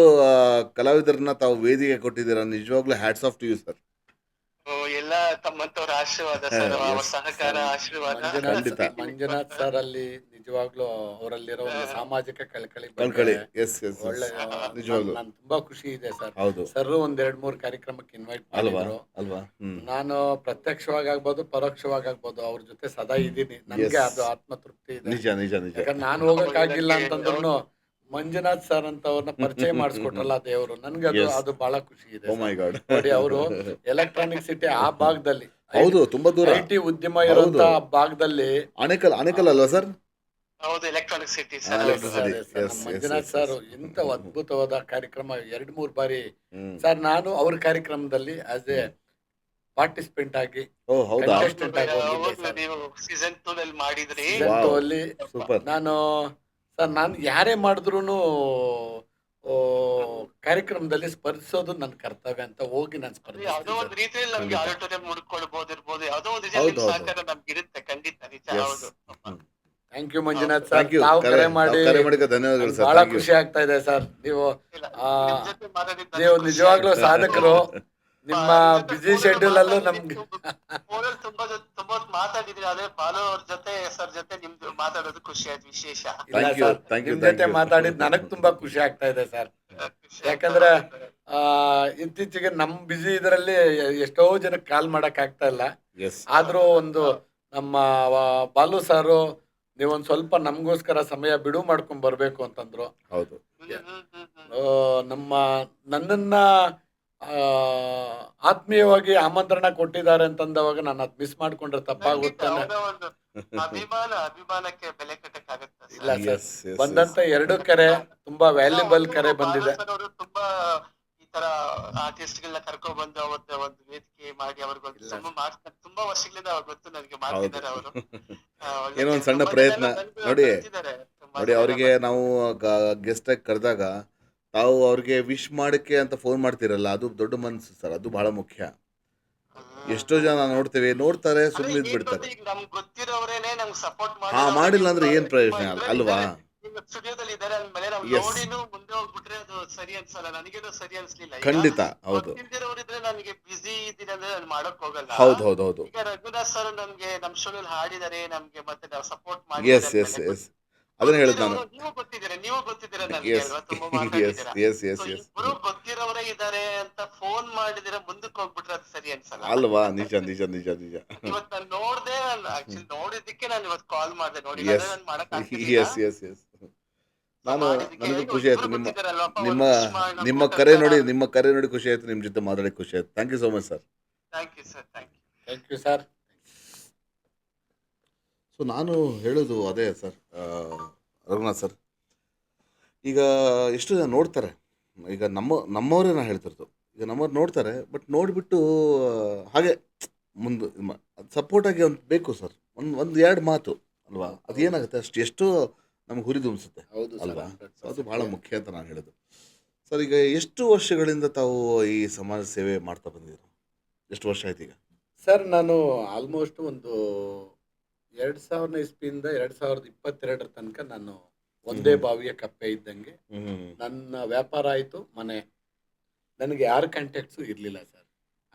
ಕಲಾವಿದರನ್ನ ತಾವು ವೇದಿಕೆ ಕೊಟ್ಟಿದ್ದೀರಾ, ನಿಜವಾಗ್ಲೂ hats off to you sir. ಎಲ್ಲ ತಮ್ಮಂತವ್ರ ಆಶೀರ್ವಾದ ಸರ್, ಅವ್ರ ಸಹಕಾರ ಆಶೀರ್ವಾದ. ಮಂಜುನಾಥ್ ಸರ್ ಅಲ್ಲಿ ನಿಜವಾಗ್ಲೂ ಅವರಲ್ಲಿರೋ ಒಂದು ಸಾಮಾಜಿಕ ಕಳಕಳಿ ಒಳ್ಳೆ, ನಾನು ತುಂಬಾ ಖುಷಿ ಇದೆ ಸರ್. ಸರ್ ಒಂದ್ 2-3 ಕಾರ್ಯಕ್ರಮಕ್ಕೆ ಇನ್ವೈಟ್ ಮಾಡಿದ್ರು. ನಾನು ಪ್ರತ್ಯಕ್ಷವಾಗಿ ಆಗ್ಬೋದು, ಪರೋಕ್ಷವಾಗಿ ಆಗ್ಬೋದು, ಅವ್ರ ಜೊತೆ ಸದಾ ಇದ್ದೀನಿ. ನನ್ಗೆ ಅದು ಆತ್ಮತೃಪ್ತಿ ಇದೆ. ಯಾಕಂದ್ರೆ ನಾನು ಹೋಗಕ್ಕಾಗಿಲ್ಲ ಅಂತಂದ್ರು ಮಂಜುನಾಥ್ ಸರ್ ಅಂತ ಅವ್ರನ್ನ ಪರಿಚಯ ಮಾಡಿಸ್ಕೊಟ್ರಲ್ಲ ದೇವರು, ನನ್ಗೆ ಅದು ಬಹಳ ಖುಷಿ ಇದೆ. ನೋಡಿ, ಅವರು ಎಲೆಕ್ಟ್ರಾನಿಕ್ ಸಿಟಿ ಆ ಭಾಗದಲ್ಲಿ, ಹೌದು, ತುಂಬಾ ದೂರ ಐಟಿ ಉದ್ಯಮ ಇರುವಂತ ಭಾಗದಲ್ಲಿ, ಅಣೆಕಲ್ ಅಲ್ವಾ ಸರ್? ಹೌದು, ಎಲೆಕ್ಟ್ರಾನಿಕ್ ಸಿಟಿ. ಮಂಜುನಾಥ್ ಸರ್ ಎಂತ ಅದ್ಭುತವಾದ ಕಾರ್ಯಕ್ರಮ 2-3 ಬಾರಿ ಸರ್ ನಾನು ಅವ್ರ ಕಾರ್ಯಕ್ರಮದಲ್ಲಿ ಆಸ್ ಎ ಪಾರ್ಟಿಸಿಪೆಂಟ್ ಆಗಿ ಕಂಟೆಸ್ಟೆಂಟ್ ಆಗಿ ಸೀಸನ್ 2 ಅಲ್ಲಿ ಮಾಡಿದ್ರಿ. ನಾನು ಸರ್, ನಾನು ಯಾರೇ ಮಾಡಿದ್ರು ಕಾರ್ಯಕ್ರಮದಲ್ಲಿ ಸ್ಪರ್ಧಿಸೋದು ನನ್ನ ಕರ್ತವ್ಯ ಅಂತ ಹೋಗಿ ನಾನು ಸ್ಪರ್ಧೆ. ಯಾವುದೋ ಒಂದು ರೀತಿಯಲ್ಲಿ ನಮ್ಗೆ ಆಡಿಟೋರಿಯಂ ಮುಡ್ಕೊಳ್ಬಹುದು, ಯಾವುದೋ ಒಂದು ರೀತಿಯಲ್ಲಿ ಸಹಕಾರ ನಮ್ಗೆ ಇರುತ್ತೆ, ಖಂಡಿತ ನಿಜ. ಹೌದು. ಥ್ಯಾಂಕ್ ಯು ಮಂಜುನಾಥ್ ಸರ್, ತಾವು ಕರೆ ಮಾಡಿ ಧನ್ಯವಾದಗಳು. ಬಹಳ ಖುಷಿ ಆಗ್ತಾ ಇದೆ ಸರ್. ನೀವು ನಿಜವಾಗ್ಲೂ ಸಾಧಕರು. ನಿಮ್ಮ ಬಿಸಿ ಶೆಡ್ಯೂಲ್ ಅಲ್ಲೂ ನಮ್ಗೆ ತುಂಬಾ ಮಾತಾಡಿದ್ರಿ. ಅದೇ ಬಾಲು ಅವ್ರ ಜೊತೆ ಸರ್ ಜೊತೆ ನಿಮ್ದು ಮಾತಾಡೋದು ಖುಷಿ ಆಯ್ತು, ವಿಶೇಷ. ನಿಮ್ ಜೊತೆ ಮಾತಾಡಿದ್ ನನಗ್ ತುಂಬಾ ಖುಷಿ ಆಗ್ತಾ ಇದೆ ಸರ್. ಯಾಕಂದ್ರೆ ಇತ್ತೀಚೆಗೆ ನಮ್ ಬಿಸಿ ಇದರಲ್ಲಿ ಎಷ್ಟೋ ಜನಕ್ಕೆ ಕಾಲ್ ಮಾಡಕ್ ಆಗ್ತಾ ಇಲ್ಲ. ಆದ್ರೂ ಒಂದು ನಮ್ಮ ಬಾಲು ಸಾರು ನೀವೊಂದ್ ಸ್ವಲ್ಪ ನಮ್ಗೋಸ್ಕರ ಸಮಯ ಬಿಡು ಮಾಡ್ಕೊಂಡ್ ಬರ್ಬೇಕು ಅಂತಂದ್ರು. ಹೌದು, ನನ್ನನ್ನ ಆತ್ಮೀಯವಾಗಿ ಆಮಂತ್ರಣ ಕೊಟ್ಟಿದ್ದಾರೆ ಅಂತಂದವಾಗ ನಾನು ಅದ್ ಮಿಸ್ ಮಾಡ್ಕೊಂಡ್ರೆ ತಪ್ಪಾಗುತ್ತೆ. ಅಭಿಮಾನಕ್ಕೆ ಬೆಲೆ ಕಟ್ಟಕ್ಕಾಗತ್ತೆ. ಇಲ್ಲ ಸರ್, ಬಂದಂತ 2 ಕರೆ ತುಂಬಾ ವ್ಯಾಲ್ಯೂಬಲ್ ಕರೆ ಬಂದಿದೆ. ತುಂಬಾ ಈ ತರ ಆರ್ಟಿಸ್ಟ್ ಗಳನ್ನ ಕರ್ಕೊಂಡ್ ಬಂದು ಅವತ್ತು ಒಂದು ವೇದಿಕೆ ಮಾಡಿ ಅವ್ರಿಗೊಂದು ಮಾಡ್ತಾರೆ. ತುಂಬಾ ವರ್ಷಗಳಿಂದ ಅವ್ರು ಗೊತ್ತು ನನಗೆ, ಮಾಡ್ತಿದ್ದಾರೆ ಅವರು. ಏನೋ ಒಂದ್ ಸಣ್ಣ ಪ್ರಯತ್ನ ನೋಡಿ. ಅವರಿಗೆ ನಾವು ಗೆಸ್ಟ್ ಆಗಿ ಕರೆದಾಗ ತಾವು ಅವ್ರಿಗೆ ವಿಶ್ ಮಾಡಕ್ಕೆ ಅಂತ ಫೋನ್ ಮಾಡ್ತಿರಲ್ಲ, ಅದು ದೊಡ್ಡ ಮನಸ್ಸು ಸರ್, ಅದು ಬಹಳ ಮುಖ್ಯ. ಎಷ್ಟೋ ಜನ ನೋಡ್ತಾರೆ, ಸುಮ್ಮನೆ ಬಿಡ್ತಾರೆ. ಗೊತ್ತಿರೋರೇನೆ ನಮ್ಗೆ ಸಪೋರ್ಟ್ ಮಾಡಿಲ್ಲ ಅಂದ್ರೆ ಏನ್ ಪ್ರಯೋಜನ ಅಲ್ವಾ? ಸ್ಟುಡಿಯೋದಲ್ಲಿ ಇದ್ದಾರೆ ಅಂದ್ಮೇಲೆ ನಾವು ನೋಡಿನೂ ಮುಂದೆ ಹೋಗ್ಬಿಟ್ರೆ ಅದು ಸರಿ ಅನ್ಸಲ್ಲ, ನನಗೇನು ಸರಿ ಅನ್ಸ್ಲಿಲ್ಲ. ಖಂಡಿತ, ಹೌದು. ಗೊತ್ತಿರೋರಿದ್ರೆ ನನಗೆ ಬಿಸಿ ಇದ್ದೀನಿ ಅಂದ್ರೆ ನಾನು ಮಾಡಕ್ ಹೋಗಲ್ಲ. ಹೌದು. ಈಗ ರಘುನಾಥ್ ಸರ್ ನಮ್ಗೆ ನಮ್ ಶೋನಲ್ಲಿ ಹಾಡಿದ್ದಾರೆ, ನಮ್ಗೆ ಮತ್ತೆ ನಾವು ಸಪೋರ್ಟ್ ಮಾಡಿ. ಅದನ್ನ ಹೇಳಿದ್ ನಾನು. ನೀವು ಗೊತ್ತಿದ್ದೀರಾ ನನಗೆ ಅಲ್ವಾ, ತುಂಬಾ ಮಾತಾಡಿದ್ದೀರಾ. ಇಬ್ರು ಗೊತ್ತಿರೋರೇ ಇದಾರೆ ಅಂತ ಫೋನ್ ಮಾಡಿದಿರ ಮುಂದಕ್ಕೆ ಹೋಗ್ಬಿಟ್ರೆ ಅದು ಸರಿ ಅನ್ಸಲ್ಲ ಅಲ್ವಾ? ನಿಜ. ಇವತ್ತು ನಾನು ನೋಡ್ದೆ, ಆಕ್ಚುಲಿ ನೋಡಿದ್ದಕ್ಕೆ ನಾನು ಇವತ್ತು ಕಾಲ್ ಮಾಡಿದೆ. ನೋಡಿ, ನನಗೂ ಖುಷಿ ಆಯ್ತು ನಿಮ್ಮ ಕರೆ ನೋಡಿ ಖುಷಿ ಆಯ್ತು, ನಿಮ್ ಜೊತೆ ಮಾತಾಡಿ ಖುಷಿ ಆಯ್ತು. Thank you so much sir. Thank you sir. So ನಾನು ಹೇಳೋದು ಅದೇ ಸರ್, ರಘುನಾಥ್ ಸರ್, ಈಗ ಎಷ್ಟು ಜನ ನೋಡ್ತಾರೆ, ಈಗ ನಮ್ಮವರೇ ನಾ ಹೇಳ್ತಿರ್ತು, ಈಗ ನಮ್ಮವ್ರು ನೋಡ್ತಾರೆ, ಬಟ್ ನೋಡಿಬಿಟ್ಟು ಹಾಗೆ ಮುಂದೆ ಸಪೋರ್ಟ್ ಆಗಿ ಒಂದು ಬೇಕು ಸರ್, ಒಂದು 2 ಮಾತು ಅಲ್ವಾ, ಅದೇನಾಗುತ್ತೆ ಎಷ್ಟೋ ನಮ್ಗೆ ಹುರಿದುಂಬಿಸುತ್ತೆ ಅಲ್ವಾ? ಸೊ ಅದು ಭಾಳ ಮುಖ್ಯ ಅಂತ ನಾನು ಹೇಳೋದು. ಸರ್ ಈಗ ಎಷ್ಟು ವರ್ಷಗಳಿಂದ ತಾವು ಈ ಸಮಾಜ ಸೇವೆ ಮಾಡ್ತಾ ಬಂದಿದ್ದೀರಾ? ಎಷ್ಟು ವರ್ಷ ಆಯ್ತು ಈಗ? ಸರ್ ನಾನು ಆಲ್ಮೋಸ್ಟ್ ಒಂದು 2000 ಇಸ್ವಿಯಿಂದ 2022 ತನಕ ನಾನು ಒಂದೇ ಬಾವಿಯ ಕಪ್ಪೆ ಇದ್ದಂಗೆ. ನನ್ನ ವ್ಯಾಪಾರ ಆಯಿತು, ಮನೆ. ನನಗೆ ಯಾರ ಕಾಂಟ್ಯಾಕ್ಟ್ಸು ಇರಲಿಲ್ಲ ಸರ್.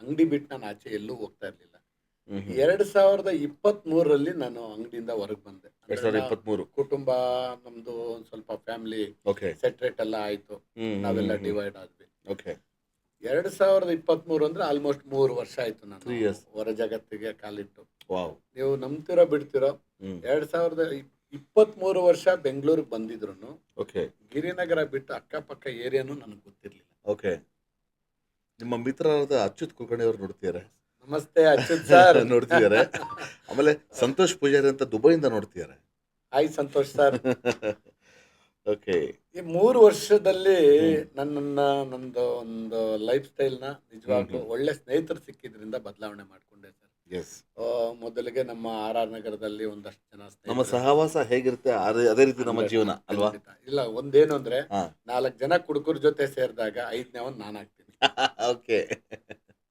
ಅಂಗಡಿ ಬಿಟ್ಟು ನಾನು ಆಚೆ ಎಲ್ಲೂ ಹೋಗ್ತಾ ಇರಲಿಲ್ಲ. 2023ರಲ್ಲಿ ನಾನು ಅಂಗಡಿಯಿಂದ ಹೊರಗೆ ಬಂದೆ. ಅಂದ್ರೆ 2023. ಕುಟುಂಬ ನಮ್ದು ಒಂದು ಸ್ವಲ್ಪ ಫ್ಯಾಮಿಲಿ ಓಕೆ. ಸೆಟ್ರೇಟ್ ಎಲ್ಲ ಆಯ್ತು, ನಾವೆಲ್ಲ ಡಿವೈಡ್ ಆದ್ವಿ. ಓಕೆ. 2023 ಅಂದ್ರೆ ಆಲ್ಮೋಸ್ಟ್ 3 ವರ್ಷ ಆಯ್ತು 3 ನಾನು years. ಹೊರ ಜಗತ್ತಿಗೆ ಕಾಲಿಟ್ಟು. ವಾವ್. ನೀವು ನಂಬ್ತಿರೋ ಬಿಡ್ತಿರೋ, 2023 ವರ್ಷ ಬೆಂಗಳೂರಿಗೆ ಬಂದಿದ್ರು ಓಕೆ. ಗಿರಿನಗರ ಬಿಟ್ಟು ಅಕ್ಕಪಕ್ಕ ಏರಿಯಾನು ನನಗೆ ಗೊತ್ತಿರ್ಲಿಲ್ಲ. ಓಕೆ. ನಿಮ್ಮ ಮಿತ್ರರಾದ ಅಚ್ಯುತ್ ಕುಲಕರ್ಣಿ ಅವರು ನೋಡ್ತಿದ್ದಾರೆ. ನಮಸ್ತೆ ಅಚ್ಯುತ್ ಸರ್. ನೋಡ್ತಿದ್ದಾರೆ. ಆಮೇಲೆ ಸಂತೋಷ್ ಪೂಜಾರಿ ಅಂತ ದುಬೈಯಿಂದ ನೋಡ್ತಿದ್ದಾರೆ. Hi Santosh sir. ಓಕೆ. ಈ 3 ವರ್ಷದಲ್ಲಿ ನಂದು ಒಂದು ಲೈಫ್ ಸ್ಟೈಲ್ನ ನಿಜವಾಗ್ಲೂ ಒಳ್ಳೆ ಸ್ನೇಹಿತರು ಸಿಕ್ಕಿದ್ರಿಂದ ಬದಲಾವಣೆ ಮಾಡ್ಕೊಂಡೆ ಸರ್. ಎಸ್. ಮೊದಲಿಗೆ ನಮ್ಮ RR ನಗರದಲ್ಲಿ ಒಂದಷ್ಟು ಜನ ನಮ್ಮ ಸ್ನೇಹಿತರು. ಸಹವಾಸ ಹೇಗಿರುತ್ತೆ ಅದೇ ರೀತಿ ನಮ್ಮ ಜೀವನ ಅಲ್ವಾ? ಖಂಡಿತ. ಇಲ್ಲ, ಒಂದೇನು ಅಂದ್ರೆ ಹಾ. 4 ಜನ ಕುಡುಕರ ಜೊತೆ ಸೇರಿದಾಗ 5ನೇವನ್ ನಾನಾಗ್ತೀನಿ. ಓಕೆ.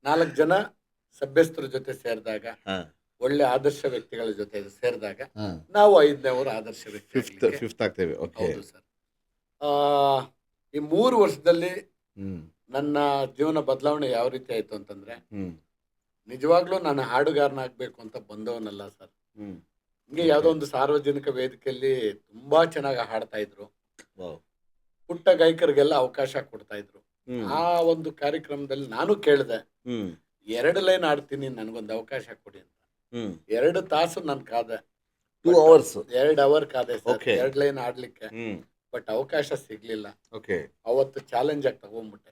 4 ಜನ ಸಭ್ಯಸ್ಥರ ಜೊತೆ ಸೇರಿದಾಗ, ಹಾ. ಒಳ್ಳೆ ಆದರ್ಶ ವ್ಯಕ್ತಿಗಳ ಜೊತೆ ಸೇರಿದಾಗ ಹಾ. ನಾವು 5ನೇವರು ಆದರ್ಶ ವ್ಯಕ್ತಿ. ಫಿಫ್ತ್ ಆಗ್ತೇವೆ. ಓಕೆ. ಹೌದು ಸರ್. ಈ 3 ವರ್ಷದಲ್ಲಿ ಹ್ಮ್. ನನ್ನ ಜೀವನ ಬದಲಾವಣೆ ಯಾವ ರೀತಿ ಆಯ್ತು ಅಂತಂದ್ರೆ, ಹ್ಮ್. ನಿಜವಾಗ್ಲೂ ನಾನು ಹಾಡುಗಾರನಾಗ್ಬೇಕು ಅಂತ ಬಂದವನಲ್ಲ ಸರ್. ಹ್ಮ್. ಹಿಂಗೆ ಯಾವುದೋ ಒಂದು ಸಾರ್ವಜನಿಕ ವೇದಿಕೆಯಲ್ಲಿ ತುಂಬಾ ಚೆನ್ನಾಗಿ ಹಾಡ್ತಾ ಇದ್ರು, ವಾವ್. ಪುಟ್ಟ ಗಾಯಕರಿಗೆಲ್ಲ ಅವಕಾಶ ಕೊಡ್ತಾ ಇದ್ರು. ಹ್ಮ್. ಆ ಒಂದು ಕಾರ್ಯಕ್ರಮದಲ್ಲಿ ನಾನು ಕೇಳಿದೆ, ಹ್ಮ್. 2 ಲೈನ್ ಆಡ್ತೀನಿ, ನನಗೊಂದು ಅವಕಾಶ ಕೊಡಿ ಅಂತ. ಹ್ಮ್. 2 ತಾಸು ನಾನು ಕಾದೆ. 2 hours. 2 ಅವರ್ ಕಾದೆ ಸರ್, Okay. 2 ಲೈನ್ ಆಡ್ಲಿಕ್ಕೆ. ಹ್ಮ್. ಬಟ್ ಅವಕಾಶ ಸಿಗ್ಲಿಲ್ಲ. ಓಕೆ. ಅವತ್ತು ಚಾಲೆಂಜ್ ಆಗಿ ತಗೊಂಡ್ಬಿಟ್ಟೆ.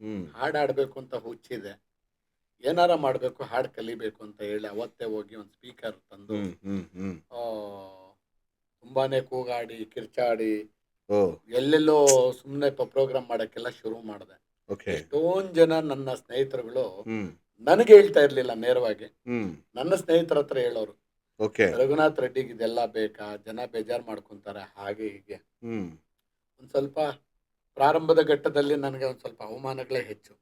ಹ್ಮ್. ಹಾಡು ಆಡ್ಬೇಕು ಅಂತ ಹುಚ್ಚಿದೆ, ಏನಾರ ಮಾಡ್ಬೇಕು, ಹಾಡು ಕಲಿಬೇಕು ಅಂತ ಹೇಳಿ ಅವತ್ತೇ ಹೋಗಿ ಒಂದು ಸ್ಪೀಕರ್ ತಂದು ಹ್ಮ್. ಹ್ಮ್. ಹ್ಮ್. ತುಂಬಾನೇ ಕೂಗಾಡಿ ಕಿರ್ಚಾಡಿ ಓ. ಎಲ್ಲೆಲ್ಲೋ ಸುಮ್ಮನೆ ಪ್ರೋಗ್ರಾಮ್ ಮಾಡಕ್ಕೆಲ್ಲ ಶುರು ಮಾಡಿದೆ. ಓಕೆ. ಎಷ್ಟೊಂದ್ ಜನ ನನ್ನ ಸ್ನೇಹಿತರುಗಳು ಹ್ಮ್. ನನಗೆ ಹೇಳ್ತಾ ಇರ್ಲಿಲ್ಲ ನೇರವಾಗಿ, ಹ್ಮ್. ನನ್ನ ಸ್ನೇಹಿತರ ಹತ್ರ ಹೇಳೋರು, ಓಕೆ. ರಘುನಾಥ್ ರೆಡ್ಡಿಗೆ ಇದೆಲ್ಲ ಬೇಕಾ, ಜನ ಬೇಜಾರು ಮಾಡ್ಕೊಂತಾರೆ, ಹಾಗೆ ಹೀಗೆ. ಹ್ಮ್. ಒಂದ್ ಸ್ವಲ್ಪ ಪ್ರಾರಂಭದ ಘಟ್ಟದಲ್ಲಿ ನನಗೆ ಒಂದ್ ಸ್ವಲ್ಪ ಅವಮಾನಗಳೇ ಹೆಚ್ಚು.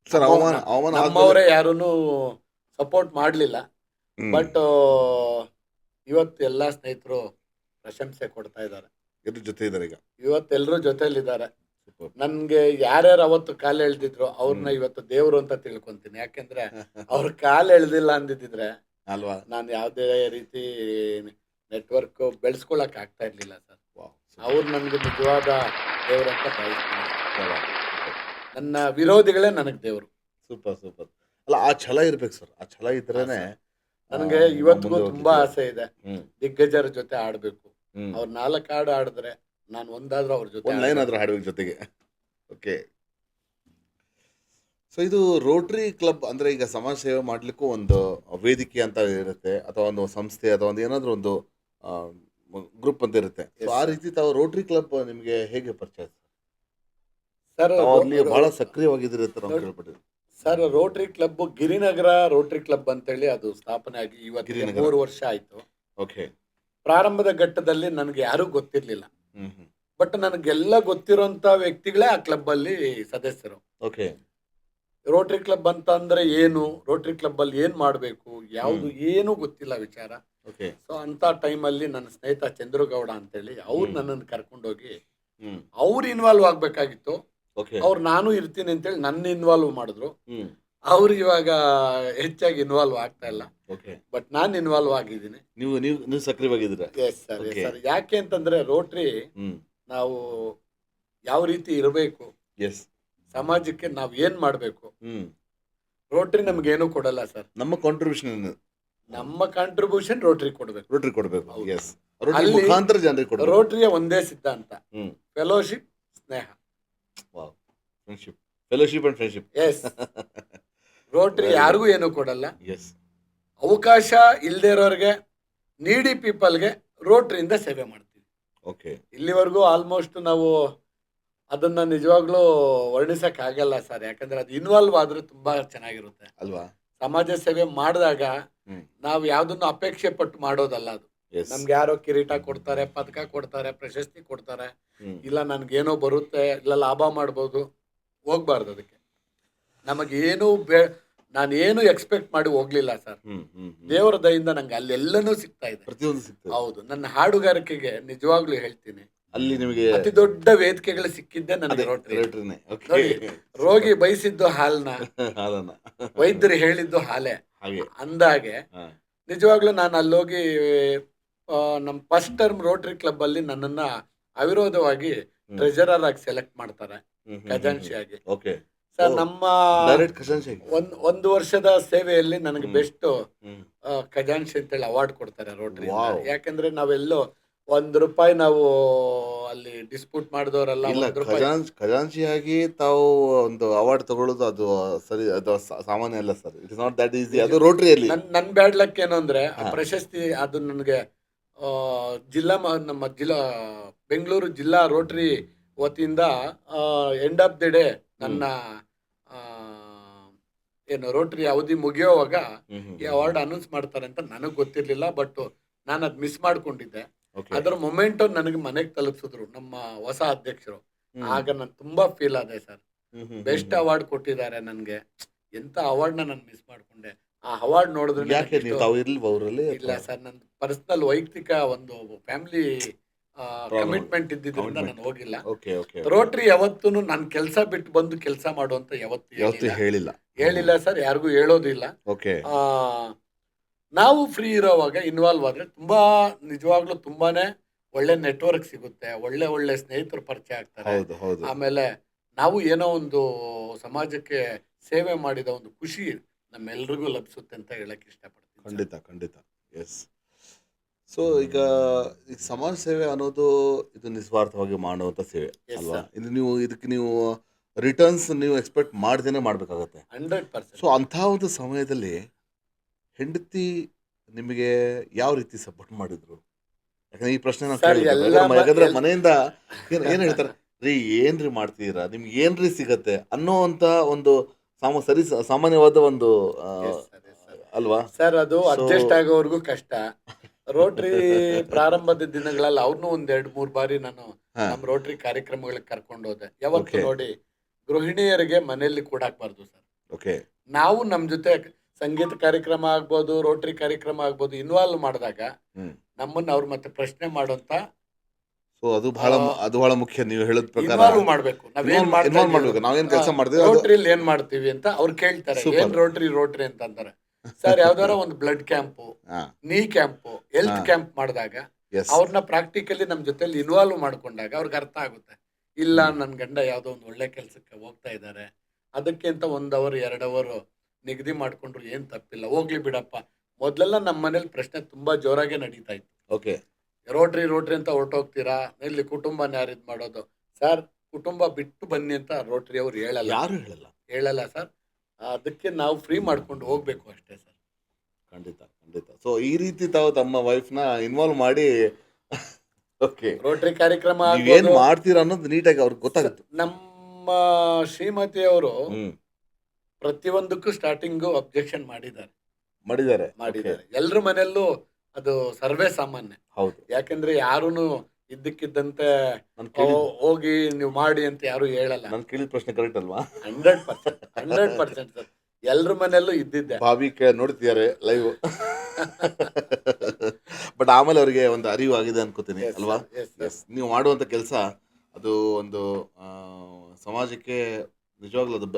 ಸರ್ ಅವಮಾನ ನಮ್ಮವರೇ ಯಾರೂನು ಸಪೋರ್ಟ್ ಮಾಡ್ಲಿಲ್ಲ. ಹ್ಮ್. ಬಟ್ ಇವತ್ತು ಎಲ್ಲಾ ಸ್ನೇಹಿತರು ಪ್ರಶಂಸೆ ಕೊಡ್ತಾ ಇದ್ದಾರೆ. ಇದ್ರ ಜೊತೆ ಇದ್ದಾರೆ ಈಗ. ಇವತ್ತೆಲ್ಲರೂ ಜೊತೆಲಿದ್ದಾರೆ. Super. ನನ್ಗೆ ಯಾರ್ಯಾರು ಅವತ್ತು ಕಾಲು ಎಳ್ದಿದ್ರು ಅವ್ರನ್ನ ಇವತ್ತು ದೇವ್ರು ಅಂತ ತಿಳ್ಕೊಂತೀನಿ. ಯಾಕೆಂದ್ರೆ ಅವ್ರ ಕಾಲು ಎಳ್ದಿಲ್ಲ ಅಂದಿದ್ರೆ ಅಲ್ವಾ? ನಾನು ಯಾವುದೇ ರೀತಿ ನೆಟ್ವರ್ಕ್ ಬೆಳೆಸ್ಕೊಳಕ್ ಆಗ್ತಾ ಇರ್ಲಿಲ್ಲ ಸರ್. ವಾವ್. ಅವ್ರು ನನ್ಗೆ ನಿಜವಾದ ದೇವ್ರಂತ ಭಾವಿಸ್ತೀನಿ. ಸೂಪರ್. ನನ್ನ ವಿರೋಧಿಗಳೇ ನನಗ್ ದೇವ್ರು. ಸೂಪರ್. ಅಲ್ಲ, ಆ ಛಲ ಇರ್ಬೇಕು ಸರ್. ಆ ಛಲ ಇದ್ರೇನೆ ನನಗೆ ನಾವು ಇವತ್ತಿಗೂ ಮುಂದೆ ತುಂಬಾ ಹೋಗ್ತಿದ್ದೀವಿ. ಆಸೆ ಇದೆ, ಹ್ಮ್. ದಿಗ್ಗಜರ ಜೊತೆ ಆಡ್ಬೇಕು. ಹ್ಮ್. ಅವ್ರು 4 ಹಾಡು ಆಡಿದ್ರೆ ನಾನು ಒಂದಾದ್ರೂ ಅವ್ರ ಜೊತೆ ಒಂದ್ ಲೈನ್ ಆಡ್ಬೇಕು. ಆದ್ರೂ ಹಾಡ್ಬೇಕು ಜೊತೆಗೆ. ಓಕೆ. ಸೊ ಇದು ರೋಟರಿ ಕ್ಲಬ್ ಅಂದ್ರೆ ಈಗ ಸಮಾಜ ಸೇವೆ ಮಾಡ್ಲಿಕ್ಕೂ ಒಂದು ವೇದಿಕೆ ಅಂತ ಇರುತ್ತೆ, ಅಥವಾ ಒಂದು ಸಂಸ್ಥೆ, ಅಥವಾ ಒಂದು ಏನಾದ್ರೂ ಒಂದು ಗ್ರೂಪ್ ಅಂತ ಇರುತ್ತೆ. So Yes, ಆ sir. ರೀತಿ ತಾವು ರೋಟರಿ ಕ್ಲಬ್ ನಿಮ್ಗೆ ಹೇಗೆ ಪರಿಚಯ? ಸರ್ ತಾವು ಅಲ್ಲಿ ಬಹಳ ಸಕ್ರಿಯವಾಗಿದ್ದೀರಿ ಅಂತ ನಾವು ಕೇಳ್ಪಟ್ಟಿದ್ವಿ. Sir Rotary Club Girinagar Rotary Club ಅಂತೇಳಿ ಅದು ಸ್ಥಾಪನೆ ಆಗಿ ಇವತ್ತಿಗೆ ಗಿರಿನಗರ. 3 ವರ್ಷ ಆಯ್ತು. ಓಕೆ. ಪ್ರಾರಂಭದ ಘಟ್ಟದಲ್ಲಿ ನನಗೆ ಯಾರೂ ಗೊತ್ತಿರ್ಲಿಲ್ಲ, ಹ್ಮ್. ಹ್ಮ್. ಬಟ್ ನನಗೆಲ್ಲ ಗೊತ್ತಿರೋಂತ ವ್ಯಕ್ತಿಗಳೇ ಆ ಕ್ಲಬ್ ಅಲ್ಲಿ ಸದಸ್ಯರು. ಓಕೆ. ರೋಟರಿ ಕ್ಲಬ್ ಅಂತ ಅಂದ್ರೆ ಏನು, ರೋಟರಿ ಕ್ಲಬ್ ಅಲ್ಲಿ ಏನ್ ಮಾಡ್ಬೇಕು, ಯಾವ್ದು ಏನು ಗೊತ್ತಿಲ್ಲ ವಿಚಾರ. ಓಕೆ. ಸೊ ಅಂತ ಟೈಮಲ್ಲಿ ನನ್ನ ಸ್ನೇಹಿತ ಚಂದ್ರಗೌಡ ಅಂತೇಳಿ ಅವ್ರು ನನ್ನನ್ನು ಕರ್ಕೊಂಡೋಗಿ, ಹ್ಮ್. ಅವ್ರು ಇನ್ವಾಲ್ವ್ ಆಗ್ಬೇಕಾಗಿತ್ತು. ಓಕೆ. ಅವ್ರು ನಾನು ಇರ್ತೀನಿ ಅಂತೇಳಿ ನನ್ನ ಇನ್ವಾಲ್ವ್ ಮಾಡಿದ್ರು. ಹ್ಮ್. ಅವ್ರು ಇವಾಗ ಹೆಚ್ಚಾಗಿ ಇನ್ವಾಲ್ವ್ ಆಗ್ತಾ ಇಲ್ಲ, ಓಕೆ. ಬಟ್ ನಾನು ಇನ್ವಾಲ್ವ್ ಆಗಿದ್ದೀನಿ. ನೀವು ಸಕ್ರಿಯವಾಗಿದ್ದೀರಾ? Yes sir, yes Okay. Sir. ಯಾಕೆ ಅಂತಂದ್ರೆ ರೋಟರಿ ಹ್ಮ್. ನಾವು ಯಾವ ರೀತಿ ಇರಬೇಕು, ಎಸ್. ಸಮಾಜಕ್ಕೆ ನಾವು ಏನ್ ಮಾಡ್ಬೇಕು, ಹ್ಮ್. ರೋಟರಿ ನಮ್ಗೇನು ಕೊಡಲ್ಲ ಸರ್. ನಮ್ಮ ಕಾಂಟ್ರಿಬ್ಯೂಷನ್ ನಮ್ಮ ಕಾಂಟ್ರಿಬ್ಯೂಷನ್ ರೋಟರಿ ಕೊಡ್ಬೇಕು. ರೋಟರಿ ಕೊಡಬೇಕು. ಹೌದು. ಎಸ್. ರೋಟರಿ ಅಲ್ಲಿ ಮುಖಾಂತರ ಜನರಿಗೆ ಕೊಡಬೇಕು. ರೋಟರಿಯ ಒಂದೇ ಸಿದ್ಧಾಂತ, ಹ್ಮ್. ಫೆಲೋಶಿಪ್, ಸ್ನೇಹ. Wow. Friendship, fellowship and friendship. Yes. Rotary ಯಾರಿಗೂ ಏನು ಕೊಡಲ್ಲ. ಎಸ್. ಅವಕಾಶ ಇಲ್ಲದೆ ಇರೋರಿಗೆ, ನೀಡಿ ಪೀಪಲ್ಗೆ ರೋಟರಿಯಿಂದ ಸೇವೆ ಮಾಡ್ತೀವಿ. ಓಕೆ. ಇಲ್ಲಿವರೆಗೂ ಆಲ್ಮೋಸ್ಟ್ ನಾವು ಅದನ್ನ ನಿಜವಾಗ್ಲೂ ವರ್ಣಿಸಕ್ ಆಗಲ್ಲ ಸರ್. ಯಾಕಂದ್ರೆ ಅದು ಇನ್ವಾಲ್ವ್ ಆದ್ರೆ ತುಂಬಾ ಚೆನ್ನಾಗಿರುತ್ತೆ. ಅಲ್ವಾ? ಸಮಾಜ ಸೇವೆ ಮಾಡಿದಾಗ ಹ್ಮ್. ನಾವು ಯಾವ್ದನ್ನು ಅಪೇಕ್ಷೆ ಪಟ್ಟು ಮಾಡೋದಲ್ಲ ಅದು. ಎಸ್. ನಮ್ಗೆ ಯಾರೋ ಕಿರೀಟ ಕೊಡ್ತಾರೆ, ಪದಕ ಕೊಡ್ತಾರೆ, ಪ್ರಶಸ್ತಿ ಕೊಡ್ತಾರೆ, ಹ್ಮ್ ಇಲ್ಲ ನನ್ಗೇನೋ ಬರುತ್ತೆ, ಇಲ್ಲ ಲಾಭ ಮಾಡ್ಬೋದು, ಹೋಗ್ಬಾರ್ದು ಅದಕ್ಕೆ. ನಮಗೇನು ನಾನೇನು ಎಕ್ಸ್ಪೆಕ್ಟ್ ಮಾಡಿ ಹೋಗ್ಲಿಲ್ಲ ಸರ್. ಹ್ಮ್ ಹ್ಮ್ ಹ್ಮ್. ದೇವರ ದಯಿಂದ ನಂಗೆ ಅಲ್ಲೆಲ್ಲನೂ ಸಿಗ್ತಾ ಇದೆ. ಪ್ರತಿಯೊಂದು ಸಿಗ್ತದೆ. ಹೌದು, ನನ್ನ ಹಾಡುಗಾರಿಕೆಗೆ ನಿಜವಾಗ್ಲೂ ಹೇಳ್ತೀನಿ, ಅಲ್ಲಿ ನಿಮಗೆ ಅತಿ ದೊಡ್ಡ ವೇದಿಕೆಗಳು ಸಿಕ್ಕಿದ್ದೆ ನನಗೆ ರೋಟ್ರಿ. ರೇಟ್ರಿನೇ. ಓಕೆ. ನೋಡಿ, ರೋಗಿ ಬಯಸಿದ್ದು ಹಾಲ್ನ, ಅದನ್ನ ವೈದ್ಯರು ಹೇಳಿದ್ದು ಹಾಲೆ ಹಾಗೆ. ಅಂದಾಗೆ ಹಾ. ನಿಜವಾಗ್ಲೂ ನಾನು ಅಲ್ಲೋಗಿ ನಮ್ಮ ಫಸ್ಟ್ ಟರ್ಮ್ ರೋಟರಿ ಕ್ಲಬ್ ಅಲ್ಲಿ ನನ್ನನ್ನ ಅವಿರೋಧವಾಗಿ ಟ್ರೆಜರರ್ ಆಗಿ ಸೆಲೆಕ್ಟ್ ಮಾಡ್ತಾರೆ, ಖಜಾನ್ಸಿಯಾಗಿ. ಓಕೆ. ಸರ್, ನಮ್ಮ ಡೈರೆಕ್ಟ್ ಖಜಾನ್ಸಿ. ಒಂದು ವರ್ಷದ ಸೇವೆಯಲ್ಲಿ ನನಗೆ ಬೆಸ್ಟ್ ಹ್ಮ್. ಖಜಾನ್ಸಿ ಅಂತೇಳಿ ಅವಾರ್ಡ್ ಕೊಡ್ತಾರೆ ರೋಟರಿ. Wow. ಯಾಕಂದ್ರೆ ನಾವೆಲ್ಲೋ ₹1 ನಾವು ಅಲ್ಲಿ ಡಿಸ್ಪ್ಯೂಟ್ ಮಾಡಿದವರೆಲ್ಲ ಇಲ್ಲ, ಖಜಾನ್ಸಿಯಾಗಿ ತಾವು ಒಂದು ಅವಾರ್ಡ್ ತಗೊಳ್ಳೋದು ಅದು ಸರಿ, ಅದು ಸಾಮಾನ್ಯ ಅಲ್ಲ sir. It is not that easy. ಅದು ರೋಟರಿಯಲ್ಲಿ ನನ್ ಬ್ಯಾಡ್ ಲಕ್ ಏನು ಅಂದ್ರೆ, ಆ ಪ್ರಶಸ್ತಿ ಅದು ನನಗೆ ನಮ್ಮ ಜಿಲ್ಲಾ ಬೆಂಗಳೂರು ಜಿಲ್ಲಾ ರೋಟರಿ ವತಿಯಿಂದ ಎಂಡ್ ಆಫ್ ದಿ ಡೇ ನನ್ನ ಏನು ರೋಟರಿ ಅವಧಿ ಮುಗಿಯೋವಾಗ ಈ ಅವಾರ್ಡ್ ಅನೌನ್ಸ್ ಮಾಡ್ತಾರೆ ಅಂತ ನನಗೆ ಗೊತ್ತಿರ್ಲಿಲ್ಲ. ಬಟ್ ನಾನು ಅದ್ ಮಿಸ್ ಮಾಡ್ಕೊಂಡಿದ್ದೆ. ಅದರ ಮೊಮೆಂಟ್ ನನಗೆ ಮನೆಗೆ ತಲುಪಿಸಿದ್ರು ನಮ್ಮ ಹೊಸ ಅಧ್ಯಕ್ಷರು. ಆಗ ನಾನು ತುಂಬಾ ಫೀಲ್ ಆದೆ ಸರ್. ಬೆಸ್ಟ್ ಅವಾರ್ಡ್ ಕೊಟ್ಟಿದ್ದಾರೆ ನನ್ಗೆ. ಎಂತ ಅವಾರ್ಡ್ ನಾನು ಮಿಸ್ ಮಾಡ್ಕೊಂಡೆ. ಆ ಅವಾರ್ಡ್ ನೋಡಿದ್ರೆ ಇಲ್ಲ ಸರ್, ನನ್ನ ಪರ್ಸನಲ್ ವೈಯಕ್ತಿಕ ಒಂದು ಫ್ಯಾಮಿಲಿ ಕಮಿಟ್ಮೆಂಟ್ ಇದ್ದಿದ್ರಿಂದ ನಾನು ಹೋಗಿಲ್ಲ. ರೋಟರಿ ಯಾವತ್ತೂ ನಾನು ಕೆಲಸ ಬಿಟ್ಟು ಬಂದು ಕೆಲಸ ಮಾಡುವಂತ ಯಾವತ್ತೂ ಹೇಳಿಲ್ಲ ಸರ್, ಯಾರಿಗೂ ಹೇಳೋದಿಲ್ಲ. ನಾವು ಫ್ರೀ ಇರೋವಾಗ ಇನ್ವಾಲ್ವ್ ಆದ್ರೆ ತುಂಬಾ ನಿಜವಾಗ್ಲೂ ತುಂಬಾನೇ ಒಳ್ಳೆ ನೆಟ್ವರ್ಕ್ ಸಿಗುತ್ತೆ, ಒಳ್ಳೆ ಸ್ನೇಹಿತರು ಪರಿಚಯ ಆಗ್ತಾರೆ. ಆಮೇಲೆ ನಾವು ಏನೋ ಒಂದು ಸಮಾಜಕ್ಕೆ ಸೇವೆ ಮಾಡಿದ ಒಂದು ಖುಷಿ ನಮ್ಮೆಲ್ರಿಗೂ ಲಭಿಸುತ್ತೆ ಅಂತ ಹೇಳಕ್ ಇಷ್ಟಪಡ್ತೀನಿ. ಖಂಡಿತ. ಎಸ್. ಸೊ ಈಗ ಸಮಾಜ ಸೇವೆ ಅನ್ನೋದು ಇದು ನಿಸ್ವಾರ್ಥವಾಗಿ ಮಾಡುವಂತ ಸೇವೆ ಅಲ್ವಾ? ಇದು ಇದಕ್ಕೆ ನೀವು ರಿಟರ್ನ್ಸ್ ನೀವು ಎಕ್ಸ್ಪೆಕ್ಟ್ ಮಾಡ್ದೇನೆ ಮಾಡ್ಬೇಕಾಗತ್ತೆ. 100%. ಸೊ ಅಂಥ ಒಂದು ಸಮಯದಲ್ಲಿ ಹೆಂಡತಿ ನಿಮಗೆ ಯಾವ ರೀತಿ ಸಪೋರ್ಟ್ ಮಾಡಿದ್ರು? ಯಾಕಂದ್ರೆ ಈ ಪ್ರಶ್ನೆ ಯಾಕಂದ್ರೆ ಮನೆಯಿಂದ ಏನ್ ಹೇಳ್ತಾರೆ, ರೀ ಏನ್ರಿ ಮಾಡ್ತಿದ್ದೀರಾ, ನಿಮ್ಗೆ ಏನ್ರಿ ಸಿಗತ್ತೆ ಅನ್ನೋಂತ ಒಂದು ಸಾಮಾನ್ಯವಾದ ಒಂದು ಅಲ್ವಾ ಸರ್? ಅದು ಅಡ್ಜಸ್ಟ್ ಆಗೋವರೆಗೂ ಕಷ್ಟ. ರೋಟರಿ ಪ್ರಾರಂಭದ ದಿನಗಳಲ್ಲಿ ಅವ್ರನ್ನೂ 1-2-3 ಬಾರಿ ನಾನು ನಮ್ಮ ರೋಟರಿ ಕಾರ್ಯಕ್ರಮಗಳಿಗೆ ಕರ್ಕೊಂಡು ಹೋದೆ. ಯಾವತ್ತು ನೋಡಿ, ಗೃಹಿಣಿಯರಿಗೆ ಮನೆಯಲ್ಲಿ ಕೂಡಾಕ್ಬಾರ್ದು ಸರ್. ನಾವು ನಮ್ ಜೊತೆ ಸಂಗೀತ ಕಾರ್ಯಕ್ರಮ ಆಗ್ಬೋದು, ರೋಟರಿ ಕಾರ್ಯಕ್ರಮ ಆಗ್ಬೋದು, ಇನ್ವಾಲ್ವ್ ಮಾಡಿದಾಗ ನಮ್ಮನ್ನ ಅವ್ರು ಮತ್ತೆ ಪ್ರಶ್ನೆ ಮಾಡೋಂತ ಅದು ಬಹಳ ಮುಖ್ಯ. ನೀವು ಹೇಳಿದ ಪ್ರಕಾರ ಇನ್ವಾಲ್ವ್ ಮಾಡ್ಬೇಕು. ನಾವೇನ್ ಕೆಲಸ ಮಾಡ್ತೀವಿ, ರೋಟರಿಲಿ ಏನ್ ಮಾಡ್ತೀವಿ ಅಂತ ಅವ್ರು ಕೇಳ್ತಾರೆ. ಏನ್ ರೋಟರಿ ಅಂತ ಅಂತಾರೆ. ಸರ್, ಯಾವ್ದಾರ ಒಂದು ಬ್ಲಡ್ ಕ್ಯಾಂಪು, ನೀ ಕ್ಯಾಂಪು, ಹೆಲ್ತ್ ಕ್ಯಾಂಪ್ ಮಾಡಿದಾಗ ಅವ್ರನ್ನ ಪ್ರಾಕ್ಟಿಕಲಿ ನಮ್ ಜೊತೆಲಿ ಇನ್ವಾಲ್ವ್ ಮಾಡ್ಕೊಂಡಾಗ ಅವ್ರಿಗೆ ಅರ್ಥ ಆಗುತ್ತೆ. ಇಲ್ಲ, ನನ್ ಗಂಡ ಯಾವ್ದೋ ಒಂದು ಒಳ್ಳೆ ಕೆಲ್ಸಕ್ಕೆ ಹೋಗ್ತಾ ಇದ್ದಾರೆ, ಅದಕ್ಕೆ ಅಂತ 1 ಅವರ್ 2 ಅವರ್ ನಿಗದಿ ಮಾಡ್ಕೊಂಡ್ರು ಏನ್ ತಪ್ಪಿಲ್ಲ, ಹೋಗ್ಲಿ ಬಿಡಪ್ಪ. ಮೊದ್ಲೆಲ್ಲ ನಮ್ಮ ಮನೇಲಿ ಪ್ರಶ್ನೆ ತುಂಬಾ ಜೋರಾಗೆ ನಡೀತಾ ಇತ್ತು. ರೋಟರಿ ಅಂತ ಹೊರಟೋಗ್ತೀರಾ, ಇಲ್ಲಿ ಕುಟುಂಬನ ಯಾರು ಇದ್ ಮಾಡೋದು? ಸರ್, ಕುಟುಂಬ ಬಿಟ್ಟು ಬನ್ನಿ ಅಂತ ರೋಟರಿ ಅವ್ರು ಹೇಳಲ್ಲ ಸರ್. ಅದಕ್ಕೆ ನಾವು ಫ್ರೀ ಮಾಡ್ಕೊಂಡು ಹೋಗ್ಬೇಕು ಅಷ್ಟೇ ಸರ್. ಖಂಡಿತ. ಸೊ ಈ ರೀತಿ ತಾವು ತಮ್ಮ ವೈಫ್ ನ ಇನ್ವಾಲ್ವ್ ಮಾಡಿ ರೋಟರಿ ಕಾರ್ಯಕ್ರಮ ಏನ್ ಮಾಡ್ತೀರಾ ಅನ್ನೋದು ನೀಟಾಗಿ ಅವ್ರಿಗೆ ಗೊತ್ತಾಗುತ್ತೆ. ನಮ್ಮ ಶ್ರೀಮತಿ ಅವರು ಪ್ರತಿಯೊಂದಕ್ಕೂ ಸ್ಟಾರ್ಟಿಂಗ್ ಅಬ್ಜೆಕ್ಷನ್ ಮಾಡಿದ್ದಾರೆ. ಎಲ್ರ ಮನೆಯಲ್ಲೂ ಅದು ಸರ್ವೇ ಸಾಮಾನ್ಯ. ಯಾಕಂದ್ರೆ ಯಾರುನು ಇದ್ದಕ್ಕಿದ್ದಂತೆ ಹೋಗಿ ನೀವು ಮಾಡಿ ಅಂತ ಯಾರು ಹೇಳಲ್ಲ. ನಾನು ಕೇಳಿದ ಪ್ರಶ್ನೆ ಕರೆಕ್ಟ್ ಅಲ್ವಾ? 100% ಸರ್. ಎಲ್ರ ಮನೆಯಲ್ಲೂ ಇದ್ದಿದ್ದೆ. ಭಾವಿ ನೋಡ್ತಿದ್ದಾರೆ ಲೈವ್. ಬಟ್ ಆಮೇಲೆ ಅವ್ರಿಗೆ ಒಂದು ಅರಿವು ಆಗಿದೆ ಅನ್ಕೋತೀನಿ ಅಲ್ವಾ? ನೀವು ಮಾಡುವಂತ ಕೆಲಸ ಅದು ಒಂದು ಸಮಾಜಕ್ಕೆ ನಿಜವಾಗ್ಲೂ ಅದು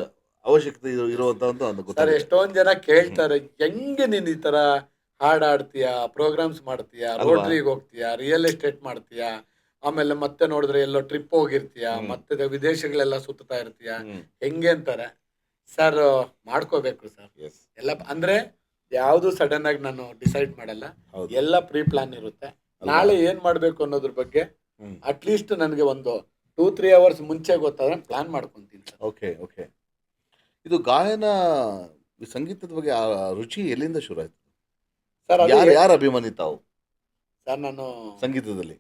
ಅವಶ್ಯಕತೆ ಇರುವಂತ ಒಂದು ಗೊತ್ತಾಗ. ಎಷ್ಟೊಂದ್ ಜನ ಕೇಳ್ತಾರೆ, ಹೆಂಗೆ ನೀನ್ ಈ ತರ ಹಾಡಾಡ್ತೀಯಾ, ಪ್ರೋಗ್ರಾಮ್ಸ್ ಮಾಡ್ತೀಯಾ, ರೋಟರಿಗೆ ಹೋಗ್ತೀಯಾ, ರಿಯಲ್ ಎಸ್ಟೇಟ್ ಮಾಡ್ತೀಯಾ, ಆಮೇಲೆ ಮತ್ತೆ ನೋಡಿದ್ರೆ ಎಲ್ಲೋ ಟ್ರಿಪ್ ಹೋಗಿರ್ತೀಯ, ಮತ್ತೆ ವಿದೇಶಗಳೆಲ್ಲ ಸುತ್ತಾ ಇರ್ತೀಯ, ಹೆಂಗೆ ಅಂತಾರೆ. ಸರ್, ಮಾಡ್ಕೋಬೇಕು ಸರ್ ಎಲ್ಲ. ಅಂದ್ರೆ ಯಾವ್ದು ಸಡನ್ ಆಗಿ ನಾನು ಡಿಸೈಡ್ ಮಾಡಲ್ಲ, ಎಲ್ಲ ಪ್ರೀ ಪ್ಲಾನ್ ಇರುತ್ತೆ. ನಾಳೆ ಏನ್ ಮಾಡ್ಬೇಕು ಅನ್ನೋದ್ರ ಬಗ್ಗೆ ಅಟ್ಲೀಸ್ಟ್ ನನಗೆ ಒಂದು 2-3 ಅವರ್ಸ್ ಮುಂಚೆ ಗೊತ್ತಾದ್ರೆ ಪ್ಲಾನ್ ಮಾಡ್ಕೊಂತೀನಿ ಸರ್. ಇದು ಗಾಯನ ಸಂಗೀತದ ಬಗ್ಗೆ ರುಚಿ ಎಲ್ಲಿಂದ ಶುರು ಆಯ್ತು ಸರ್? ಯಾರು ಅಭಿಮಾನಿ ತಾವು ಸರ್? ನಾನು ಸಂಗೀತದಲ್ಲಿ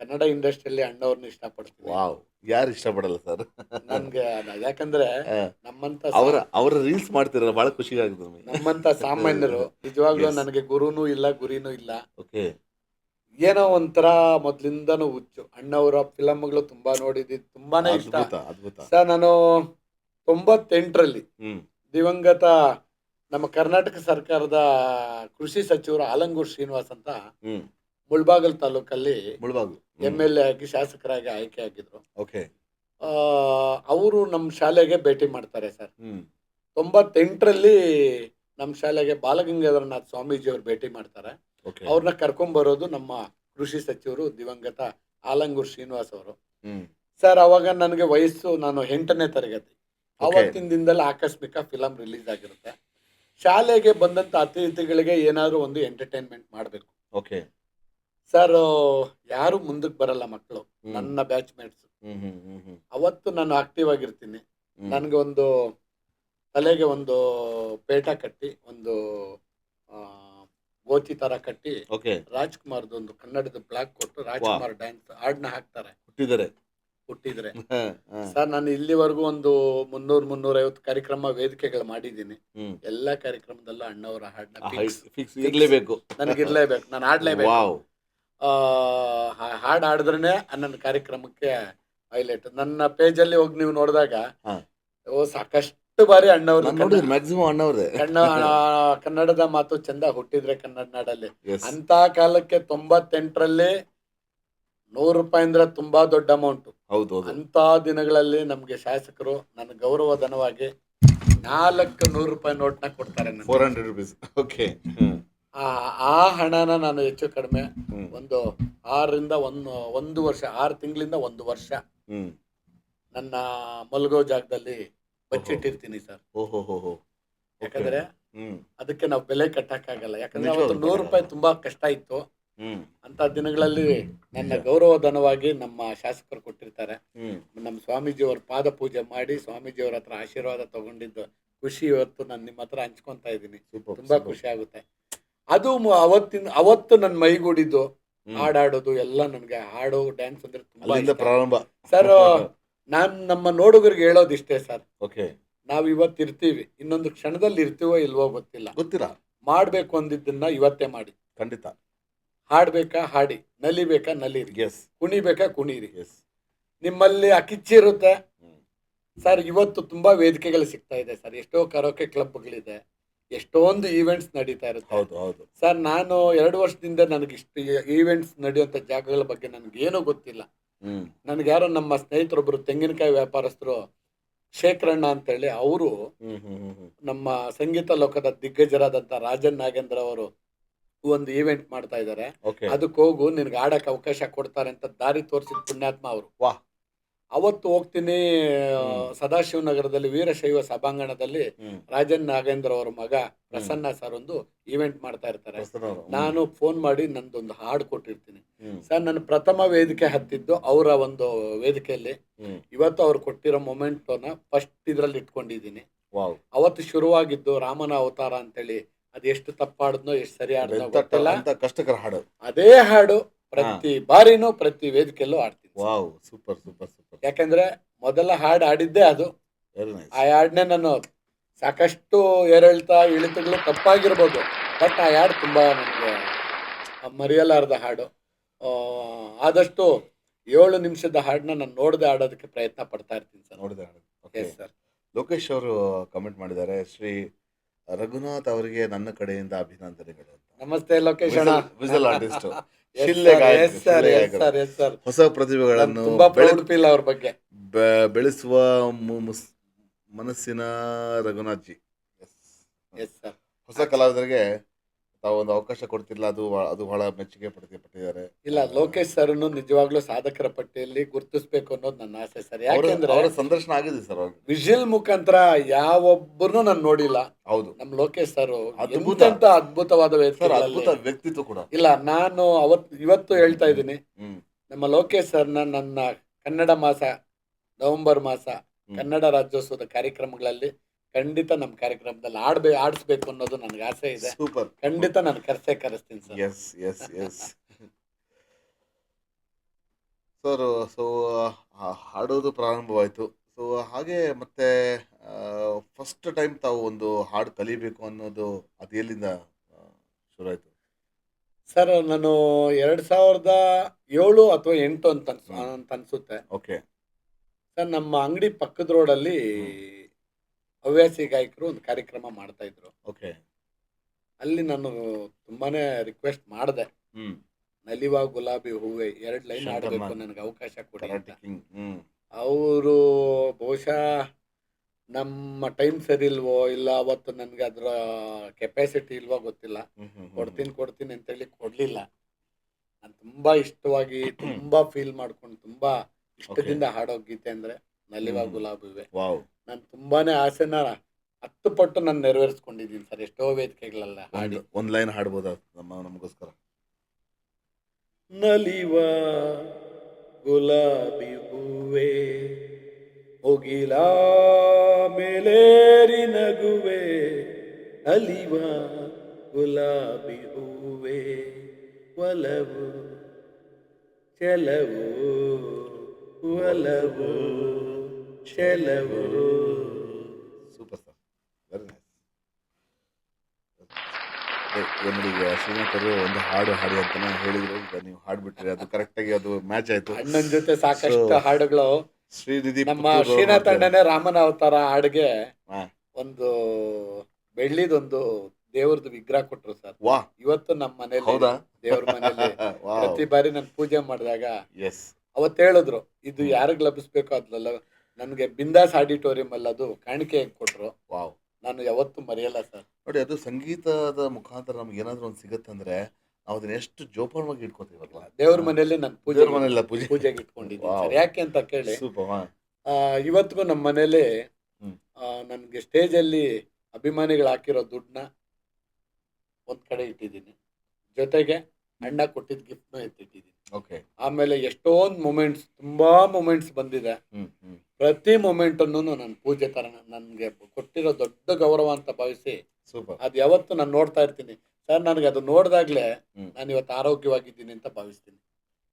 ಕನ್ನಡ ಇಂಡಸ್ಟ್ರಿಯಲ್ಲಿ ಅಣ್ಣವ್ರನ್ನ ಇಷ್ಟಪಡ್ತೀನಿ. ಯಾರು ಇಷ್ಟಪಡಲ್ಲ ಸರ್? ನನ್ಗೆ ಯಾಕಂದ್ರೆ ನಮ್ಮಂತ ಅವರ ರೀಲ್ಸ್ ಮಾಡ್ತಿರಲ್ಲ, ಬಹಳ ಖುಷಿ ಆಗುತ್ತೆ. ನಮ್ಮಂತ ಸಾಮಾನ್ಯರು ನಿಜವಾಗ್ಲೂ ನನಗೆ ಗುರುನೂ ಇಲ್ಲ, ಗುರಿನೂ ಇಲ್ಲ. ಏನೋ ಒಂಥರ ಮೊದ್ಲಿಂದನೂ ಹುಚ್ಚು. ಅಣ್ಣವರ ಫಿಲಮ್ಗಳು ತುಂಬಾ ನೋಡಿದ್ವಿ, ತುಂಬಾನೇ ಇಷ್ಟ. ಅದ್ಭುತ ಅದ್ಭುತ. ಸರ್ ನಾನು 98ರಲ್ಲಿ ಹ್ಮ್ ದಿವಂಗತ ನಮ್ಮ ಕರ್ನಾಟಕ ಸರ್ಕಾರದ ಕೃಷಿ ಸಚಿವರು ಆಲಂಗೂರು ಶ್ರೀನಿವಾಸ್ ಅಂತ ಹ್ಮ್ ಮುಳ್ಬಾಗಲ್ ತಾಲೂಕಲ್ಲಿ ಮುಳ್ಬಾಗ್ಲು. MLA ಆಗಿ ಶಾಸಕರಾಗಿ ಆಯ್ಕೆ ಆಗಿದ್ರು. ಓಕೆ. ಅವರು ನಮ್ಮ ಶಾಲೆಗೆ ಭೇಟಿ ಮಾಡ್ತಾರೆ ಸರ್. ಹ್ಮ್ 98ರಲ್ಲಿ ನಮ್ಮ ಶಾಲೆಗೆ ಬಾಲಗಂಗಾಧರನಾಥ್ ಸ್ವಾಮೀಜಿಯವರು ಭೇಟಿ ಮಾಡ್ತಾರೆ. ಓಕೆ. ಅವ್ರನ್ನ ಕರ್ಕೊಂಬರೋದು ನಮ್ಮ ಕೃಷಿ ಸಚಿವರು ದಿವಂಗತ ಆಲಂಗೂರು ಶ್ರೀನಿವಾಸ್ ಅವರು. ಹ್ಮ್ ಸರ್ ಅವಾಗ ನನಗೆ ವಯಸ್ಸು, ನಾನು 8ನೇ ತರಗತಿ. Okay. ಅವತ್ತಿನ ದಿನದಲ್ಲಿ ಆಕಸ್ಮಿಕ ಫಿಲಮ್ ರಿಲೀಸ್ ಆಗಿರುತ್ತೆ. ಶಾಲೆಗೆ ಬಂದಂಥ ಅತಿಥಿಗಳಿಗೆ ಏನಾದರೂ ಒಂದು ಎಂಟರ್ಟೈನ್ಮೆಂಟ್ ಮಾಡಬೇಕು. ಓಕೆ. ಸರ್ ಯಾರು ಮುಂದಕ್ಕೆ ಬರಲ್ಲ ಮಕ್ಕಳು, ಹ್ಮ್. ನನ್ನ ಬ್ಯಾಚ್ಮೇಟ್ಸ್. ಹ್ಮ್ ಹ್ಮ್ ಹ್ಮ್ ಹ್ಮ್ ಅವತ್ತು ನಾನು ಆಕ್ಟಿವ್ ಆಗಿರ್ತೀನಿ. ಹ್ಮ್. ನನಗೆ ಒಂದು ತಲೆಗೆ ಒಂದು ಪೇಟ ಕಟ್ಟಿ, ಒಂದು ಆ, ಗೋಚಿ ತರ ಕಟ್ಟಿ, ಓಕೆ. ರಾಜ್ಕುಮಾರ್ದು ಒಂದು ಕನ್ನಡದ ಬ್ಲಾಕ್ ಕೊಟ್ಟು ರಾಜ್ಕುಮಾರ್ ಡ್ಯಾನ್ಸ್ ಹಾಡನ್ನ ಹಾಕ್ತಾರೆ ಹುಟ್ಟಿದ್ದಾರೆ. ಹುಟ್ಟಿದ್ರೆ. ಹ, ಹ. ಸರ್ ನಾನು ಇಲ್ಲಿವರೆಗೂ ಒಂದು 300-350 ಕಾರ್ಯಕ್ರಮ ವೇದಿಕೆಗಳು ಮಾಡಿದ್ದೀನಿ. ಹ್ಮ್. ಎಲ್ಲಾ ಕಾರ್ಯಕ್ರಮದಲ್ಲೂ ಅಣ್ಣವರ ಹಾಡನ್ನ ಆ height fix ಇರ್ಲೇಬೇಕು. ನನಗಿರ್ಲೇಬೇಕು, ನಾನು ಹಾಡ್ಲೇಬೇಕು. ವಾವ್. ಹಾಡು ಹಾಡಿದ್ರೇನೆ ನನ್ನ ಕಾರ್ಯಕ್ರಮಕ್ಕೆ ಹೈಲೈಟ್. ನನ್ನ ಪೇಜಲ್ಲಿ ಹೋಗಿ ನೀವು ನೋಡಿದಾಗ ಹಾ. ಸಾಕಷ್ಟು ಬಾರಿ ಅಣ್ಣವ್ರು ನಾನ್ ನೋಡಿದ್ರೆ ಮ್ಯಾಕ್ಸಿಮಮ್ ಅಣ್ಣವ್ರೆ. ಕನ್ನಡದ ಮಾತು ಚಂದ ಹುಟ್ಟಿದ್ರೆ ಕನ್ನಡ ನಾಡಲ್ಲಿ ಎಸ್. ಅಂತ ಕಾಲಕ್ಕೆ 98ರಲ್ಲಿ ₹100 ಅಂದ್ರೆ ತುಂಬಾ ದೊಡ್ಡ ಅಮೌಂಟ್. ಹೌದು ಹೌದು. ಅಂತ ದಿನಗಳಲ್ಲಿ ನಮ್ಗೆ ಶಾಸಕರು ನನ್ನ ಗೌರವಧನವಾಗಿ ₹400 ನೋಟ್ನ ಕೊಡ್ತಾರೆ ನನಗೆ. 400 rupees. ಓಕೆ. ಆ ಹಣನ ನಾನು ಹೆಚ್ಚು ಕಡಿಮೆ ಹ್ಮ್. ಒಂದು 6 ವರ್ಷ 6 ತಿಂಗಳಿಂದ 1 ವರ್ಷ ಹ್ಮ್. ನನ್ನ ಮಲ್ಗೋ ಜಾಗದಲ್ಲಿ ಬಚ್ಚಿಟ್ಟಿರ್ತೀನಿ ಸರ್. ಓಹೋ ಹೋ ಹೋ. ಯಾಕಂದ್ರೆ ಹ್ಮ್ ಅದಕ್ಕೆ ನಾವು ಬೆಲೆ ಕಟ್ಟಕ್ಕಾಗಲ್ಲ. ಯಾಕಂದ್ರೆ ನಿಜವಾಗ್ಲೂ ಅವತ್ತು ₹100 ತುಂಬಾ ಕಷ್ಟ ಇತ್ತು. ಹ್ಮ್ ಅಂತ ದಿನಗಳಲ್ಲಿ ನನ್ನ ಗೌರವಧನವಾಗಿ ನಮ್ಮ ಶಾಸಕರು ಕೊಟ್ಟಿರ್ತಾರೆ. ಹ್ಮ್ ನಮ್ಮ ಸ್ವಾಮೀಜಿಯವ್ರ ಪಾದ ಪೂಜೆ ಮಾಡಿ ಸ್ವಾಮೀಜಿಯವ್ರ ಹತ್ರ ಆಶೀರ್ವಾದ ತಗೊಂಡಿದ್ದು ಖುಷಿ ಇವತ್ತು ನಾನು ನಿಮ್ಮ ಹತ್ರ ಹಂಚ್ಕೊಂತ ಇದ್ದೀನಿ. ಸೂಪರ್. ತುಂಬಾ ಖುಷಿ ಆಗುತ್ತೆ. ಅದು ಅವತ್ತು ನನ್ನ ಮೈಗೂಡಿದ್ದು ಹಾಡಾಡೋದು ಎಲ್ಲ, ನನಗೆ ಹಾಡು ಡ್ಯಾನ್ಸ್ ಅಂದ್ರೆ ತುಂಬಾ ಅಲ್ಲಿಂದ ಇಷ್ಟ. ಪ್ರಾರಂಭ. ಸರ್ ನಾನ್ ನಮ್ಮ ನೋಡುಗರಿಗೆ ಹೇಳೋದಿಷ್ಟೇ ಸರ್, ಓಕೆ. ನಾವ್ ಇವತ್ತು ಇರ್ತೀವಿ, ಇನ್ನೊಂದು ಕ್ಷಣದಲ್ಲಿ ಇರ್ತೀವೋ ಇಲ್ವೋ ಗೊತ್ತಿಲ್ಲ. ಗೊತ್ತಿಲ್ಲ. ಮಾಡ್ಬೇಕು ಅಂದಿದ್ದನ್ನ ಇವತ್ತೇ ಮಾಡಿ. ಖಂಡಿತ. ಹಾಡ್ಬೇಕಾ ಹಾಡಿ, ನಲಿಬೇಕಾ ನಲೀರಿ, ಎಸ್ ಕುಣಿಬೇಕಾ ಕುಣೀರಿ. ಎಸ್. ನಿಮ್ಮಲ್ಲಿ ಆ ಕಿಚ್ಚಿರುತ್ತೆ ಸರ್. ಇವತ್ತು ತುಂಬಾ ವೇದಿಕೆಗಳು ಸಿಗ್ತಾ ಇದೆ ಸರ್. ಎಷ್ಟೋ ಕರೋಕೆ ಕ್ಲಬ್ಗಳಿದೆ, ಎಷ್ಟೊಂದು ಈವೆಂಟ್ಸ್ ನಡೀತಾ ಇರುತ್ತೆ. ಹೌದು ಹೌದು. ಸರ್ ನಾನು 2 ವರ್ಷದಿಂದ ನನಗಿಷ್ಟು ಈವೆಂಟ್ಸ್ ನಡೆಯುವಂಥ ಜಾಗಗಳ ಬಗ್ಗೆ ನನಗೇನೂ ಗೊತ್ತಿಲ್ಲ. ಹ್ಮ್ ನನಗೆ ಯಾರೋ ನಮ್ಮ ಸ್ನೇಹಿತರೊಬ್ಬರು ತೆಂಗಿನಕಾಯಿ ವ್ಯಾಪಾರಸ್ಥರು ಶೇಖರಣ್ಣ ಅಂತೇಳಿ, ಅವರು ಹ್ಮ್ ಹ್ಮ್ ಹ್ಮ್ ಹ್ಮ್ ನಮ್ಮ ಸಂಗೀತ ಲೋಕದ ದಿಗ್ಗಜರಾದಂಥ ರಾಜನ್ ನಾಗೇಂದ್ರ ಅವರು ಒಂದು ಈವೆಂಟ್ ಮಾಡ್ತಾ ಇದ್ದಾರೆ. ಓಕೆ. ಅದಕ್ಕೆ ಹೋಗು, ನಿನ್ಗೆ ಆಡಕ್ಕೆ ಅವಕಾಶ ಕೊಡ್ತಾರೆ ಅಂತ ದಾರಿ ತೋರಿಸಿದ ಪುಣ್ಯಾತ್ಮ ಅವರು. ವಾಹ್. ಅವತ್ತು ಹೋಗ್ತೀನಿ. ಸದಾಶಿವನಗರದಲ್ಲಿ ವೀರಶೈವ ಸಭಾಂಗಣದಲ್ಲಿ ಹ್ಮ್ ರಾಜನ್ ನಾಗೇಂದ್ರ ಅವರ ಮಗ ಪ್ರಸನ್ನ ಸರ್ ಒಂದು ಈವೆಂಟ್ ಮಾಡ್ತಾ ಇರ್ತಾರೆ. ಪ್ರಸನ್ನ ಅವರು. ನಾನು ಫೋನ್ ಮಾಡಿ ನಂದೊಂದು ಹಾಡು ಕೊಟ್ಟಿರ್ತೀನಿ ಹ್ಮ್ ಸರ್. ನಾನು ಪ್ರಥಮ ವೇದಿಕೆ ಹತ್ತಿದ್ದು ಅವರ ಒಂದು ವೇದಿಕೆಯಲ್ಲಿ. ಹ್ಮ್ ಇವತ್ತು ಅವ್ರು ಕೊಟ್ಟಿರೋ ಮೊಮೆಂಟೋನ ಫಸ್ಟ್ ಇದ್ರಲ್ಲಿ ಇಟ್ಕೊಂಡಿದ್ದೀನಿ. ವಾವ್. ಅವತ್ತು ಶುರುವಾಗಿದ್ದು ರಾಮನ ಅವತಾರ ಅಂತೇಳಿ. ಅದು ಎಷ್ಟು ತಪ್ಪಾಡಿದ್ನೋ ಎಷ್ಟು ಸರಿ ಆಡಿದ್ನೋ ಗೊತ್ತಿಲ್ಲ. ಅಂತ ಕಷ್ಟಕರ ಹಾಡು. ಅದೇ ಹಾಡು ಪ್ರತಿ ಬಾರಿನೂ ಪ್ರತಿ ವೇದಿಕೆಯಲ್ಲೂ ಆಡ್ತೀನಿ. ವಾವ್. Super super super. ಯಾಕಂದ್ರೆ ಮೊದಲ ಹಾಡು ಆಡಿದ್ದೆ ಅದು. Very nice. ಆ ಹಾಡನ್ನೇ ನಾನು ಸಾಕಷ್ಟು ಏರಿಳಿತ ಇಳಿತಗಳು ತಪ್ಪಾಗಿರ್ಬೋದು, ಬಟ್ ಆ ಹಾಡು ತುಂಬಾ ನನಗೆ ಮರೆಯಲಾರದ ಹಾಡು. ಆದಷ್ಟು 7 ನಿಮಿಷದ ಹಾಡನ್ನ ನಾನು ನೋಡದೆ ಆಡೋದಕ್ಕೆ ಪ್ರಯತ್ನ ಪಡ್ತಾ ಇರ್ತೀನಿ ಸರ್. ನೋಡಿದೆ ಹಾಡು. ಓಕೆ. Yes sir. ಲೋಕೇಶ್ ಅವರು ಕಮೆಂಟ್ ಮಾಡಿದ್ದಾರೆ, ಶ್ರೀ ರಘುನಾಥ್ ಅವರಿಗೆ ನನ್ನ ಕಡೆಯಿಂದ ಅಭಿನಂದನೆಗಳು ಅಂತ. ನಮಸ್ತೆ ಲೋಕೇಶ್ ಅಣ್ಣ. Whistle artist. Yes sir. ಹೊಸ ಪ್ರತಿಭೆಗಳನ್ನು ತುಂಬಾ ಪ್ರೌಡ್ ಫೀಲ್ ಅವ್ರ ಬಗ್ಗೆ. ಬೆಳೆಸುವ ಮನಸ್ಸಿನ ರಘುನಾಥ್ ಜಿ. Yes sir. ಹೊಸ ಕಲಾವಿದರಿಗೆ ತಾವು ಒಂದು ಅವಕಾಶ ಕೊಡ್ತಿಲ್ಲ, ಅದು ಬಹಳ ಮೆಚ್ಚುಗೆ ಪಟ್ಟಿದ್ದಾರೆ. ಇಲ್ಲ, ಲೋಕೇಶ್ ಸರ್ ನಿಜವಾಗ್ಲೂ ಸಾಧಕರ ಪಟ್ಟಿಯಲ್ಲಿ ಗುರುತಿಸ್ಬೇಕು ಅನ್ನೋದು ನನ್ನ ಆಸೆ ಸರ್. ಯಾಕೆಂದ್ರೆ ಅವರ ಸಂದರ್ಶನ ಆಗಿದೆ ಸರ್. ವಿಜಿಲ್ ಮುಖಾಂತರ ಯಾವೊಬ್ಬರನ್ನು ನಾನು ನೋಡಿಲ್ಲ. ಹೌದು. ನಮ್ ಲೋಕೇಶ್ ಸರ್ ಅದ್ಭುತ. ಅದ್ಭುತವಾದ ಅದ್ಭುತ ವ್ಯಕ್ತಿತ್ವ ಕೂಡ. ಇಲ್ಲ, ನಾನು ಇವತ್ತು ಹೇಳ್ತಾ ಇದ್ದೀನಿ, ಹ್ಮ್ ನಮ್ಮ ಲೋಕೇಶ್ ಸರ್ನ ನನ್ನ ಕನ್ನಡ ಮಾಸ ನವೆಂಬರ್ ಮಾಸ ಕನ್ನಡ ರಾಜ್ಯೋತ್ಸವದ ಕಾರ್ಯಕ್ರಮಗಳಲ್ಲಿ ಖಂಡಿತ ನಮ್ಮ ಕಾರ್ಯಕ್ರಮದಲ್ಲಿ ಆಡಿಸ್ಬೇಕು ಅನ್ನೋದು ನನಗೆ ಆಸೆ ಇದೆ. ಸೂಪರ್. ಖಂಡಿತ ನಾನು ಕರೆಸ್ತೀನಿ sir. Yes yes yes sir. So ಹಾಡೋದು ಪ್ರಾರಂಭವಾಯಿತು. ಸೊ ಹಾಗೆ ಮತ್ತೆ ಫಸ್ಟ್ ಟೈಮ್ ತಾವು ಒಂದು ಹಾಡು ಕಲಿಬೇಕು ಅನ್ನೋದು ಅದು ಎಲ್ಲಿಂದ ಶುರು ಆಯಿತು? ಸರ್ ನಾನು 2007 ಅಥವಾ 8 ಅಂತ ಅನ್ಸುತ್ತೆ. ಓಕೆ. ಸರ್ ನಮ್ಮ ಅಂಗಡಿ ಪಕ್ಕದ ರೋಡಲ್ಲಿ ಹವ್ಯಾಸಿ ಗಾಯಕರು ಒಂದು ಕಾರ್ಯಕ್ರಮ ಮಾಡ್ತಾ ಇದ್ರು. ಓಕೆ. ಅಲ್ಲಿ ನಾನು ತುಂಬಾನೇ ರಿಕ್ವೆಸ್ಟ್ ಮಾಡಿದೆ, ಹ್ಮ್. ನಲಿವಾ ಗುಲಾಬಿ ಹೂವೆ 2 ಲೈನ್ ಶಂಕರ್ ಆಡಬೇಕು, ನಾಗ್. ನನಗೆ ಅವಕಾಶ ಕೊಡಿ ಕರಾಟೆ ಅಂತ. ಕಿಂಗ್. ಹ್ಮ್. ಅವರು ಬಹುಶಃ ನಮ್ಮ ಟೈಮ್ ಸರಿ ಇಲ್ವೋ ಇಲ್ಲ ಅವತ್ತು ನನಗೆ ಅದರ ಕೆಪಾಸಿಟಿ ಇಲ್ವೋ ಗೊತ್ತಿಲ್ಲ, ಹ್ಮ್, ಹ್ಮ್, ಹ್ಮ್. ಕೊಡ್ತೀನಿ ಅಂತೇಳಿ ಕೊಡ್ಲಿಲ್ಲ. ನಾನು ತುಂಬಾ ಇಷ್ಟವಾಗಿ ತುಂಬಾ ಫೀಲ್ ಮಾಡ್ಕೊಂಡು ತುಂಬಾ ಇಷ್ಟದಿಂದ ಹಾಡೋ ಗೀತೆ ಅಂದ್ರೆ ನಲಿವಾ ಹ್ಮ್. ಗುಲಾಬಿವೆ. ವಾವ್. ನಾನು ತುಂಬಾನೇ ಆಸೆನ 10 ಪಟ್ಟು ನಾನು ನೆರವೇರಿಸ್ಕೊಂಡಿದ್ದೀನಿ ಸರ್, ಎಷ್ಟೋ ವೇದಿಕೆಗಳೆಲ್ಲ ಹಾಡಿ. ಒಂದ್ ಲೈನ್ ಹಾಡ್ಬೋದಾ ನಮಗೋಸ್ಕರ? ನಲಿವಾ ಗುಲಾಬಿ ಹೂವೆ ಮುಗಿಲ ಮೇಲೇರಿ ನಗುವೆ, ನಲಿವಾ ಗುಲಾಬಿ ಹೂವೆ ಒಲವು ಚೆಲವು ಒಲವು ಚೆಲವು. Super sir, very nice. ನೋಡಿ, ಈಗ ಶ್ರೀನಾಥ್ ಅವರು ಒಂದು ಹಾಡು ಹಾಡಿ ಅಂತಾನೆ ಹೇಳಿದ್ರು, ಈಗ ನೀವು ಹಾಡ್ಬಿಟ್ರಿ, ಅದು ಕರೆಕ್ಟ್ ಆಗಿ ಅದು ಮ್ಯಾಚ್ ಆಯ್ತು. ಅಣ್ಣನ ಜೊತೆ ಸಾಕಷ್ಟು So, ಹಾಡುಗಳು. ಶ್ರೀನಿಧಿ ನಮ್ಮ ಪುತ್ತೂರು ಅವ್ರು ಶ್ರೀನಾಥ್ ಮಾಡ್ತಾರೆ. ಅಣ್ಣನೇ ರಾಮನ ಅವತಾರ ಹಾಡಿಗೆ ಹಾ. ಒಂದು ಬೆಳ್ಳಿದೊಂದು ದೇವ್ರದ್ದು ವಿಗ್ರಹ ಕೊಟ್ರು ಸರ್. ವಾ. ಇವತ್ತು ನಮ್ಮ ಮನೇಲಿ ಹೌದಾ? ದೇವ್ರ ಮನೇಲಿ ವಾವ್. ಪ್ರತಿ ಬಾರಿ ನಾನು ಪೂಜೆ ಮಾಡಿದಾಗ ಎಸ್. ಅವತ್ತು ಹೇಳಿದ್ರು, ಇದು ಯಾರಿಗ್ ಲಭಿಸ್ಬೇಕು ಅದ್ರಲ್ಲ ನನ್ಗೆ ಬಿಂದಾಸ್ ಆಡಿಟೋರಿಯಂ ಅಲ್ಲಿ ಅದು ಕಾಣಿಕೆ ಕೊಟ್ರು. ವಾವ್. ನಾನು ಯಾವತ್ತೂ ಮರೆಯಲ್ಲ ಸರ್. ನೋಡಿ, ಅದು ಸಂಗೀತದ ಮುಖಾಂತರ ನಮ್ಗೆ ಏನಾದ್ರು ಒಂದು ಸಿಗತ್ತಂದ್ರೆ ನಾವು ಅದನ್ನ ಎಷ್ಟು ಜೋಪಾನವಾಗಿ ಇಟ್ಕೋತೀವಲ್ವಾ. ದೇವ್ರ ಮನೇಲಿ ನಾನು ದೇವ್ರ ಮನೆಯಲ್ಲ ಪೂಜೆಗೆ ಇಟ್ಕೊಂಡಿದ್ದೀನಿ ವಾವ್. ಸರ್. ಯಾಕೆ ಅಂತ ಕೇಳಿ, ಸೂಪರ್. ಇವತ್ತಿಗೂ ನಮ್ಮ ಮನೇಲಿ ಹ್ಮ್. ನನ್ಗೆ ಸ್ಟೇಜ್ ಅಲ್ಲಿ ಅಭಿಮಾನಿಗಳು ಹಾಕಿರೋ ದುಡ್ಡನ್ನ ಒಂದ್ ಕಡೆ ಇಟ್ಟಿದ್ದೀನಿ, ಜೊತೆಗೆ ಅಣ್ಣ ಕೊಟ್ಟಿದ್ದ ಗಿಫ್ಟ್ನು ಎತ್ತಿಟ್ಟಿದ್ದೀನಿ. ಓಕೆ. ಆಮೇಲೆ ಎಷ್ಟೊಂದು ಮೂಮೆಂಟ್ಸ್, ತುಂಬಾ ಮೂಮೆಂಟ್ಸ್ ಬಂದಿದೆ. ಹ್ಮ್, ಹ್ಮ್. ಪ್ರತಿ ಮೂಮೆಂಟ್ ಅನ್ನು ನನ್ನ ಪೂಜೆ ತರ ನನ್ಗೆ ಕೊಟ್ಟಿರೋ ದೊಡ್ಡ ಗೌರವ ಅಂತ ಭಾವಿಸಿ ಸೂಪರ್. ಅದು ಯಾವತ್ತು ನಾನು ನೋಡ್ತಾ ಇರ್ತೀನಿ ಸರ್. ನನಗೆ ಅದು ನೋಡಿದಾಗ್ಲೇ ಹ್ಮ್. ನಾನು ಇವತ್ತು ಆರೋಗ್ಯವಾಗಿದ್ದೀನಿ ಅಂತ ಭಾವಿಸ್ತೀನಿ.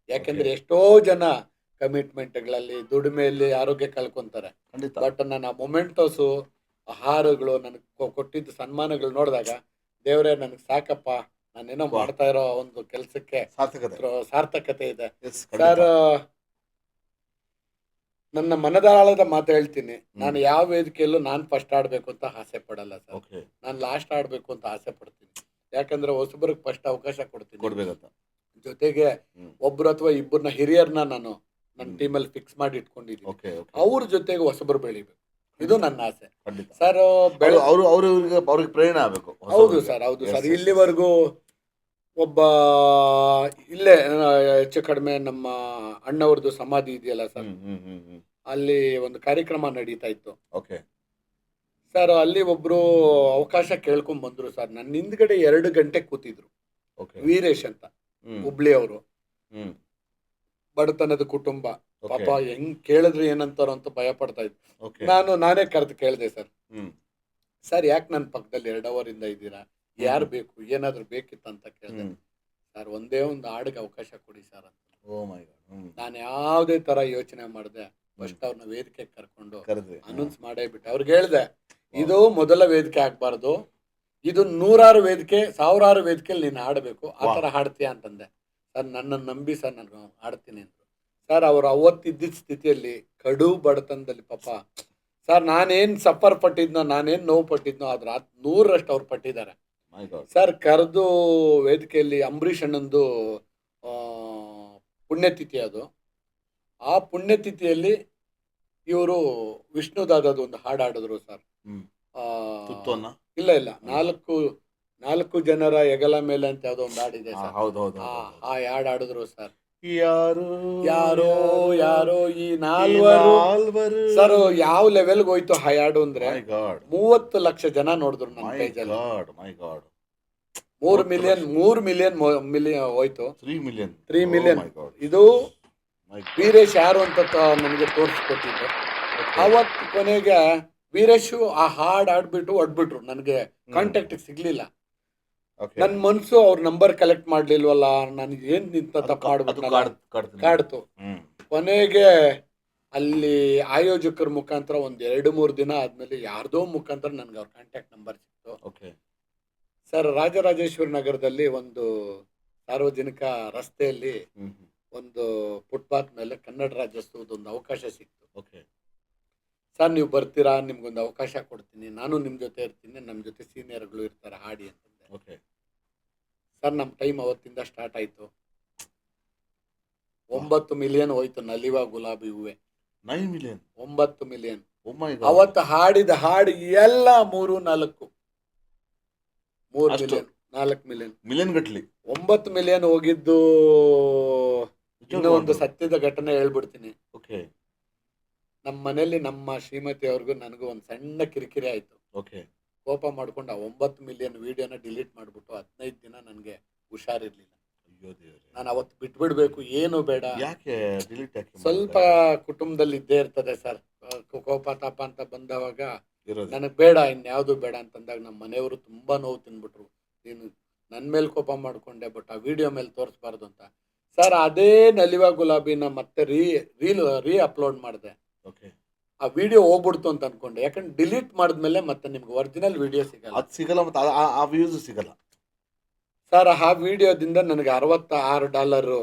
ಯಾಕೆಂದ್ರೆ ಎಷ್ಟೋ ಜನ ಕಮಿಟ್ಮೆಂಟ್ಗಳಲ್ಲಿ ದುಡಿಮೆಯಲ್ಲಿ ಆರೋಗ್ಯ ಕಳ್ಕೊಂತಾರೆ. ಖಂಡಿತ. ಬಟ್ ನಾನು ಆ ಮೊಮೆಂಟೋಸು, ಆಹಾರಗಳು, ನನಗೆ ಕೊಟ್ಟಿದ್ದ ಸನ್ಮಾನಗಳು ನೋಡಿದಾಗ ದೇವರೇ ನನಗೆ ಸಾಕಪ್ಪ, ನಾನೇನೋ ವಾಹ್. ಮಾಡ್ತಾ ಇರೋ ಒಂದು ಕೆಲಸಕ್ಕೆ ಸಾರ್ಥಕತೆ. ಸಾರ್ಥಕತೆ ಇದೆ ಎಸ್, ಸರ್. ನನ್ನ ಮನದಾಳದ ಮಾತು ಹೇಳ್ತೀನಿ, ನಾನು ಹ್ಮ್. ಯಾವ ವೇದಿಕೆಯಲ್ಲೂ ನಾನು ಫಸ್ಟ್ ಆಡ್ಬೇಕು ಅಂತ ಆಸೆ ಪಡಲ್ಲ ಸರ್. ಓಕೆ. ನಾನು ಲಾಸ್ಟ್ ಆಡ್ಬೇಕು ಅಂತ ಆಸೆ ಪಡ್ತೀನಿ. ಯಾಕಂದ್ರೆ ಹೊಸಬರಿಗೆ ಫಸ್ಟ್ ಅವಕಾಶ ಕೊಡ್ತೀನಿ. ಕೊಡ್ಬೇಕಂತ. ಜೊತೆಗೆ ಹ್ಮ್. ಒಬ್ರು ಅಥವಾ ಇಬ್ಬರನ್ನ ಹಿರಿಯರ್ನ ನಾನು ನನ್ನ ಹ್ಮ್. ಟೀಮಲ್ಲಿ ಫಿಕ್ಸ್ ಮಾಡಿ ಇಟ್ಕೊಂಡಿದ್ದೀನಿ. Okay, okay. ಅವ್ರ ಜೊತೆಗೆ ಹೊಸಬರು ಬೆಳಿಬೇಕು, ಇದು ನನ್ನ ಆಸೆ ಖಂಡಿತ. ಸರ್. ಅವ್ರಿಗೆ ಪ್ರೇರಣೆ ಆಗ್ಬೇಕು. ಹೌದು ಸರ್, ಹೌದು ಸರ್. ಇಲ್ಲಿವರೆಗೂ ಒಬ್ಬ ಇಲ್ಲೇ ಹೆಚ್ಚು ಕಡಿಮೆ ನಮ್ಮ ಅಣ್ಣವ್ರದ್ದು ಸಮಾಧಿ ಇದೆಯಲ್ಲ ಸರ್, ಹ್ಮ್, ಹ್ಮ್, ಹ್ಮ್, ಹ್ಮ್. ಅಲ್ಲಿ ಒಂದು ಕಾರ್ಯಕ್ರಮ ನಡೀತಾ ಇತ್ತು ಓಕೆ. ಸರ್. ಅಲ್ಲಿ ಒಬ್ರು ಅವಕಾಶ ಕೇಳ್ಕೊಂಡ್ ಬಂದ್ರು ಸರ್. ನನ್ನ ಹಿಂದ್ಗಡೆ 2 ಗಂಟೆ ಕೂತಿದ್ರು. ಓಕೆ. ವೀರೇಶ್ ಅಂತ, ಹ್ಮ್, ಹುಬ್ಳಿ ಅವರು, ಹ್ಮ್. ಬಡತನದ ಕುಟುಂಬ. ಓಕೆ. ಪಾಪ ಹೆಂಗ್ ಕೇಳಿದ್ರೆ ಏನಂತಾರೋ ಅಂತ ಭಯ ಪಡ್ತಾ ಇದ್ರು. ಓಕೆ. ನಾನೇ ಕರೆದು ಕೇಳಿದೆ ಸರ್, ಹ್ಮ್. ಸರ್ ಯಾಕೆ ನನ್ನ ಪಕ್ಕದಲ್ಲಿ 2 ಅವರಿಂದ ಇದ್ದೀರಾ, ಯಾರು ಬೇಕು, ಏನಾದ್ರು ಬೇಕಿತ್ತು ಅಂತ ಕೇಳಿದೆ. ಹ್ಮ್. ಸರ್ ಒಂದೇ ಒಂದು ಹಾಡಿಗೆ ಅವಕಾಶ ಕೊಡಿ ಸರ್ ಅಂತ. ಓ ಮೈ ಗಾಡ್. ಹ್ಮ್. ನಾನು ಯಾವುದೇ ತರ ಯೋಚನೆ ಮಾಡಿದೆ, ಫಸ್ಟ್ ಅವ್ರನ್ನ ವೇದಿಕೆ ಕರ್ಕೊಂಡು ಕರೆದ್ರಿ. ಅನೌನ್ಸ್ ಮಾಡೇ ಬಿಟ್ಟೆ. ಅವ್ರಿಗೆ ಹೇಳಿದೆ, ಇದು ಮೊದಲ ವೇದಿಕೆ ಆಗ್ಬಾರ್ದು, ಇದು 100 ವೇದಿಕೆ 1000 ವೇದಿಕೆಯಲ್ಲಿ ನೀನು ಹಾಡಬೇಕು, ಆ ತರ ಹಾಡ್ತೀಯ ಅಂತಂದೆ. ಸರ್ ನನ್ನನ್ನು ನಂಬಿ ಸರ್, ನಾನು ಹಾಡ್ತೀನಿ ಅಂದ್ರು ಸರ್. ಅವ್ರು ಅವತ್ತಿದ್ದ ಸ್ಥಿತಿಯಲ್ಲಿ ಕಡು ಬಡತನದಲ್ಲಿ ಪಾಪ ಸರ್, ನಾನೇನ್ ಸಫರ್ ಪಟ್ಟಿದ್ನೋ, ನಾನೇನ್ ನೋವು ಪಟ್ಟಿದ್ನೋ ಅದ್ರ 100ರಷ್ಟು ಅವ್ರು ಪಟ್ಟಿದ್ದಾರೆ ಮೈ ಗಾಡ್. ಸರ್. ಕರೆದು ವೇದಿಕೆಯಲ್ಲಿ ಅಂಬರೀಷ್ ಅಣ್ಣಂದು ಪುಣ್ಯತಿಥಿ ಅದು. ಆ ಪುಣ್ಯತಿಥಿಯಲ್ಲಿ ಇವರು ವಿಷ್ಣುದಾದದು ಒಂದು ಹಾಡು ಹಾಡಿದ್ರು ಸರ್. ಹ್ಮ್. ಆ, ತುತ್ತುವನ್ನ? ಇಲ್ಲ ಇಲ್ಲ, ನಾಲ್ಕು ಜನರ ಹೆಗಲ ಮೇಲೆ ಅಂತ ಯಾವ್ದೋ ಒಂದು ಹಾಡಿದೆ ಸರ್. ಹೌದು, ಹೌದು, ಆ ಹೌದು. ಹಾಡು ಹಾಡಿದ್ರು ಸರ್. ಯಾರೋ ಯಾರೋ ಯಾರೋ ಈ ನಾಲ್ವರು ಸರ್. ಯಾವ ಲೆವೆಲ್ಗೆ ಹೋಯ್ತು ಆ ಹಾಡು ಅಂದ್ರೆ, ಮೈ ಗಾಡ್. 30 ಲಕ್ಷ ಜನ ನೋಡಿದ್ರು ನನ್ನ ಮೈ ಪೇಜಲ್ಲಿ. ಗಾಡ್, ಮೈ ಗಾಡ್. 3 ಮಿಲಿಯನ್ ಹೋಯ್ತು. 3 ಮಿಲಿಯನ್. 3 ಮಿಲಿಯನ್. ಮೈ ಗಾಡ್. ಇದು ಮೈ ಗಾಡ್. ವೀರೇಶ್ ಯಾರು ಅಂತ ನನಗೆ ತೋರಿಸ್ಕೊಟ್ಟಿದ್ದು. ಅವತ್ತು ಕೊನೆಗೆ ವೀರೇಶು ಆ ಹಾಡು ಆಡ್ಬಿಟ್ಟು ಹೊಡ್ಬಿಟ್ರು. ನನಗೆ ಕಾಂಟ್ಯಾಕ್ಟ್ ಸಿಗ್ಲಿಲ್ಲ. ಓಕೆ. ನನ್ನ ಮನ್ಸು ಅವ್ರ ನಂಬರ್ ಕಲೆಕ್ಟ್ ಮಾಡ್ಲಿಲ್ವಲ್ಲ, ನಾನು ಏನ್ ನಿಂತ ತಪ್ಪು ಮಾಡ್ಬಿಟ್ಟು ಕಾಡ್ತು. ಹ್ಮ್. ಕೊನೆಗೆ ಅಲ್ಲಿ ಆಯೋಜಕರ ಮುಖಾಂತರ ಒಂದ್ 2-3 ದಿನ ಆದ್ಮೇಲೆ ಯಾರ್ದೋ ಮುಖಾಂತರ ನನ್ಗೆ ಅವ್ರ ಕಾಂಟ್ಯಾಕ್ಟ್ ನಂಬರ್ ಸಿಕ್ತು ಓಕೆ. ಸರ್. ರಾಜರಾಜೇಶ್ವರಿ ನಗರದಲ್ಲಿ ಒಂದು ಸಾರ್ವಜನಿಕ ರಸ್ತೆಯಲ್ಲಿ ಹ್ಮ್ ಒಂದು ಫುಟ್ಪಾತ್ ಮೇಲೆ ಕನ್ನಡ ರಾಜ್ಯೋತ್ಸವದ ಒಂದು ಅವಕಾಶ ಸಿಕ್ತು. ಓಕೆ ಸರ್ ನೀವು ಬರ್ತೀರಾ, ನಿಮ್ಗೊಂದು ಅವಕಾಶ ಕೊಡ್ತೀನಿ, ನಾನು ನಿಮ್ಮ ಜೊತೆ ಇರ್ತೀನಿ, ನಮ್ಮ ಜೊತೆ ಸೀನಿಯರ್ಗಳು ಇರ್ತಾರೆ, ಹಾಡಿ ಅಂತಂದೆ. ಓಕೆ ಸರ್ ನಮ್ಮ ಟೈಮ್ ಅವತ್ತಿಂದ ಸ್ಟಾರ್ಟ್ ಆಯಿತು. 9 ಮಿಲಿಯನ್ ಹೋಯ್ತು ನಲಿವಾ ಗುಲಾಬಿ ಹೂವೆ. 9 million 9 ಮಿಲಿಯನ್. ಓ ಮೈ ಗಾಡ್ ಅವತ್ತು ಹಾಡಿದ ಹಾಡು ಎಲ್ಲ 3-4 ಅಷ್ಟು? Million 4 million. ಮಿಲಿಯನ್ ಗಟ್ಲಿ 9 ಮಿಲಿಯನ್ ಹೋಗಿದ್ದು. ಇನ್ನೂ ಒಂದು ಸತ್ಯದ ಘಟನೆ ಹೇಳ್ಬಿಡ್ತೀನಿ. ಓಕೆ ನಮ್ಮ ಮನೇಲಿ ನಮ್ಮ ಶ್ರೀಮತಿ ಅವ್ರಿಗೂ ನನಗೂ ಒಂದು ಸಣ್ಣ ಕಿರಿಕಿರಿ ಆಯ್ತು. ಓಕೆ ಕೋಪ ಮಾಡ್ಕೊಂಡು ಆ 9 ಮಿಲಿಯನ್ ವಿಡಿಯೋನ ಡಿಲೀಟ್ ಮಾಡ್ಬಿಟ್ಟು 15 ದಿನ ನನಗೆ ಹುಷಾರಿರ್ಲಿಲ್ಲ. ಅಯ್ಯೋ ದೇವ್ರೆ, ನಾನು ಅವತ್ತು ಬಿಟ್ಬಿಡ್ಬೇಕು, ಏನು ಬೇಡ. ಯಾಕೆ ಡಿಲೀಟ್ ಯಾಕೆ ಸ್ವಲ್ಪ ಕುಟುಂಬದಲ್ಲಿ ಇದ್ದೇ ಇರ್ತದೆ ಸರ್, ಕೋಪ ತಾಪ ಅಂತ ಬಂದವಾಗ ಇರೋದು? ನನಗೆ ಬೇಡ, ಇನ್ಯಾವುದು ಬೇಡ ಅಂತಂದಾಗ ನಮ್ಮ ಮನೆಯವರು ತುಂಬಾ ನೋವು ತಿಂದ್ಬಿಟ್ರು. ನೀನು ನನ್ನ ಮೇಲೆ ಕೋಪ ಮಾಡ್ಕೊಂಡೆ, ಬಟ್ ಆ ವಿಡಿಯೋ ಮೇಲೆ ತೋರಿಸ್ಬಾರ್ದು ಅಂತ. ಸರ್ ಅದೇ ನಲಿವಾ ಗುಲಾಬಿನ ಮತ್ತೆ ರೀ ಅಪ್ಲೋಡ್ ಮಾಡಿದೆ. ಓಕೆ ಆ ವಿಡಿಯೋ ಹೋಗ್ಬಿಡ್ತು ಅಂತ ಅನ್ಕೊಂಡೆ, ಯಾಕಂದ್ರೆ ಡಿಲೀಟ್ ಮಾಡಿದ್ಮೇಲೆ ಮತ್ತೆ ನಿಮ್ಗೆ ಒರಿಜಿನಲ್ ವಿಡಿಯೋ ಸಿಗಲ್ಲ. ಅದು ಸಿಗಲ್ಲ, ಮತ್ತೆ ಆ ವ್ಯೂಸ್ ಸಿಗಲ್ಲ. ಸರ್ ಆ ವಿಡಿಯೋದಿಂದ ನನಗೆ $66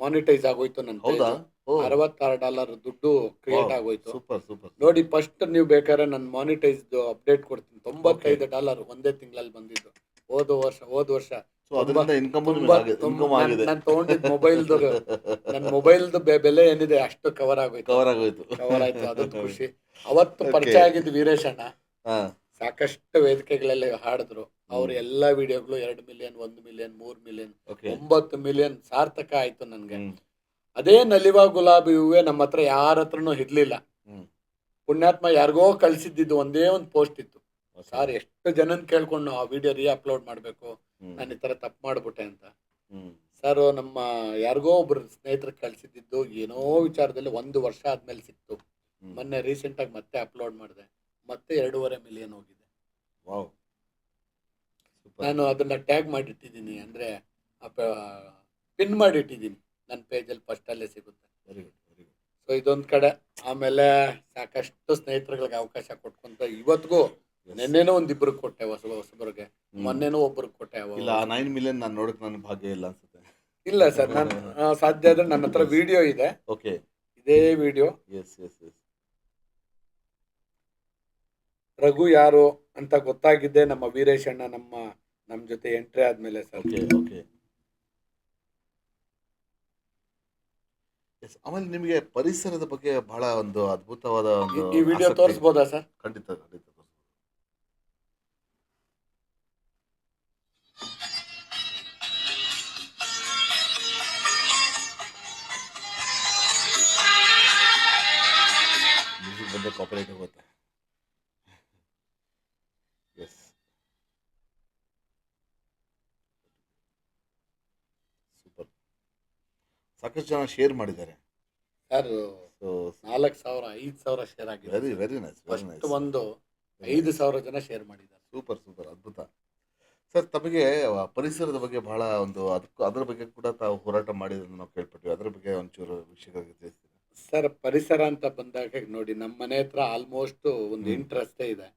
ಮಾನಿಟೈಸ್ ಆಗೋಯ್ತು. ನನ್ನ ಹೌದಾ? $66 ದುಡ್ಡು ಕ್ರಿಯೇಟ್ ಆಗೋಯ್ತು. Super super. ನೋಡಿ, ಫಸ್ಟ್ ನೀವು ಬೇಕಾದ್ರೆ ನನ್ನ ಮಾನಿಟೈಸ್ ಅಪ್ಡೇಟ್ ಕೊಡ್ತೀನಿ. $95 ಒಂದೇ ತಿಂಗಳಲ್ಲಿ ಬಂದಿದ್ದು. ಹೋದ ವರ್ಷ ಸೊ ಅದರಿಂದ ಇನ್ಕಮ್ ಆಗಿದೆ. ನಾನು ತಗೊಂಡಿದ್ ನನ್ನ ಮೊಬೈಲ್ದು ಬೆಲೆ ಏನಿದೆ ಅಷ್ಟು ಕವರ್ ಆಗೋಯ್ತು. ಕವರ್ ಆಯ್ತು, ಅದೊಂದು ಖುಷಿ. ಅವತ್ತು ಪರಿಚಯ ಆಗಿದ್ದು ವೀರೇಶ್ ಅಣ್ಣ. ಹಾ ಸಾಕಷ್ಟು ವೇದಿಕೆಗಳಲ್ಲಿ ಹಾಡಿದ್ರು. ಅವ್ರ ಎಲ್ಲಾ ವಿಡಿಯೋಗಳು 2 million, 1 million, 3 million, okay 9 million ಸಾರ್ಥಕ ಆಯ್ತು ನನ್ಗೆ. ಅದೇ ನಲಿವಾ ಗುಲಾಬಿ ಹೂವೆ ನಮ್ಮ ಹತ್ರ ಯಾರ ಹತ್ರನೂ ಇರ್ಲಿಲ್ಲ. ಪುಣ್ಯಾತ್ಮ ಯಾರಿಗೋ ಕಳ್ಸಿದ್ದು ಒಂದೇ ಒಂದು ಪೋಸ್ಟ್ ಇತ್ತು. ಸರ್ ಎಷ್ಟು ಜನನ್ ಕೇಳ್ಕೊಂಡು ಆ ವಿಡಿಯೋ ಅಪ್ಲೋಡ್ ಮಾಡ್ಬೇಕು, ನಾನು ಈ ತರ ತಪ್ಪು ಮಾಡ್ಬಿಟ್ಟೆ ಅಂತ. ಸರ್ ನಮ್ಮ ಯಾರಿಗೋ ಒಬ್ರು ಸ್ನೇಹಿತರಿಗೆ ಕಳ್ಸಿದ್ದು, ಏನೋ ವಿಚಾರದಲ್ಲಿ 1 ವರ್ಷ ಆದ್ಮೇಲೆ ಸಿಕ್ತು. ಮೊನ್ನೆ ರೀಸೆಂಟ್ ಆಗಿ ಮತ್ತೆ ಅಪ್ಲೋಡ್ ಮಾಡಿದೆ, ಮತ್ತೆ 2.5 ಮಿಲಿಯನ್ ಹೋಗಿದೆ. ವಾವ್, ನಾನು ಅದನ್ನ ಟ್ಯಾಗ್ ಮಾಡಿಟ್ಟಿದ್ದೀನಿ, ಅಂದ್ರೆ ಪಿನ್ ಮಾಡಿಟ್ಟಿದ್ದೀನಿ ನನ್ನ ಪೇಜಲ್ಲಿ, ಫಸ್ಟ್ ಅಲ್ಲೇ ಸಿಗುತ್ತೆ. Very good very good. So ಇದೊಂದ್ ಕಡೆ. ಆಮೇಲೆ ಸಾಕಷ್ಟು ಸ್ನೇಹಿತರುಗಳಿಗೆ ಅವಕಾಶ ಕೊಟ್ಕೊಂತ ಇವತ್ತಿಗೂ, ನೆನ್ನೆನೂ ಒಂದಿಬ್ರಿಗೆ ಕೊಟ್ಟೆ, ಹೊಸಬರಿಗೆ, ಮೊನ್ನೆನೂ ಒಬ್ರಿಗೆ ಕೊಟ್ಟೆ. ಇಲ್ಲ 9 ಮಿಲಿಯನ್ ನಾನು ನೋಡಕ್ ನನ್ನ ಭಾಗ್ಯ ಇಲ್ಲ ಅನ್ಸುತ್ತೆ. ಇಲ್ಲ ಸರ್, ನಾನು ಸಾಧ್ಯ ಆದ್ರೆ ನನ್ನ ಹತ್ರ ವಿಡಿಯೋ ಇದೆ. ಓಕೆ, ಇದೇ video. Yes yes yes. Raghu ಯಾರು ಅಂತ ಗೊತ್ತಾಗಿದ್ದೆ ನಮ್ಮ ವೀರೇಶ್ ಅಣ್ಣ ನಮ್ಮ ಜೊತೆ ಎಂಟ್ರಿ ಆದ್ಮೇಲೆ ಸರ್. Okay okay yes. ಆಮೇಲೆ ನಿಮಗೆ ಪರಿಸರದ ಬಗ್ಗೆ ಬಹಳ ಒಂದು ಅದ್ಭುತವಾದ ಒಂದು ಈ ವಿಡಿಯೋ ಆಸಕ್ತಿ. ತೋರಿಸ್ಬೋದಾ ಸರ್? ಖಂಡಿತ ಖಂಡಿತ ತೋರಿಸ್ಬೋದು. ಮ್ಯೂಸಿಕ್ ಬಂದ್ರೆ ಕಾಪಿರೈಟ್ ಹೋಗುತ್ತೆ. Yes, super. ಸಾಕಷ್ಟು ಜನ ಶೇರ್ ಮಾಡಿದ್ದಾರೆ. ಸರ್ ಸೊ 4,000 5,000 ಶೇರ್ ಆಗಿದೆ. Very very nice very nice. First ಒಂದು 5,000 ಜನ ಶೇರ್ ಮಾಡಿದ್ದಾರೆ. ಸೂಪರ್ ಸೂಪರ್, ಅದ್ಭುತ. ಸರ್ ತಮಗೆ ಪರಿಸರದ ಬಗ್ಗೆ ಬಹಳ ಒಂದು ಅದರ ಬಗ್ಗೆ ಕೂಡ ತಾವು ಹೋರಾಟ ಮಾಡಿದ್ರೆ ನಾವು ಕೇಳ್ಪಟ್ವಿ. ಅದರ ಬಗ್ಗೆ ಒಂಚೂರು ವಿಷಯಗಳಿಗೆ ತಿಳಿಸ್ತೀರಾ? ಸರ್ ಪರಿಸರ ಅಂತ ಬಂದಾಗ ನೋಡಿ, ನಮ್ಮ ಮನೆ ಹತ್ರ ಆಲ್ಮೋಸ್ಟ್ ಒಂದು 8 ರಸ್ತೆ ಇದೆ.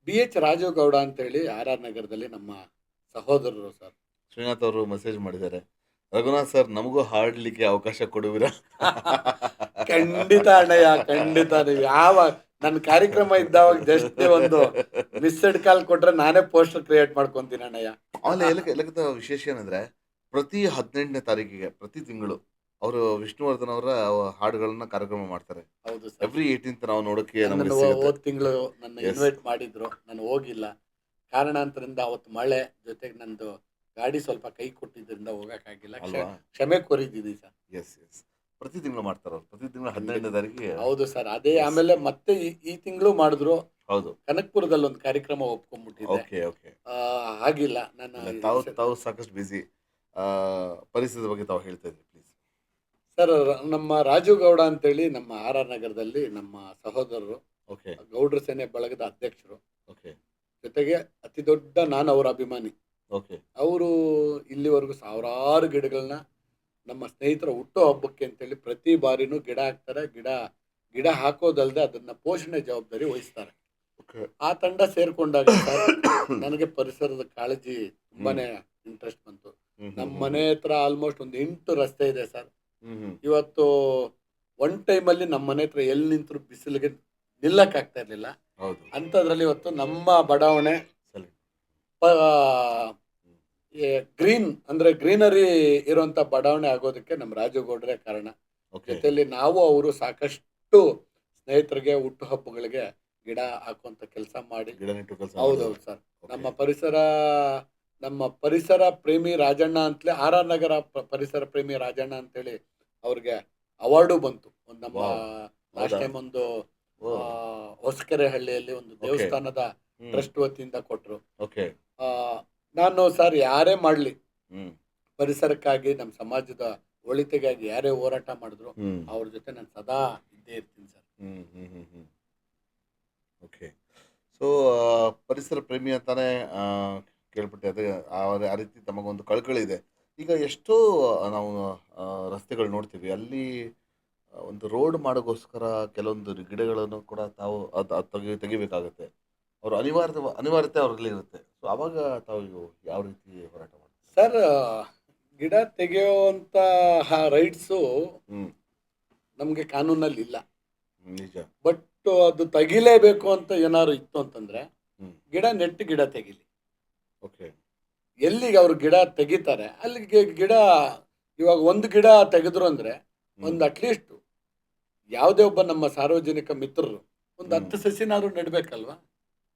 BH ರಾಜೀವ್ ಗೌಡ ಅಂತೇಳಿ RR ನಗರದಲ್ಲಿ ನಮ್ಮ ಸಹೋದರರು ಸರ್. ಶ್ರೀನಾಥ್ ಅವರು ಮೆಸೇಜ್ ಮಾಡಿದ್ದಾರೆ, ರಘುನಾಥ್ ಸರ್ ನಮಗೂ ಹಾಡ್ಲಿಕ್ಕೆ ಅವಕಾಶ ಕೊಡುವಿರಾ? ಖಂಡಿತ ಅಣ್ಣಯ್ಯ, ಖಂಡಿತ. ನೀವು ಯಾವ ನನ್ನ ಕಾರ್ಯಕ್ರಮ ಇದ್ದಾವಾಗ ಜಸ್ಟ್ ಒಂದು ಮಿಸ್ಡ್ ಕಾಲ್ ಕೊಟ್ರೆ ನಾನೇ ಪೋಸ್ಟರ್ ಕ್ರಿಯೇಟ್ ಮಾಡ್ಕೊಂತೀನಿ ಅಣ್ಣಯ್ಯ. ಆಮೇಲೆ ಎಲ್ಲಕ್ಕಿಂತ ವಿಶೇಷ ಏನಂದ್ರೆ, ಪ್ರತಿ 18ನೇ ತಾರೀಕಿಗೆ ಪ್ರತಿ ತಿಂಗಳು ಅವರು ವಿಷ್ಣುವರ್ಧನ್ ಅವರ ಹಾಡುಗಳನ್ನ ಕಾರ್ಯಕ್ರಮ ಮಾಡ್ತಾರೆ. ಹೌದು ಸರ್. ಎವ್ರಿ 18th ನಾವು ನೋಡಕ್ಕೆ ನಮಗೆ ನನ್ನ ಸಿಗುತ್ತೆ. ಹೋದ ತಿಂಗಳು ನನ್ನ ಇನ್ವೈಟ್ ಮಾಡಿದ್ರು, ನಾನು ಹೋಗಿಲ್ಲ. ಕಾರಣಾಂತರದಿಂದ ಅವತ್ತು ಮಳೆ ಜೊತೆಗೆ ನಂದು ಗಾಡಿ ಸ್ವಲ್ಪ ಕೈ ಕೊಟ್ಟಿದ್ರಿಂದ ಹೋಗಕ್ಕಾಗಿಲ್ಲ. ಅಲ್ವಾ? ಕ್ಷಮೆ ಕೋರಿದ್ದೀನಿ ಸರ್. Yes S. ಪ್ರತಿ ತಿಂಗಳು ಮಾಡ್ತಾರ ಅವ್ರು, ಪ್ರತಿ ತಿಂಗಳು 18ನೇ ತಾರೀಕಿಗೆ. ಹೌದು ಸರ್. ಅದೇ ಆಮೇಲೆ ಮತ್ತೆ ಈ ತಿಂಗಳು ಮಾಡಿದ್ರು. ಹೌದು, ಕನಕಪುರದಲ್ಲಿ ಒಂದು ಕಾರ್ಯಕ್ರಮ ಒಪ್ಕೊಂಡ್ಬಿಟ್ಟಿದ್ದೆ. Okay okay. ಆಗಿಲ್ಲ. ನನ್ನ ತಾವು ಸಾಕಷ್ಟು ಬಿಸಿ. ಪರಿಸರದ ಬಗ್ಗೆ ತಾವು ಹೇಳ್ತಾ ಇದ್ರಿ, ಪ್ಲೀಸ್. ಸರ್ ನಮ್ಮ ರಾಜೀವ್ ಗೌಡ ಅಂತೇಳಿ ನಮ್ಮ RR ನಗರದಲ್ಲಿ ನಮ್ಮ ಸಹೋದರರು, ಓಕೆ ಗೌಡ್ರ ಸೇನೆ ಬಳಗದ ಅಧ್ಯಕ್ಷರು, ಓಕೆ ಜೊತೆಗೆ ಅತಿ ದೊಡ್ಡ ನಾನು ಅವರ ಅಭಿಮಾನಿ. ಓಕೆ. ಅವರು ಇಲ್ಲಿವರೆಗೂ ಸಾವಿರಾರು ಗಿಡಗಳನ್ನ ನಮ್ಮ ಸ್ನೇಹಿತರ ಹುಟ್ಟೋ ಹಬ್ಬಕ್ಕೆ ಅಂತೇಳಿ ಪ್ರತಿ ಬಾರಿನೂ ಗಿಡ ಹಾಕ್ತಾರೆ. ಗಿಡ ಹಾಕೋದಲ್ದೆ ಅದನ್ನ ಪೋಷಣೆ ಜವಾಬ್ದಾರಿ ವಹಿಸ್ತಾರೆ. ಆ ತಂಡ ಸೇರ್ಕೊಂಡಾಗ ನನಗೆ ಪರಿಸರದ ಕಾಳಜಿ ತುಂಬಾನೇ ಇಂಟ್ರೆಸ್ಟ್ ಬಂತು. ನಮ್ಮ ಮನೆ ಹತ್ರ ಆಲ್ಮೋಸ್ಟ್ ಒಂದು 8 ರಸ್ತೆ ಇದೆ ಸರ್. ಹ್ಮ್. ಇವತ್ತು ಒನ್ ಟೈಮಲ್ಲಿ ನಮ್ಮ ಮನೆ ಹತ್ರ ಎಲ್ಲಿ ನಿಂತರೂ ಬಿಸಿಲಿಗೆ ನಿಲ್ಲಕ್ಕಾಗ್ತಾ ಇರಲಿಲ್ಲ. ಹೌದು. ಅಂಥದ್ರಲ್ಲಿ ಇವತ್ತು ನಮ್ಮ ಬಡಾವಣೆ ಸರಿ. ಗ್ರೀನ್ ಅಂದ್ರೆ ಗ್ರೀನರಿ ಇರುವಂತ ಬಡಾವಣೆ ಆಗೋದಕ್ಕೆ ನಮ್ಮ ರಾಜುಗೌಡ್ರೆ ಕಾರಣ. ಓಕೆ. ಜೊತೆಯಲ್ಲಿ ನಾವು ಅವರು ಸಾಕಷ್ಟು ಸ್ನೇಹಿತರಿಗೆ ಹುಟ್ಟುಹಬ್ಬಗಳಿಗೆ ಗಿಡ ಹಾಕುವಂತ ಕೆಲಸ ಮಾಡಿ. ಗಿಡ ನೆಟ್ಟು ಕೆಲಸ. ಹೌದೌದು ಸರ್. ನಮ್ಮ ಪರಿಸರ ಪ್ರೇಮಿ ರಾಜಣ್ಣ ಅಂತಲೇ ಆರ್ ನಗರ ಪರಿಸರ ಪ್ರೇಮಿ ರಾಜಣ್ಣ ಅಂತೇಳಿ ಅವ್ರಿಗೆ ಅವಾರ್ಡು ಬಂತು. ಒಂದು ನಮ್ಮ Wow. ಲಾಸ್ಟ್ ಹೌದಾ? ಟೈಮ್ ಒಂದು ಹೊಸಕೆರೆ ಹಳ್ಳಿಯಲ್ಲಿ ಒಂದು ದೇವಸ್ಥಾನದ ಹ್ಮ್. ಟ್ರಸ್ಟ್ ವತಿಯಿಂದ ಕೊಟ್ರು. ಓಕೆ. ಆ, ನಾನು ಸರ್ ಯಾರೇ ಮಾಡ್ಲಿ ಹ್ಮ್. ಪರಿಸರಕ್ಕಾಗಿ ನಮ್ಮ ಸಮಾಜದ ಒಳಿತಿಗಾಗಿ ಯಾರೇ ಹೋರಾಟ ಮಾಡಿದ್ರು ಹ್ಮ್. ಅವ್ರ ಜೊತೆ ನಾನು ಸದಾ ಇದ್ದೇ ಇರ್ತೀನಿ ಸರ್. ಹ್ಮ್ ಹ್ಮ್ ಹ್ಮ್ ಹ್ಮ್. ಓಕೆ. ಸೊ ಪರಿಸರ ಪ್ರೇಮಿ ಅಂತಾನೆ ಕೇಳ್ಬಿಟ್ಟೆ. ಅದೇ ಆ ರೀತಿ ತಮಗೊಂದು ಕಳಕಳಿ ಇದೆ. ಈಗ ಎಷ್ಟೋ ನಾವು ರಸ್ತೆಗಳು ನೋಡ್ತೀವಿ, ಅಲ್ಲಿ ಒಂದು ರೋಡ್ ಮಾಡೋಕ್ಕೋಸ್ಕರ ಕೆಲವೊಂದು ಗಿಡಗಳನ್ನು ಕೂಡ ತಾವು ತೆಗಿಬೇಕಾಗತ್ತೆ. ಅವರು ಅನಿವಾರ್ಯತೆ ಅವ್ರಲ್ಲಿ ಇರುತ್ತೆ. ಸೊ ಅವಾಗ ತಾವು ಯಾವ ರೀತಿ ಹೋರಾಟ ಮಾಡ್ತೀವಿ? ಸರ್, ಗಿಡ ತೆಗೆಯುವಂತಹ ರೈಟ್ಸು ಹ್ಮ್. ನಮಗೆ ಕಾನೂನಲ್ಲಿ ಇಲ್ಲ. ನಿಜ. ಬಟ್ ಅದು ತೆಗಿಲೇಬೇಕು ಅಂತ ಏನಾದ್ರು ಇತ್ತು ಅಂತಂದ್ರೆ ಹ್ಮ್. ಗಿಡ ನೆಟ್ಟು ಗಿಡ ತೆಗಿಲಿ. ಓಕೆ. ಎಲ್ಲಿಗೆ ಅವ್ರು ಗಿಡ ತೆಗಿತಾರೆ ಅಲ್ಲಿಗೆ ಗಿಡ. ಇವಾಗ ಒಂದು ಗಿಡ ತೆಗೆದ್ರು ಅಂದ್ರೆ ಒಂದು ಅಟ್ಲೀಸ್ಟ್ ಯಾವುದೇ ಒಬ್ಬ ನಮ್ಮ ಸಾರ್ವಜನಿಕ ಮಿತ್ರರು ಒಂದು 10 ಸಸಿನಾದ್ರು ನೆಡ್ಬೇಕಲ್ವಾ?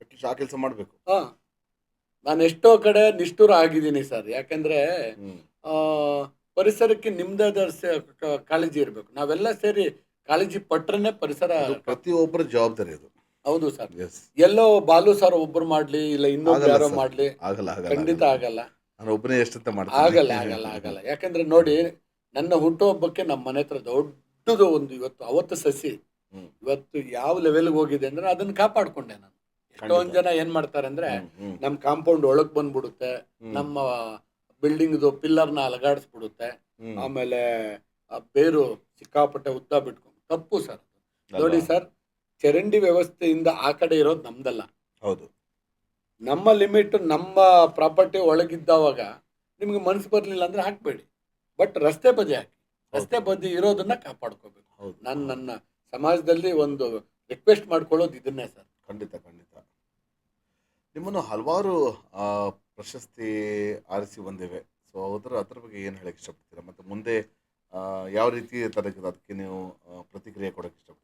ಅಟ್ಲೀಸ್ಟ್ ಆ ಕೆಲಸ ಮಾಡಬೇಕು. ಹಾ, ನಾನು ಎಷ್ಟೋ ಕಡೆ ನಿಷ್ಠುರ ಆಗಿದ್ದೀನಿ ಸರ್. ಯಾಕಂದ್ರೆ ಹ್ಮ್. ಪರಿಸರಕ್ಕೆ ನಿಮ್ದಾದ ಕಾಳಜಿ ಇರಬೇಕು. ನಾವೆಲ್ಲ ಸೇರಿ ಕಾಳಜಿ ಪಟ್ರನೆ ಪರಿಸರ. ಅದು ಪ್ರತಿಯೊಬ್ಬರ ಜವಾಬ್ದಾರಿ ಅದು. ಹೌದು ಸರ್. ಎಸ್. ಎಲ್ಲೋ ಬಾಲು ಸರ್ ಒಬ್ರು ಮಾಡ್ಲಿ ಇಲ್ಲ ಇನ್ನೊಬ್ರು ಆಗಲ್ಲ ಯಾರೋ ಸರ್. ಮಾಡ್ಲಿ, ಆಗಲ್ಲ ಆಗಲ್ಲ ಖಂಡಿತ ಆಗಲ್ಲ. ಆಗಲ್ಲ. ನಾನು ಒಬ್ಬನೇ ಎಷ್ಟಂತ ಮಾಡ್ತೀನಿ. ಆಗಲ್ಲ ಆಗಲ್ಲ ಆಗಲ್ಲ. ಯಾಕಂದ್ರೆ ನೋಡಿ, ನನ್ನ ಹುಟ್ಟುಹಬ್ಬಕ್ಕೆ ನಮ್ಮ ಮನೆ ಹತ್ರ ದೊಡ್ಡದು ಒಂದು ಇವತ್ತು 50 ಸಸಿ ಹ್ಮ್. ಇವತ್ತು ಯಾವ ಲೆವೆಲ್ಗೆ ಹೋಗಿದೆ ಅಂದ್ರೆ ಅದನ್ನ ಕಾಪಾಡ್ಕೊಂಡೆ ನಾನು. ಎಷ್ಟೊಂದ್ ಜನ ಏನ್ ಮಾಡ್ತಾರೆ ಅಂದ್ರೆ ಹ್ಮ್. ನಮ್ ಕಾಂಪೌಂಡ್ ಒಳಗ್ ಬಂದ್ಬಿಡುತ್ತೆ, ಹ್ಮ್. ನಮ್ಮ ಬಿಲ್ಡಿಂಗ್ದು ಪಿಲ್ಲರ್ನ ಅಲಗಾಡಿಸ್ಬಿಡುತ್ತೆ, ಹ್ಮ್. ಆಮೇಲೆ ಆ ಬೇರು ಸಿಕ್ಕಾಪಟ್ಟೆ ಉದ್ದ ಬಿಟ್ಕೊಂಡು. ತಪ್ಪು ಸರ್. ನೋಡಿ ಅಲ್ವಾ? ಸರ್, ಚರಂಡಿ ವ್ಯವಸ್ಥೆಯಿಂದ ಆ ಕಡೆ ಇರೋದು ನಮ್ದಲ್ಲ. ಹೌದು. ನಮ್ಮ ಲಿಮಿಟ್ ನಮ್ಮ ಪ್ರಾಪರ್ಟಿ ಒಳಗಿದ್ದವಾಗ ನಿಮ್ಗೆ ಮನಸ್ಸು ಬರಲಿಲ್ಲ ಅಂದ್ರೆ ಹಾಕ್ಬೇಡಿ. ಬಟ್ ರಸ್ತೆ ಬದಿ ಹಾಕಿ. ರಸ್ತೆ ಬದಿ ಇರೋದನ್ನ ಕಾಪಾಡ್ಕೋಬೇಕು. ಹೌದು. ನಾನು ನನ್ನ ಸಮಾಜದಲ್ಲಿ ಒಂದು ರಿಕ್ವೆಸ್ಟ್ ಮಾಡ್ಕೊಳ್ಳೋದು ಇದನ್ನೇ ಸರ್. ಖಂಡಿತ ಖಂಡಿತ. ನಿಮ್ಮನ್ನು ಹಲವಾರು ಪ್ರಶಸ್ತಿ ಆರಿಸಿ ಬಂದಿವೆ. ಸೊ ಅದ್ರ ಬಗ್ಗೆ ಏನು ಹೇಳಕ್ಕೆ ಇಷ್ಟಪಡ್ತೀರಾ? ಮತ್ತು ಮುಂದೆ ಯಾವ ರೀತಿ ಅದಕ್ಕೆ ನೀವು ಪ್ರತಿಕ್ರಿಯೆ ಕೊಡೋಕ್ಕೆ ಇಷ್ಟಪಡ್ತೀರಾ?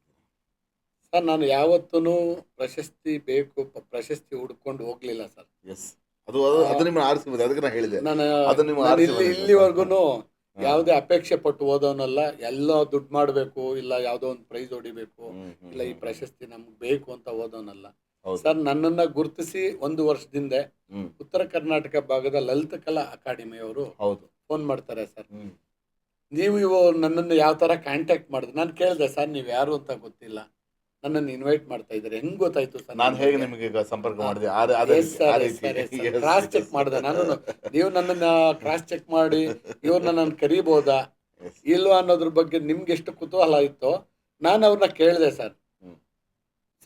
ಸರ್, ನಾನು ಯಾವತ್ತೂ ಪ್ರಶಸ್ತಿ ಬೇಕು ಪ್ರಶಸ್ತಿ ಹುಡ್ಕೊಂಡು ಹೋಗ್ಲಿಲ್ಲ ಸರ್. ಎಸ್. ಅದು ನಿಮ್ಮ ಆರಿಸಿ ಬಂದಿದೆ. ಅದಕ್ಕೆ ನಾನು ಹೇಳಿದೆ. ನಾನು ಅದು ನಿಮ್ಮ ಆರಿಸಿ ಬಂದಿದೆ. ಇಲ್ಲಿವರೆಗೂ ಯಾವುದೇ ಅಪೇಕ್ಷೆ ಪಟ್ಟು ಓದೋನಲ್ಲ. ಎಲ್ಲ ದುಡ್ಡು ಮಾಡಬೇಕು, ಇಲ್ಲ ಯಾವುದೋ ಒಂದು ಪ್ರೈಸ್ ಹೊಡಿಬೇಕು, ಇಲ್ಲ ಈ ಪ್ರಶಸ್ತಿ ನಮ್ಗೆ ಬೇಕು ಅಂತ ಓದೋನಲ್ಲ ಸರ್. ನನ್ನನ್ನ ಗುರುತಿಸಿ 1 ವರ್ಷದಿಂದ ಉತ್ತರ ಕರ್ನಾಟಕ ಭಾಗದ ಲಲಿತ ಕಲಾ ಅಕಾಡೆಮಿಯವರು ಫೋನ್ ಮಾಡ್ತಾರೆ ಸರ್. ನೀವು ನನ್ನನ್ನು ಯಾವ ತರ ಕಾಂಟ್ಯಾಕ್ಟ್ ಮಾಡಿದ್ರೆ ನಾನು ಕೇಳಿದೆ, ಸರ್ ನೀವು ಯಾರು ಅಂತ ಗೊತ್ತಿಲ್ಲ, ನನ್ನನ್ನು ಇನ್ವೈಟ್ ಮಾಡ್ತಾ ಇದ್ದಾರೆ, ಹೆಂಗ್ ಗೊತ್ತಾಯ್ತು ಸರ್? ನಾನು ಹೇಗೆ ನಿಮಗೆ ಸಂಪರ್ಕ ಮಾಡಿದೆ? ಕ್ರಾಸ್ ಚೆಕ್ ಮಾಡಿದೆ ನಾನು. ನೀವು ನನ್ನನ್ನ ಕ್ರಾಸ್ ಚೆಕ್ ಮಾಡಿ ಇವ್ರು ನನ್ನನ್ನು ಕರೀಬಹುದಾ ಇಲ್ವಾ ಅನ್ನೋದ್ರ ಬಗ್ಗೆ ನಿಮ್ಗೆ ಎಷ್ಟು ಕುತೂಹಲ ಇತ್ತು. ನಾನು ಅವ್ರನ್ನ ಕೇಳಿದೆ,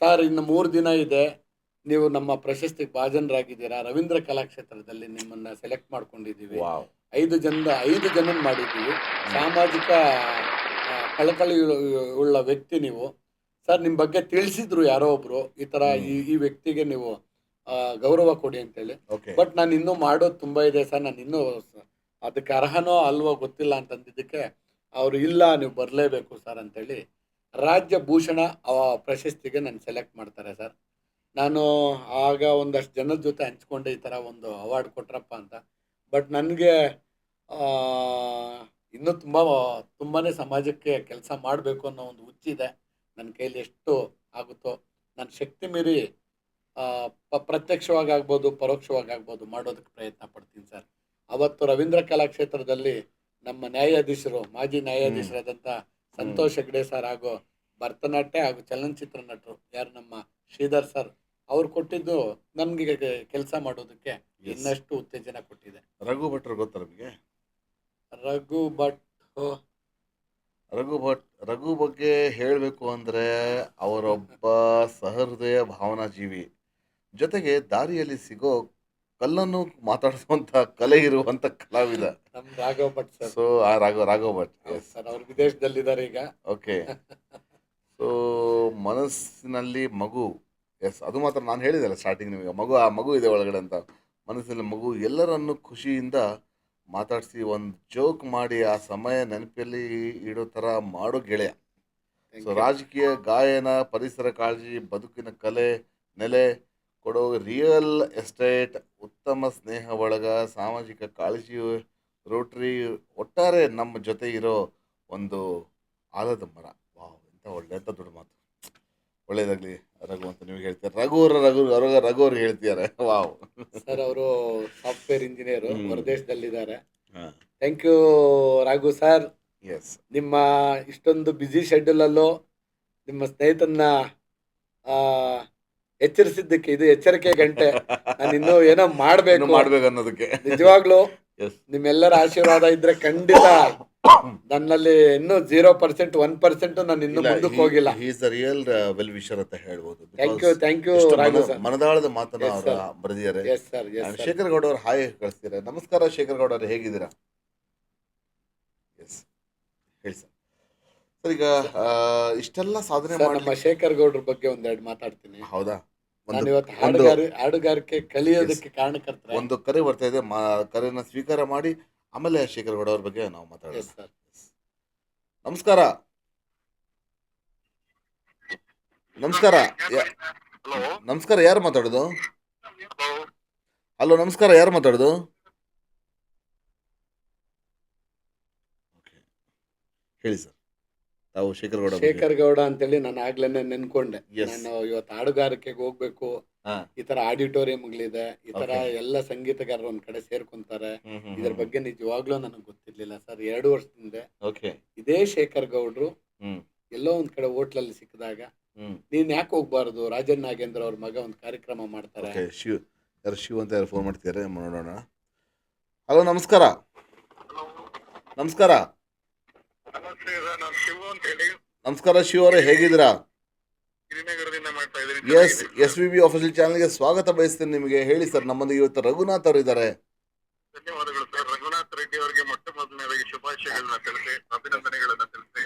ಸರ್ ಇನ್ನು 3 ದಿನ ಇದೆ, ನೀವು ನಮ್ಮ ಪ್ರಶಸ್ತಿಗೆ ಭಾಜನರಾಗಿದ್ದೀರಾ, ರವೀಂದ್ರ ಕಲಾಕ್ಷೇತ್ರದಲ್ಲಿ ನಿಮ್ಮನ್ನ ಸೆಲೆಕ್ಟ್ ಮಾಡ್ಕೊಂಡಿದ್ದೀವಿ, 5 ಜನ ಮಾಡಿದ್ದೀವಿ, ಸಾಮಾಜಿಕ ಕಳಕಳಿ ಉಳ್ಳ ವ್ಯಕ್ತಿ ನೀವು ಸರ್, ನಿಮ್ಮ ಬಗ್ಗೆ ತಿಳಿಸಿದ್ರು ಯಾರೋ ಒಬ್ರು, ಈ ತರ ಈ ವ್ಯಕ್ತಿಗೆ ನೀವು ಗೌರವ ಕೊಡಿ ಅಂತೇಳಿ. ಬಟ್ ನಾನು ಇನ್ನೂ ಮಾಡೋದು ತುಂಬಾ ಇದೆ ಸರ್, ನಾನು ಇನ್ನೂ ಅದಕ್ಕೆ ಅರ್ಹನೋ ಅಲ್ವೋ ಗೊತ್ತಿಲ್ಲ ಅಂತಂದಿದ್ದಕ್ಕೆ ಅವರು ಇಲ್ಲ ನೀವು ಬರಲೇಬೇಕು ಸರ್ ಅಂತೇಳಿ ರಾಜ್ಯ ಭೂಷಣ ಪ್ರಶಸ್ತಿಗೆ ನಾನು ಸೆಲೆಕ್ಟ್ ಮಾಡ್ತಾರೆ ಸರ್. ನಾನು ಆಗ ಒಂದಷ್ಟು ಜನದ ಜೊತೆ ಹಂಚ್ಕೊಂಡೆ ಈ ಥರ ಒಂದು ಅವಾರ್ಡ್ ಕೊಟ್ರಪ್ಪ ಅಂತ. ಬಟ್ ನನಗೆ ಇನ್ನೂ ತುಂಬಾ ಸಮಾಜಕ್ಕೆ ಕೆಲಸ ಮಾಡಬೇಕು ಅನ್ನೋ ಒಂದು ಹುಚ್ಚಿದೆ. ನನ್ನ ಕೈಲಿ ಎಷ್ಟು ಆಗುತ್ತೋ ನನ್ನ ಶಕ್ತಿ ಮೀರಿ ಪ್ರತ್ಯಕ್ಷವಾಗಿ ಆಗ್ಬೋದು ಪರೋಕ್ಷವಾಗಿ ಆಗ್ಬೋದು ಮಾಡೋದಕ್ಕೆ ಪ್ರಯತ್ನ ಪಡ್ತೀನಿ ಸರ್. ಅವತ್ತು ರವೀಂದ್ರ ಕಲಾಕ್ಷೇತ್ರದಲ್ಲಿ ನಮ್ಮ ನ್ಯಾಯಾಧೀಶರು, ಮಾಜಿ ನ್ಯಾಯಾಧೀಶರಾದಂಥ ಸಂತೋಷ್ ಹೆಗ್ಡೆ ಸರ್ ಹಾಗೂ ಭರತನಾಟ್ಯ ಹಾಗೂ ಚಲನಚಿತ್ರ ನಟರು ಯಾರು ನಮ್ಮ ಶ್ರೀಧರ್ ಸರ್ ಅವ್ರು ಕೊಟ್ಟಿದ್ದು ನಮ್ಗೆ ಕೆಲಸ ಮಾಡೋದಕ್ಕೆ ಇನ್ನಷ್ಟು ಉತ್ತೇಜನ ಕೊಟ್ಟಿದೆ. ರಘು ಭಟ್ರು ಗೊತ್ತಾ ನಿಮಗೆ? ರಘು ಬಗ್ಗೆ ಹೇಳಬೇಕು ಅಂದರೆ ಅವರೊಬ್ಬ ಸಹೃದಯ ಭಾವನಾ ಜೀವಿ. ಜೊತೆಗೆ ದಾರಿಯಲ್ಲಿ ಸಿಗೋ ಕಲ್ಲನ್ನು ಮಾತಾಡಿಸುವಂತ ಕಲೆ ಇರುವಂತ ಕಲಾವಿದ. ನಮ್ ರಾಘವ್ ಭಟ್ ಸರ್. ಸೊ ಆ ರಾಘವ್ ಭಟ್. ಎಸ್. ಸರ್ ಅವ್ರು ವಿದೇಶದಲ್ಲಿದ್ದಾರೆ ಈಗ. ಓಕೆ. ಸೊ ಮನಸ್ಸಿನಲ್ಲಿ ಮಗು. ಎಸ್, ಅದು ಮಾತ್ರ ನಾನು ಹೇಳಿದೆಲ್ಲ ಸ್ಟಾರ್ಟಿಂಗ್ ನಿಮಗೆ, ಆ ಮಗು ಇದೆ ಒಳಗಡೆ ಅಂತ. ಮನಸ್ಸಿನಲ್ಲಿ ಮಗು ಎಲ್ಲರನ್ನು ಖುಷಿಯಿಂದ ಮಾತಾಡಿಸಿ ಒಂದು ಜೋಕ್ ಮಾಡಿ ಆ ಸಮಯ ನೆನಪಲ್ಲಿ ಇಡೋ ಥರ ಮಾಡೋ ಗೆಳೆಯ. ಸೊ ರಾಜಕೀಯ, ಗಾಯನ, ಪರಿಸರ ಕಾಳಜಿ, ಬದುಕಿನ ಕಲೆ ನೆಲೆ ಕೊಡೋ ರಿಯಲ್ ಎಸ್ಟೇಟ್, ಉತ್ತಮ ಸ್ನೇಹ ಬಳಗ, ಸಾಮಾಜಿಕ ಕಾಳಜಿ, ರೋಟ್ರಿ, ಒಟ್ಟಾರೆ ನಮ್ಮ ಜೊತೆ ಇರೋ ಒಂದು ಆಲದ ಮರ. ವಾವ್, ಎಂತ ದೊಡ್ಡ ಮಾತು. ಒಳ್ಳೇದಾಗ್ಲಿ ರಘು ಅಂತ ನೀವು ಹೇಳ್ತೀರ. ರಘು ಅವ್ರು ಹೇಳ್ತಿದ್ದಾರೆ. ವಾವ್. ಸರ್ ಅವರು ಸಾಫ್ಟ್ವೇರ್ ಇಂಜಿನಿಯರ್, ಹೊರದೇಶದಲ್ಲಿದ್ದಾರೆ. ಹಾಂ, thank you Raghu sir. S. ನಿಮ್ಮ ಇಷ್ಟೊಂದು ಬ್ಯುಸಿ ಶೆಡ್ಯೂಲ್ ಅಲ್ಲೂ ನಿಮ್ಮ ಸ್ನೇಹಿತನ್ನ ಎಚ್ಚರಿಸಿದ್ದಕ್ಕೆ ಇದು ಎಚ್ಚರಿಕೆ ಗಂಟೆ. ನಾನು ಇನ್ನೂ ಏನೋ ಮಾಡ್ಬೇಕು ಅನ್ನೋದಕ್ಕೆ ನಿಜವಾಗ್ಲೂ ಎಸ್. ನಿಮ್ಮೆಲ್ಲರ ಆಶೀರ್ವಾದ ಇದ್ರೆ ಖಂಡಿತ ನನ್ನಲ್ಲಿ ಇನ್ನೂ 0% 1% ನಾನು ಇನ್ನೂ ಮುಂದಕ್ಕೆ ಹೋಗಿಲ್ಲ. Is the real well wisher ಅಂತ ಹೇಳ್ಬೋದು. Thank you Raghu sir. ಮನದಾಳದ ಮಾತನ್ನ Yes, ಅವರು sir. ಬರೆದಿದ್ದಾರೆ. Yes sir, yes sir. Shekhar Gowda ಅವರು ಹಾಯ್ ಕಳಿಸ್ತಾರೆ. ನಮಸ್ಕಾರ ಶೇಖರ್ ಗೌಡ ಅವರು, ಹೇಗಿದ್ದೀರಾ? ಎಸ್, ಹೇಳಿ ಸರ್. ಸರ್, ಈಗ ಇಷ್ಟೆಲ್ಲ ಸಾಧನೆ ಸರ್, ಮಾಡಿ, ನಮ್ಮ ಶೇಖರ್ ಗೌಡ್ರ ಬಗ್ಗೆ ಒಂದೆರಡು ಮಾತಾಡ್ತೀನಿ. ಹೌದಾ? ನಾನು ಇವತ್ತು ಹಾಡುಗಾರಿಕೆ ಕಲಿಯೋದಕ್ಕೆ ಕಾರಣಕರ್ತರ. ಒಂದು ಕರೆ ಬರ್ತಾ ಇದೆ, ಕರೆನ ಸ್ವೀಕಾರ ಮಾಡಿ ಆಮೇಲೆ ಶೇಖರ್ ಗೌಡ ಅವ್ರ ಬಗ್ಗೆ ನಾವು ಮಾತಾಡೋಣ. Yes sir. ನಮಸ್ಕಾರ. ನಮಸ್ಕಾರ. ಹಲೋ ನಮಸ್ಕಾರ, ಯಾರು ಮಾತಾಡೋದು? ಹಲೋ ಹಲೋ, ನಮಸ್ಕಾರ, ಯಾರು ಮಾತಾಡೋದು? ಹೇಳಿ ಸರ್, ತಾವು ಶೇಖರ್ ಗೌಡ ಬಗ್ಗೆ. ಶೇಖರ್ ಗೌಡ ಅಂತೇಳಿ ನಾನು ಆಗ್ಲೇನೆ ನೆನ್ಕೊಂಡೆ. Yes. ನಾನು ಇವತ್ತು ಹಾಡುಗಾರಿಕೆಗೆ ಹೋಗ್ಬೇಕು, ಹಾ. ಈ ತರ ಆಡಿಟೋರಿಯಂಗಳಿದೆ, ಈ ತರ Okay. ಎಲ್ಲ ಸಂಗೀತಗಾರರು ಒಂದ್ ಕಡೆ ಸೇರ್ಕೊಂತಾರೆ. ಹ್ಮ್. ಇದ್ರ ಬಗ್ಗೆ ನಿಜವಾಗ್ಲೂ ನನಗೆ ಗೊತ್ತಿರ್ಲಿಲ್ಲ ಸರ್. 2 ವರ್ಷದಿಂದ ಓಕೆ. ಇದೇ ಶೇಖರ್ ಗೌಡ್ರು ಹ್ಮ್. ಎಲ್ಲೋ ಒಂದ್ ಕಡೆ ಹೋಟ್ಲಲ್ಲಿ ಸಿಕ್ಕಿದಾಗ, ಹ್ಮ್. ನೀನ್ ಯಾಕೆ ಹೋಗ್ಬಾರ್ದು, ರಾಜನ್ ನಾಗೇಂದ್ರ ಅವ್ರ ಮಗ ಒಂದ್ ಕಾರ್ಯಕ್ರಮ ಮಾಡ್ತಾರೆ. ಓಕೆ. ಶಿವ್ ಅಂತ ಯಾರು ಫೋನ್ ಮಾಡ್ತಿದ್ದಾರೆ, ನೋಡೋಣ. ಹಲೋ, ನಮಸ್ಕಾರ. ನಮಸ್ಕಾರ. ನಮಸ್ತೆ ಸರ್, ನಾನು ಶಿವು ಅಂತ ಹೇಳಿ ನಮಸ್ಕಾರ ಶಿವ್ ಅವರೇ, ಹೇಗಿದ್ದೀರಾ? ಗಿರಿನಗರದಿಂದ ಮಾಡ್ತಾ ಎಸ್, SVB ಅಫಿಷಿಯಲ್ ಚಾನಲ್ಗೆ ಸ್ವಾಗತ ಬಯಸ್ತೇನೆ ನಿಮಗೆ. ಹೇಳಿ ಸರ್, ನಮ್ಮೊಂದಿಗೆ ಇವತ್ತು ರಘುನಾಥ್ ಅವರು ಇದ್ದಾರೆ. ಧನ್ಯವಾದಗಳು ಸರ್. ರಘುನಾಥ್ ರೆಡ್ಡಿ ಅವರಿಗೆ ಮೊಟ್ಟ ಮೊದಲನೇದಾಗಿ ಶುಭಾಶಯಗಳನ್ನ ತಿಳಿಸಿ, ಅಭಿನಂದನೆಗಳನ್ನ ತಿಳಿಸಿ.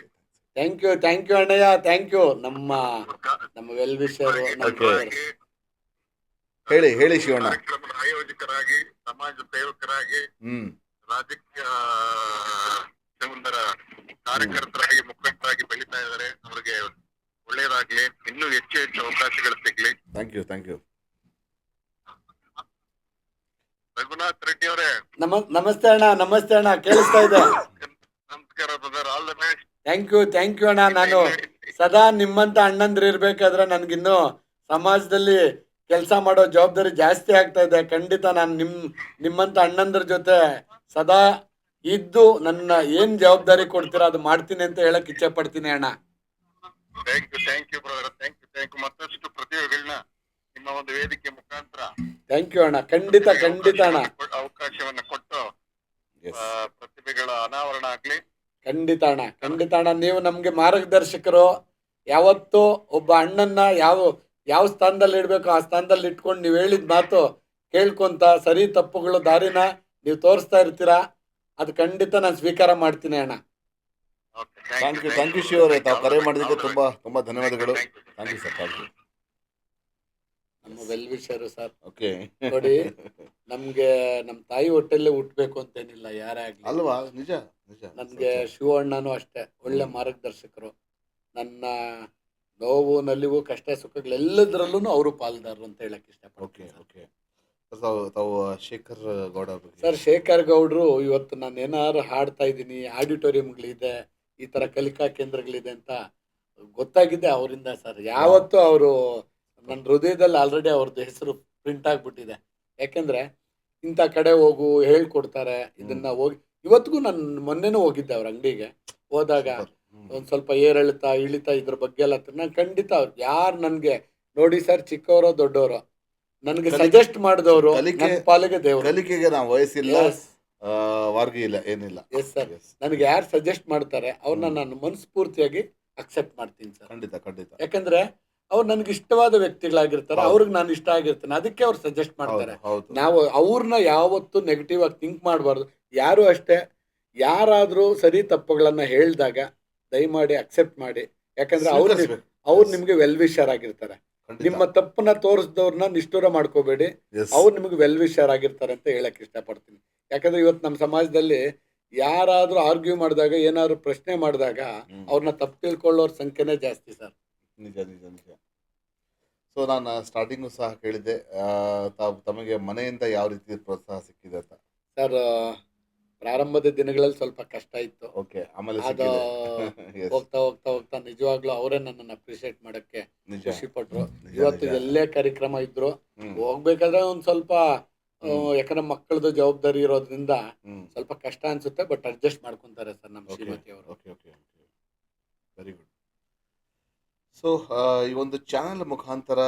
ಥ್ಯಾಂಕ್ ಯು ಅಣ್ಣಯ್ಯ, ಥ್ಯಾಂಕ್ ಯು. ನಮ್ಮ ವೆಲ್ ವಿಷರ್. ಹೇಳಿ ಶಿವಣ್ಣ. ಕಾರ್ಯಕ್ರಮದ ಆಯೋಜಕರಾಗಿ, ಸಮಾಜ ಸೇವಕರಾಗಿ, ಹ್ಮ್. ರಾಜಕೀಯ ಒಂದರ ಕಾರ್ಯಕರ್ತರಾಗಿ, ಮುಖಂಡರಾಗಿ ಬೆಳೀತಾ ಇದ್ದಾರೆ. ಅವರಿಗೆ ಒಳ್ಳೇದಾಗ್ಲಿ, ಇನ್ನೂ ಹೆಚ್ಚು ಅವಕಾಶಗಳು ಸಿಗ್ಲಿ. Thank you. ರಘುನಾಥ್ ರೆಡ್ಡಿ ಅವರೇ, ನಮಸ್ತೆ ಅಣ್ಣ, ಕೇಳಿಸ್ತಾ ಇದೆ. ನಮಸ್ಕಾರ brother, all the best. Thank you ಅಣ್ಣ. ನಾನು ಸದಾ ನಿಮ್ಮಂತ ಅಣ್ಣಂದ್ರು ಇರ್ಬೇಕಾದ್ರೆ ನನ್ಗಿನ್ನು ಸಮಾಜದಲ್ಲಿ ಕೆಲಸ ಮಾಡೋ ಜವಾಬ್ದಾರಿ ಜಾಸ್ತಿ ಆಗ್ತಾ ಇದೆ. ಖಂಡಿತ ನಾನು ನಿಮ್ಮಂತ ಅಣ್ಣಂದ್ರ ಜೊತೆ ಸದಾ ಇದ್ದು ನನ್ನ ಏನ್ ಜವಾಬ್ದಾರಿ ಕೊಡ್ತೀರಾ ಅದು ಮಾಡ್ತೀನಿ ಅಂತ ಹೇಳಕ್ ಇಚ್ಛೆ ಪಡ್ತೀನಿ ಅಣ್ಣ. Thank you brother, thank you. ಮತ್ತಷ್ಟು ಪ್ರತಿಭೆಗಳನ್ನ ನಿಮ್ಮ ಒಂದು ವೇದಿಕೆ ಮುಖಾಂತರ ಥ್ಯಾಂಕ್ ಯು ಅಣ್ಣ. ಖಂಡಿತ ಅಣ್ಣ. ಅವಕಾಶವನ್ನ ಕೊಟ್ಟು ಪ್ರತಿಭೆಗಳ ಅನಾವರಣ ಆಗ್ಲಿ. ಖಂಡಿತ ಅಣ್ಣ. ನೀವು ನಮ್ಗೆ ಮಾರ್ಗದರ್ಶಕರು. ಯಾವತ್ತೂ ಒಬ್ಬ ಅಣ್ಣನ್ನ ಯಾವ ಸ್ಥಾನದಲ್ಲಿ ಇಡ್ಬೇಕು ಆ ಸ್ಥಾನದಲ್ಲಿ ಇಟ್ಕೊಂಡು ನೀವು ಹೇಳಿದ ಮಾತು ಕೇಳ್ಕೊಂತ ಸರಿ ತಪ್ಪುಗಳು ದಾರಿನ ನೀವು ತೋರಿಸ್ತಾ ಇರ್ತೀರಾ. ಅದು ಖಂಡಿತ ನಾನು ಸ್ವೀಕಾರ ಮಾಡ್ತೀನಿ ಅಣ್ಣ. ಥ್ಯಾಂಕ್ ಯು ಶಿವ್ ಅವರೇ, ತಾವು ಕರೆ ಮಾಡಿದ್ದಕ್ಕೆ ತುಂಬಾ ಧನ್ಯವಾದಗಳು. Thank you sir. ನಮ್ಮ ವೆಲ್ ವಿಷರು ಸರ್. ಓಕೆ. ನೋಡಿ, ನಮ್ಗೆ ನಮ್ಮ ತಾಯಿ ಹೊಟ್ಟೆಲ್ಲೇ ಹುಟ್ಬೇಕು ಅಂತೇನಿಲ್ಲ ಯಾರೇ ಆಗ್ಲಿ ಅಲ್ವಾ? ನಿಜ. ನನ್ಗೆ ಶಿವ ಅಣ್ಣನೂ ಅಷ್ಟೇ ಒಳ್ಳೆ ಮಾರ್ಗದರ್ಶಕರು. ನನ್ನ ನೋವು ನಲಿವು ಕಷ್ಟ ಸುಖಗಳೆಲ್ಲದರಲ್ಲೂ ಅವರು ಪಾಲ್ದಾರರು ಅಂತ ಹೇಳಕ್ ಇಷ್ಟಪಡ್ತೀನಿ. ಓಕೆ. ತಾವು ಶೇಖರ್ ಗೌಡ ಸರ್, ಶೇಖರ್ ಗೌಡ್ರು ಇವತ್ತು ನಾನು ಏನಾದ್ರು ಹಾಡ್ತಾ ಇದ್ದೀನಿ, ಆಡಿಟೋರಿಯಂಗಳಿದೆ, ಈ ತರ ಕಲಿಕಾ ಕೇಂದ್ರಗಳಿದೆ ಅಂತ ಗೊತ್ತಾಗಿದೆ ಅವರಿಂದ ಸರ್. ಯಾವತ್ತೂ ಅವರು ನನ್ನ ಹೃದಯದಲ್ಲಿ ಆಲ್ರೆಡಿ ಅವ್ರದ್ದು ಹೆಸರು ಪ್ರಿಂಟ್ ಆಗ್ಬಿಟ್ಟಿದೆ. ಯಾಕೆಂದ್ರೆ ಇಂಥ ಕಡೆ ಹೋಗು ಹೇಳ್ಕೊಡ್ತಾರೆ. ಇದನ್ನ ಹೋಗಿ ಇವತ್ತಿಗೂ ನಾನು ಮೊನ್ನೆನೂ ಹೋಗಿದ್ದೆ ಅವ್ರ ಅಂಗಡಿಗೆ. ಹೋದಾಗ ಒಂದ್ ಸ್ವಲ್ಪ ಏರಿಳಿತ ಇಳಿತ ಇದ್ರ ಬಗ್ಗೆ ಎಲ್ಲ ನಾನು ಖಂಡಿತ ಯಾರು ನನ್ಗೆ ನೋಡಿ ಸರ್, ಚಿಕ್ಕವರೋ ದೊಡ್ಡವರು ನನ್ಗೆ ಸಜೆಸ್ಟ್ ಮಾಡಿದವರು ಪಾಲಿಗೆ ದೇವರು. ಕಲಿಕೆಗೆ ನಾವು ವಯಸ್ಸಿಲ್ಲ, ವಾರ್ಗಿ ಇಲ್ಲ, ಏನಿಲ್ಲ. Yes sir. ನನಗೆ ಯಾರು ಸಜೆಸ್ಟ್ ಮಾಡ್ತಾರೆ ಅವ್ರನ್ನ ನಾನು ಮನಸ್ಫೂರ್ತಿಯಾಗಿ ಅಕ್ಸೆಪ್ಟ್ ಮಾಡ್ತೀನಿ ಸರ್. ಖಂಡಿತ. ಯಾಕಂದ್ರೆ ಅವ್ರು ನನ್ಗೆ ಇಷ್ಟವಾದ ವ್ಯಕ್ತಿಗಳಾಗಿರ್ತಾರೆ, ಹೌದು. ಅವ್ರಿಗೆ ನಾನು ಇಷ್ಟ ಆಗಿರ್ತೇನೆ, ಅದಕ್ಕೆ ಅವ್ರು ಸಜೆಸ್ಟ್ ಮಾಡ್ತಾರೆ. ಹೌದು ನಾವು ಅವ್ರನ್ನ ಯಾವತ್ತೂ ನೆಗೆಟಿವ್ ಆಗಿ ಥಿಂಕ್ ಮಾಡಬಾರ್ದು. ಯಾರು ಅಷ್ಟೇ, ಯಾರಾದರೂ ಸರಿ ತಪ್ಪುಗಳನ್ನ ಹೇಳಿದಾಗ ದಯಮಾಡಿ ಅಕ್ಸೆಪ್ಟ್ ಮಾಡಿ. ಯಾಕಂದ್ರೆ ಸ್ವೀಕರಿಸ್ಬೇಕು. ಅವ್ರು Yes. ನಿಮ್ಗೆ ವೆಲ್ ವಿಶರ್ ಆಗಿರ್ತಾರೆ. ಖಂಡಿತ. ನಿಮ್ಮ ತಪ್ಪನ್ನ ತೋರಿಸಿದವ್ರನ್ನ ನಿಷ್ಠೂರ ಮಾಡ್ಕೋಬೇಡಿ. Yes. ಅವ್ರು ನಿಮ್ಗೆ ವೆಲ್ ವಿಶರ್ ಆಗಿರ್ತಾರೆ ಅಂತ ಹೇಳಕ್ ಇಷ್ಟಪಡ್ತೀನಿ. ಯಾಕಂದ್ರೆ ಇವತ್ತು ನಮ್ಮ ಸಮಾಜದಲ್ಲಿ ಯಾರಾದ್ರೂ ಆರ್ಗ್ಯೂ ಮಾಡಿದಾಗ, ಏನಾದ್ರು ಪ್ರಶ್ನೆ ಮಾಡಿದಾಗ ಅವ್ರನ್ನ ತಪ್ಪು ತಿಳ್ಕೊಳ್ಳೋರ್ ಸಂಖ್ಯೆನೇ ಜಾಸ್ತಿ ಸರ್. ನಿಜ ನಿಜ ನಿಜ. ಸೊ ನಾನು ಸ್ಟಾರ್ಟಿಂಗು ಸಹ ಕೇಳಿದ್ದೆ, ತಮಗೆ ಮನೆಯಿಂದ ಯಾವ ರೀತಿ ಪ್ರೋತ್ಸಾಹ ಸಿಕ್ಕಿದೆ ಅಂತ. ಸರ್, ಪ್ರಾರಂಭದ ದಿನಗಳಲ್ಲಿ ಸ್ವಲ್ಪ ಕಷ್ಟ ಇತ್ತು. ಓಕೆ, ಆಮೇಲೆ ಅದು ಸಿಕ್ಕಿದೆ. Yes. ಹೋಗ್ತಾ ಹೋಗ್ತಾ ಹೋಗ್ತಾ ನಿಜವಾಗ್ಲೂ ಅವರೇ ನನ್ನನ್ನು ಅಪ್ರಿಶಿಯೇಟ್ ಮಾಡಕ್ಕೆ ನಿಜ ಖುಷಿ ಪಟ್ರು. ನಿಜ, ಇವತ್ತು ನಿಜ. ಎಲ್ಲೇ ಕಾರ್ಯಕ್ರಮ ಇದ್ರು ಹ್ಮ್. ಹೋಗ್ಬೇಕಾದ್ರೆ ಒಂದ್ ಸ್ವಲ್ಪ ಯಾಕಂದ್ರೆ ಮಕ್ಕಳದು ಜವಾಬ್ದಾರಿ ಇರೋದ್ರಿಂದ ಹ್ಮ್. ಸ್ವಲ್ಪ ಕಷ್ಟ ಅನ್ಸುತ್ತೆ, ಬಟ್ ಅಡ್ಜಸ್ಟ್ ಮಾಡ್ಕೊಂತಾರೆ ಸರ್ ನಮ್ಮ ಓಕೆ ಶ್ರೀಮತಿ ಅವರು. Okay okay okay, very good. So ಈ ಒಂದು ಚಾನಲ್ ಮುಖಾಂತರ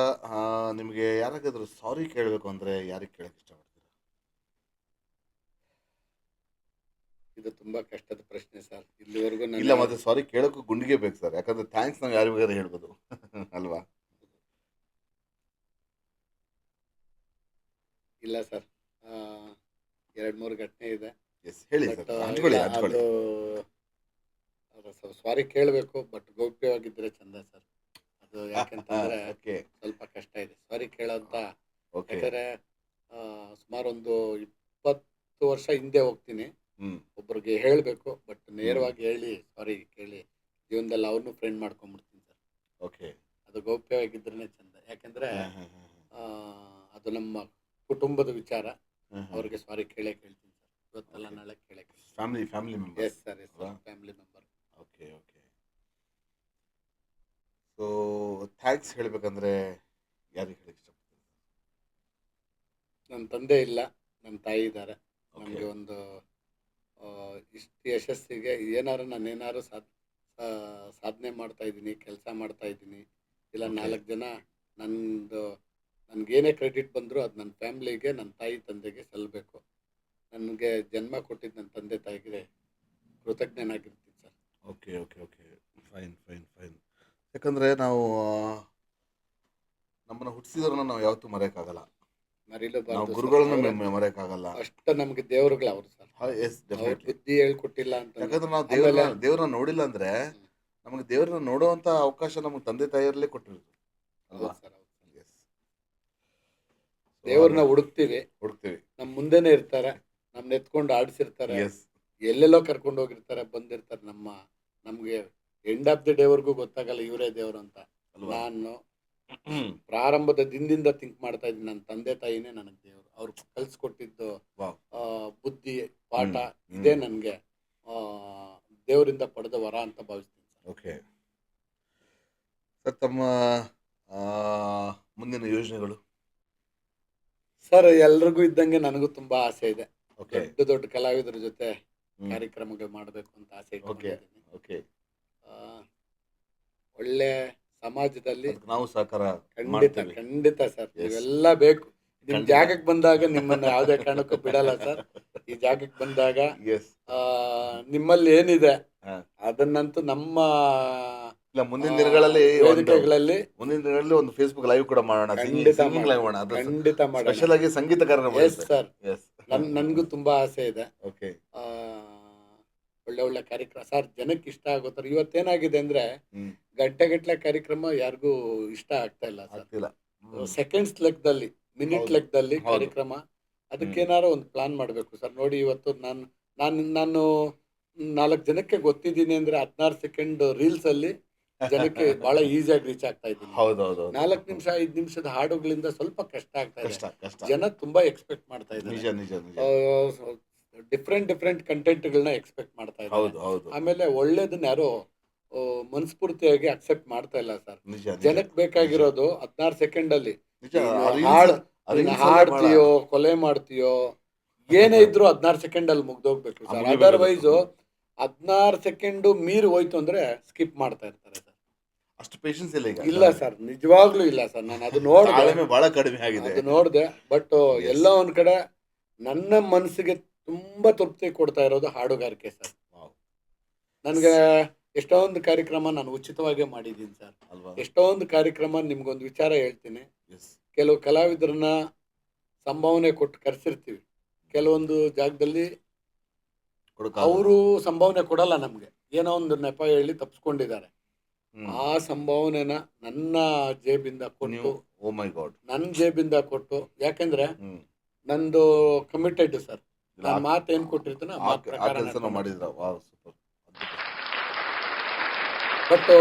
ನಿಮಗೆ ಯಾರಿಗಾದ್ರೂ ಸಾರಿ ಕೇಳಬೇಕು ಅಂದರೆ ಯಾರಿಗೆ ಕೇಳಕ್ಕೆ ಇಷ್ಟಪಡ್ತೀರಾ? ಇದು ತುಂಬಾ ಕಷ್ಟದ ಪ್ರಶ್ನೆ ಸರ್. ಇಲ್ಲಿವರೆಗೂ ಇಲ್ಲ, ಮತ್ತೆ ಸಾರಿ ಕೇಳೋಕ್ಕೂ ಗುಂಡಿಗೆ ಬೇಕು ಸರ್, ಯಾಕಂದ್ರೆ ಥ್ಯಾಂಕ್ಸ್ ನಾವು ಯಾರು ಬೇಕಾದ್ರೆ ಹೇಳ್ಬೋದು ಅಲ್ವಾ? ಇಲ್ಲ ಸರ್, 2-3 ಘಟನೆ ಇದೆ. ಎಸ್, ಹೇಳಿ ಬಟ್ ಸರ್, ಹಂಚ್ಕೊಳ್ಳಿ ಹಂಚ್ಕೊಳ್ಳಿ. ಅದು ಸಾರಿ ಕೇಳಬೇಕು, ಬಟ್ ಗೌಪ್ಯವಾಗಿದ್ರೆ ಚಂದ ಸರ್. ಅದು ಯಾಕೆಂತಂದ್ರೆ ಓಕೆ ಸ್ವಲ್ಪ ಕಷ್ಟ ಇದೆ ಸಾರಿ ಕೇಳೋಂತ. ಓಕೆ. ಯಾಕಂದ್ರೆ ಸುಮಾರು ಒಂದು 20 ವರ್ಷ ಹಿಂದೆ ಹೋಗ್ತೀನಿ, ಹ್ಮ್ ಒಬ್ರಿಗೆ ಹೇಳಬೇಕು, ಬಟ್ ನೇರವಾಗಿ ಹೇಳಿ ಸಾರಿ ಕೇಳಿ ಜೀವನದಲ್ಲಿ ಅವ್ರನ್ನೂ ಫ್ರೆಂಡ್ ಮಾಡ್ಕೊಂಡ್ಬಿಡ್ತೀನಿ ಸರ್. ಓಕೆ. ಅದು ಗೌಪ್ಯವಾಗಿದ್ರೇನೆ ಚಂದ. ಯಾಕಂದ್ರೆ ಅದು ನಮ್ಮ ಕುಟುಂಬದ ವಿಚಾರ. ಅವ್ರಿಗೆ ಸಾರಿ ಕೇಳೇ ಕೇಳ್ತೀನಿ ಸರ್, ಇವತ್ತಲ್ಲ ನಾಳೆ ಕೇಳೇ ಕೇಳ್ತೀನಿ. Family member. S sir, yes sir, family member. Okay okay. So thanks ಹೇಳಬೇಕಂದ್ರೆ ಯಾರಿಗೆ ಹೇಳಕ್ಕೆ ಇಷ್ಟಪಡ್ತೀರಾ? ನನ್ನ ತಂದೆ ಇಲ್ಲ, ನನ್ನ ತಾಯಿ ಇದ್ದಾರೆ. Okay. ನಮಗೆ ಒಂದು ಇಷ್ಟು ಯಶಸ್ಸಿಗೆ ನಾನೇನಾದ್ರು ಸಾಧನೆ ಮಾಡ್ತಾ ಇದ್ದೀನಿ, ಕೆಲಸ ಮಾಡ್ತಾ ಇದ್ದೀನಿ, ಇಲ್ಲ Okay. 4 ಜನ ನನಗೇನೇ ಕ್ರೆಡಿಟ್ ಬಂದರೂ ಅದು ನನ್ನ ಫ್ಯಾಮ್ಲಿಗೆ, ನನ್ನ ತಾಯಿ ತಂದೆಗೆ ಸಲ್ಲಬೇಕು. ನನಗೆ ಜನ್ಮ ಕೊಟ್ಟಿದ್ದು ನನ್ನ ತಂದೆ ತಾಯಿಗೆ ಕೃತಜ್ಞನಾಗಿರ್ತೀನಿ sir. Okay okay okay, fine fine fine. ಯಾಕಂದರೆ ನಾವು ನಮ್ಮನ್ನು ಹುಟ್ಟಿಸಿದ್ರನ್ನ ನಾವು ಯಾವತ್ತೂ ಮರೆಯೋಕ್ಕಾಗಲ್ಲ, ನಾವು ಮರಿಲಬಾರ್ದು. ಗುರುಗಳನ್ನ ಮರೆಯೋಕ್ಕಾಗಲ್ಲ. ಅಷ್ಟು ನಮಗೆ ದೇವರುಗಳು ಅವರು ಸರ್. ಎಸ್, ಅವ್ರು ಡೆಫಿನೆಟ್ಲಿ. ಬುದ್ಧಿ ಹೇಳ್ಕೊಟ್ಟಿಲ್ಲ ಅಂತ ಯಾಕಂದ್ರೆ ನಾವು ಆಮೇಲೆ ದೇವ್ರನ್ನ ನೋಡಿಲ್ಲ ಅಂದ್ರೆ ನಮಗೆ ದೇವ್ರನ್ನ ನೋಡುವಂತ ಅವಕಾಶ ನಮಗೆ ತಂದೆ ತಾಯಿಯರಲ್ಲೇ ಕೊಟ್ಟಿರೋದು ಅಲ್ವಾ? ಹೌದು ಸರ್, ಹೌದು ಸರ್. ಎಸ್, ದೇವ್ರನ್ನ ಹುಡುಕ್ತಿವಿ, ಹುಡುಕ್ತೀವಿ. ನಮ್ಮ ಮುಂದೆನೆ ಇರ್ತಾರೆ, ನಮ್ನ ಎತ್ಕೊಂಡು ಆಡಿಸಿರ್ತಾರೆ, ಎಸ್, ಎಲ್ಲೆಲ್ಲೋ ಕರ್ಕೊಂಡು ಹೋಗಿರ್ತಾರೆ, ಬಂದಿರ್ತಾರೆ. ನಮ್ಗೆ ಎಂಡ್ ಆಫ್ ದಿ ಡೇವರೆಗೂ ಗೊತ್ತಾಗಲ್ಲ ಇವರೇ ದೇವರು ಅಂತ. ಅಲ್ವಾ? ನಾನು ಪ್ರಾರಂಭದ ದಿನದಿಂದ ಥಿಂಕ್ ಮಾಡ್ತಾ ಇದ್ದೀನಿ, ನನ್ನ ತಂದೆ ತಾಯಿನೇ ನನಗೆ ದೇವರು. ಅವ್ರು ಕಲ್ಸ್ಕೊಟ್ಟಿದ್ದು ವಾವ್. ಬುದ್ಧಿ ಪಾಠ ಹ್ಮ್. ಇದೇ ನನಗೆ ದೇವರಿಂದ ಪಡೆದ ವರ ಅಂತ ಭಾವಿಸ್ತೀನಿ ಸರ್. ಓಕೆ ಸರ್, ತಮ್ಮ ಮುಂದಿನ ಯೋಜನೆಗಳು? ಸರ್, ಎಲ್ರಿಗೂ ಇದ್ದಂಗೆ ನನಗೂ ತುಂಬಾ ಆಸೆ ಇದೆ. ಓಕೆ ದೊಡ್ಡ ದೊಡ್ಡ ಕಲಾವಿದರ ಜೊತೆ ಕಾರ್ಯಕ್ರಮಗಳು ಮಾಡಬೇಕು ಅಂತ ಆಸೆ ಓಕೆ ಇಟ್ಕೊಂಡಿದ್ದೀನಿ. ಓಕೆ. ಒಳ್ಳೆ ಸಮಾಜದಲ್ಲಿ ಅದಕ್ಕೆ ನಾವು ಸಹಕಾರ ಖಂಡಿತ ಮಾಡ್ತೀವಿ. ಖಂಡಿತ ಸರ್, Yes. ನೀವೆಲ್ಲ ಬೇಕು. ನಿಮ್ ಖಂಡಿತ. ಜಾಗಕ್ಕೆ ಬಂದಾಗ ನಿಮ್ಮನ್ನ ಯಾವುದೇ ಕಾರಣಕ್ಕೂ ಬಿಡಲ್ಲ ಸರ್. ಈ ಜಾಗಕ್ಕೆ ಬಂದಾಗ ಎಸ್. ನಿಮ್ಮಲ್ಲಿ ಏನಿದೆ ಹಾ. ಅದನ್ನಂತೂ ನಮ್ಮ ಇಲ್ಲ, ಮುಂದಿನ ದಿನಗಳಲ್ಲಿ ವೇದಿಕೆಗಳಲ್ಲಿ ಒಂದು ಫೇಸ್ಬುಕ್ ಲೈವ್ ಕೂಡ ಮಾಡೋಣ, ಖಂಡಿತ ಸಿಂಗಿಂಗ್ ಲೈವ್ ಮಾಡೋಣ. ಅದು ಖಂಡಿತ ಮಾಡೋಣ. ಸ್ಪೆಷಲ್ ಆಗಿ ಸಂಗೀತ ಕಾರ್ಯಕ್ರಮ ಎಸ್ ಸರ್, ಎಸ್. ನನ್ಗೂ ತುಂಬಾ ಆಸೆ ಇದೆ. ಓಕೆ. ಒಳ್ಳೆ ಒಳ್ಳೆ ಕಾರ್ಯಕ್ರಮ ಸರ್, ಜನಕ್ಕೆ ಇಷ್ಟ ಆಗೋತರ. ಇವತ್ತೇನಾಗಿದೆ ಅಂದ್ರೆ ಹ್ಮ್. ಗಂಟೆಗಟ್ಟಲೆ ಕಾರ್ಯಕ್ರಮ ಯಾರಿಗೂ ಇಷ್ಟ ಆಗ್ತಾ ಇಲ್ಲ ಸರ್. ಆಗ್ತಿಲ್ಲ. ಸೆಕೆಂಡ್ಸ್ ಲೆಕ್ಕದಲ್ಲಿ, ಮಿನಿಟ್ ಹೌದು. ಲೆಕ್ಕದಲ್ಲಿ ಹೌದು. ಕಾರ್ಯಕ್ರಮ. ಅದಕ್ಕೇನಾರು ಒಂದು ಪ್ಲಾನ್ ಮಾಡಬೇಕು ಸರ್. ನೋಡಿ, ಇವತ್ತು ನಾನು 4 ಜನಕ್ಕೆ ಗೊತ್ತಿದ್ದೀನಿ ಅಂದ್ರೆ 16 ಸೆಕೆಂಡ್ ರೀಲ್ಸ್ ಅಲ್ಲಿ ಜನಕ್ಕೆ ಬಹಳ ಈಸಿಯಾಗಿ ರೀಚ್ ಆಗ್ತಾ ಇದ್ದೀನಿ. ಹೌದೌದು. 4 ನಿಮಿಷ 5 ನಿಮಿಷದ ಹಾಡುಗಳಿಂದ ಸ್ವಲ್ಪ ಕಷ್ಟ ಆಗ್ತಾ ಇದೆ. ಕಷ್ಟ ಕಷ್ಟ. ಜನ ತುಂಬಾ ಎಕ್ಸ್ಪೆಕ್ಟ್ ಮಾಡ್ತಾ ನಿಜ ಇದ್ದಾರೆ. ನಿಜ ನಿಜ. ಡಿಫ್ರೆಂಟ್ ಕಂಟೆಂಟ್ಗಳನ್ನ ಎಕ್ಸ್ಪೆಕ್ಟ್ ಮಾಡ್ತಾ ಇದ್ದಾರೆ. ಹೌದು ಹೌದು. ಆಮೇಲೆ ಒಳ್ಳೇದನ್ನ ಯಾರು ಮನಸ್ಫೂರ್ತಿಯಾಗಿ ಅಕ್ಸೆಪ್ಟ್ ಮಾಡ್ತಾ ಇಲ್ಲ ಸರ್. ನಿಜ ನಿಜ. ಜನಕ್ಕೆ ಬೇಕಾಗಿರೋದು 16 ಸೆಕೆಂಡ್ ಅಲ್ಲಿ ನಿಜ. ಹಾಡ್ತೀಯೋ, ಕೊಲೆ ಮಾಡ್ತೀಯೋ, ಏನೇ ಇದ್ರು 16 ಸೆಕೆಂಡ್ ಅಲ್ಲಿ ಮುಗ್ದೋಗ್ಬೇಕು ಸರ್. ಮುಗಿಬೇಕು. ಅದರ್ವೈಸ್ 16 ಸೆಕೆಂಡ್ ಮೀರಿ ಹೋಯ್ತು ಅಂದ್ರೆ ಸ್ಕಿಪ್ ಮಾಡ್ತಾ ಇರ್ತಾರೆ ಸರ್. ಅಷ್ಟು ಪೇಷನ್ಸ್ ಇಲ್ಲ ಈಗ. ಇಲ್ಲ ಸರ್, ನಿಜವಾಗ್ಲೂ ಇಲ್ಲ ಸರ್. ನಾನು ಅದು ನೋಡಿದೆ, ತಾಳ್ಮೆ ಬಹಳ ಕಡಿಮೆ ಆಗಿದೆ. ಅದು ನೋಡಿದೆ. But Yes. ಎಲ್ಲ ಒಂದ್ ಕಡೆ ನನ್ನ ಮನಸ್ಸಿಗೆ ತುಂಬಾ ತೃಪ್ತಿ ಕೊಡ್ತಾ ಇರೋದು ಹಾಡುಗಾರಿಕೆ ಸರ್. Wow. ನನಗೆ ಎಷ್ಟೊಂದು ಕಾರ್ಯಕ್ರಮ ನಾನು ಉಚಿತವಾಗೇ ಮಾಡಿದ್ದೀನಿ ಸರ್. ಅಲ್ವಾ? ಎಷ್ಟೊಂದು ಕಾರ್ಯಕ್ರಮ ನಿಮ್ಗೊಂದು ವಿಚಾರ ಹೇಳ್ತೀನಿ. ಎಸ್. ಕೆಲವು ಕಲಾವಿದರನ್ನ ಸಂಭಾವನೆ ಕೊಟ್ಟು ಕರೆಸಿರ್ತೀವಿ. ಕೆಲವೊಂದು ಜಾಗದಲ್ಲಿ ಅವರು ಸಂಭಾವನೆ ಕೊಡಲ್ಲ ನಮಗೆ, ಏನೋ ಒಂದು ನೆಪ ಹೇಳಿ ತಪ್ಪಿಸ್ಕೊಂಡಿದ್ದಾರೆ. ಆ ಸಂಭಾವನೆನ ನನ್ನ ಜೇಬಿಂದ ಕೊಟ್ಟು, ಓ ಮೈ ಗಾಡ್, ನನ್ನ ಜೇಬಿಂದ ಕೊಟ್ಟು, ಯಾಕೆಂದ್ರೆ ನಂದು ಕಮಿಟೆಡ್ ಸರ್. ನಾನು ಮಾತು ಏನ್ ಕೊಟ್ಟಿರ್ತೀನಿ ಆ ಮಾತು ಪ್ರಕಾರ ಮಾಡಿದ್ರ. Wow, super. ಬಟ್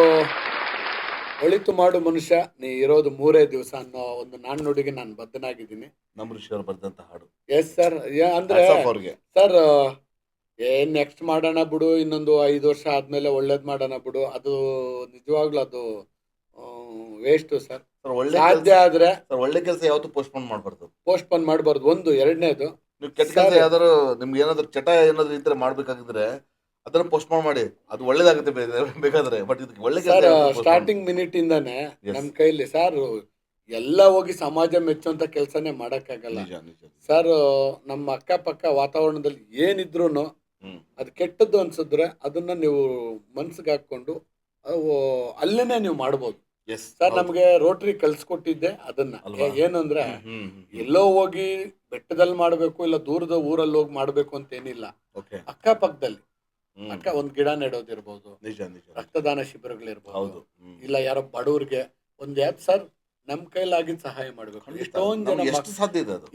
ಒಳಿತು ಮಾಡು ಮನುಷ್ಯ ನೀ ಇರೋದು 3 ದಿವಸ ಅನ್ನೋ ಒಂದು ನಾಣ್ಣುಡಿಗೆ ನಾನು ಬದ್ಧನಾಗಿದ್ದೀನಿ. ನಮ್ಮ ಋಷಿಯವರು ಬರೆದಂತ ಹಾಡು. Yes sir. ಅಂದ್ರೆ ಅವ್ರಿಗೆ ಸರ್ ಏನ್ ನೆಕ್ಸ್ಟ್ ಮಾಡೋಣ ಬಿಡು, ಇನ್ನೊಂದು 5 ವರ್ಷ ಆದ್ಮೇಲೆ ಒಳ್ಳೇದ್ ಮಾಡೋಣ ಬಿಡು, ಅದು ನಿಜವಾಗ್ಲೂ ಅದು ವೇಸ್ಟ್ ಸರ್. ಸಾಧ್ಯ ಆದ್ರೆ ಒಳ್ಳೆ ಕೆಲಸ ಯಾವತ್ತೂ ಪೋಸ್ಟ್ಪೋನ್ ಮಾಡಬಾರ್ದು. ಪೋಸ್ಟ್ಪೋನ್ ಮಾಡಬಾರ್ದು. ಒಂದು ಎರಡನೇದು, ನೀವು ಕೆಟ್ಟ ಕೆಲಸ ಯಾವ್ದಾದ್ರು ನಿಮ್ಗೆ ಏನಾದ್ರು ಚಟ ಏನಾದ್ರು ಈ ತರ ಮಾಡ್ಬೇಕಾಗಿದ್ರೆ ಅದನ್ನ ಪೋಸ್ಟ್ಪೋನ್ ಮಾಡಿ, ಅದು ಒಳ್ಳೇದಾಗುತ್ತೆ ಬೇಕಾದ್ರೆ. ಬಟ್ ಇದಕ್ಕೆ ಒಳ್ಳೆ ಸರ್ ಸ್ಟಾರ್ಟಿಂಗ್ ಮಿನಿಟ್ ಇಂದಾನೆ ನಮ್ ಕೈಲಿ ಸರ್ ಎಲ್ಲ ಹೋಗಿ ಸಮಾಜ ಮೆಚ್ಚುವಂತ ಕೆಲಸನೇ ಮಾಡಕ್ಕಾಗಲ್ಲ ಸರ್. ನಮ್ಮ ಅಕ್ಕಪಕ್ಕ ವಾತಾವರಣದಲ್ಲಿ ಏನಿದ್ರು ಅದು ಕೆಟ್ಟದ್ದು ಅನ್ಸಿದ್ರೆ ಅದನ್ನ ನೀವು ಮನ್ಸಿಗೆ ಹಾಕೊಂಡು ಅಲ್ಲೇನೆ ನೀವು ಮಾಡ್ಬೋದು ಸರ್. ನಮ್ಗೆ ರೋಟ್ರಿ ಕಲ್ಸ್ಕೊಟ್ಟಿದ್ದೆ ಅದನ್ನ. ಏನಂದ್ರೆ ಎಲ್ಲೋ ಹೋಗಿ ಬೆಟ್ಟದಲ್ಲಿ ಮಾಡ್ಬೇಕು, ಇಲ್ಲ ದೂರದ ಊರಲ್ಲಿ ಹೋಗಿ ಮಾಡ್ಬೇಕು ಅಂತ ಏನಿಲ್ಲ. ಅಕ್ಕಪಕ್ಕದಲ್ಲಿ ಒಂದ್ ಗಿಡ ನೆಡೋದಿರ್ಬೋದು, ರಕ್ತದಾನ ಶಿಬಿರಗಳಿರ್ಬೋದು, ಇಲ್ಲ ಯಾರೋ ಬಡವ್ರಿಗೆ ಒಂದ್ ಸರ್ ನಮ್ ಕೈಲಾಗಿದ್ ಸಹಾಯ ಮಾಡ್ಬೇಕು.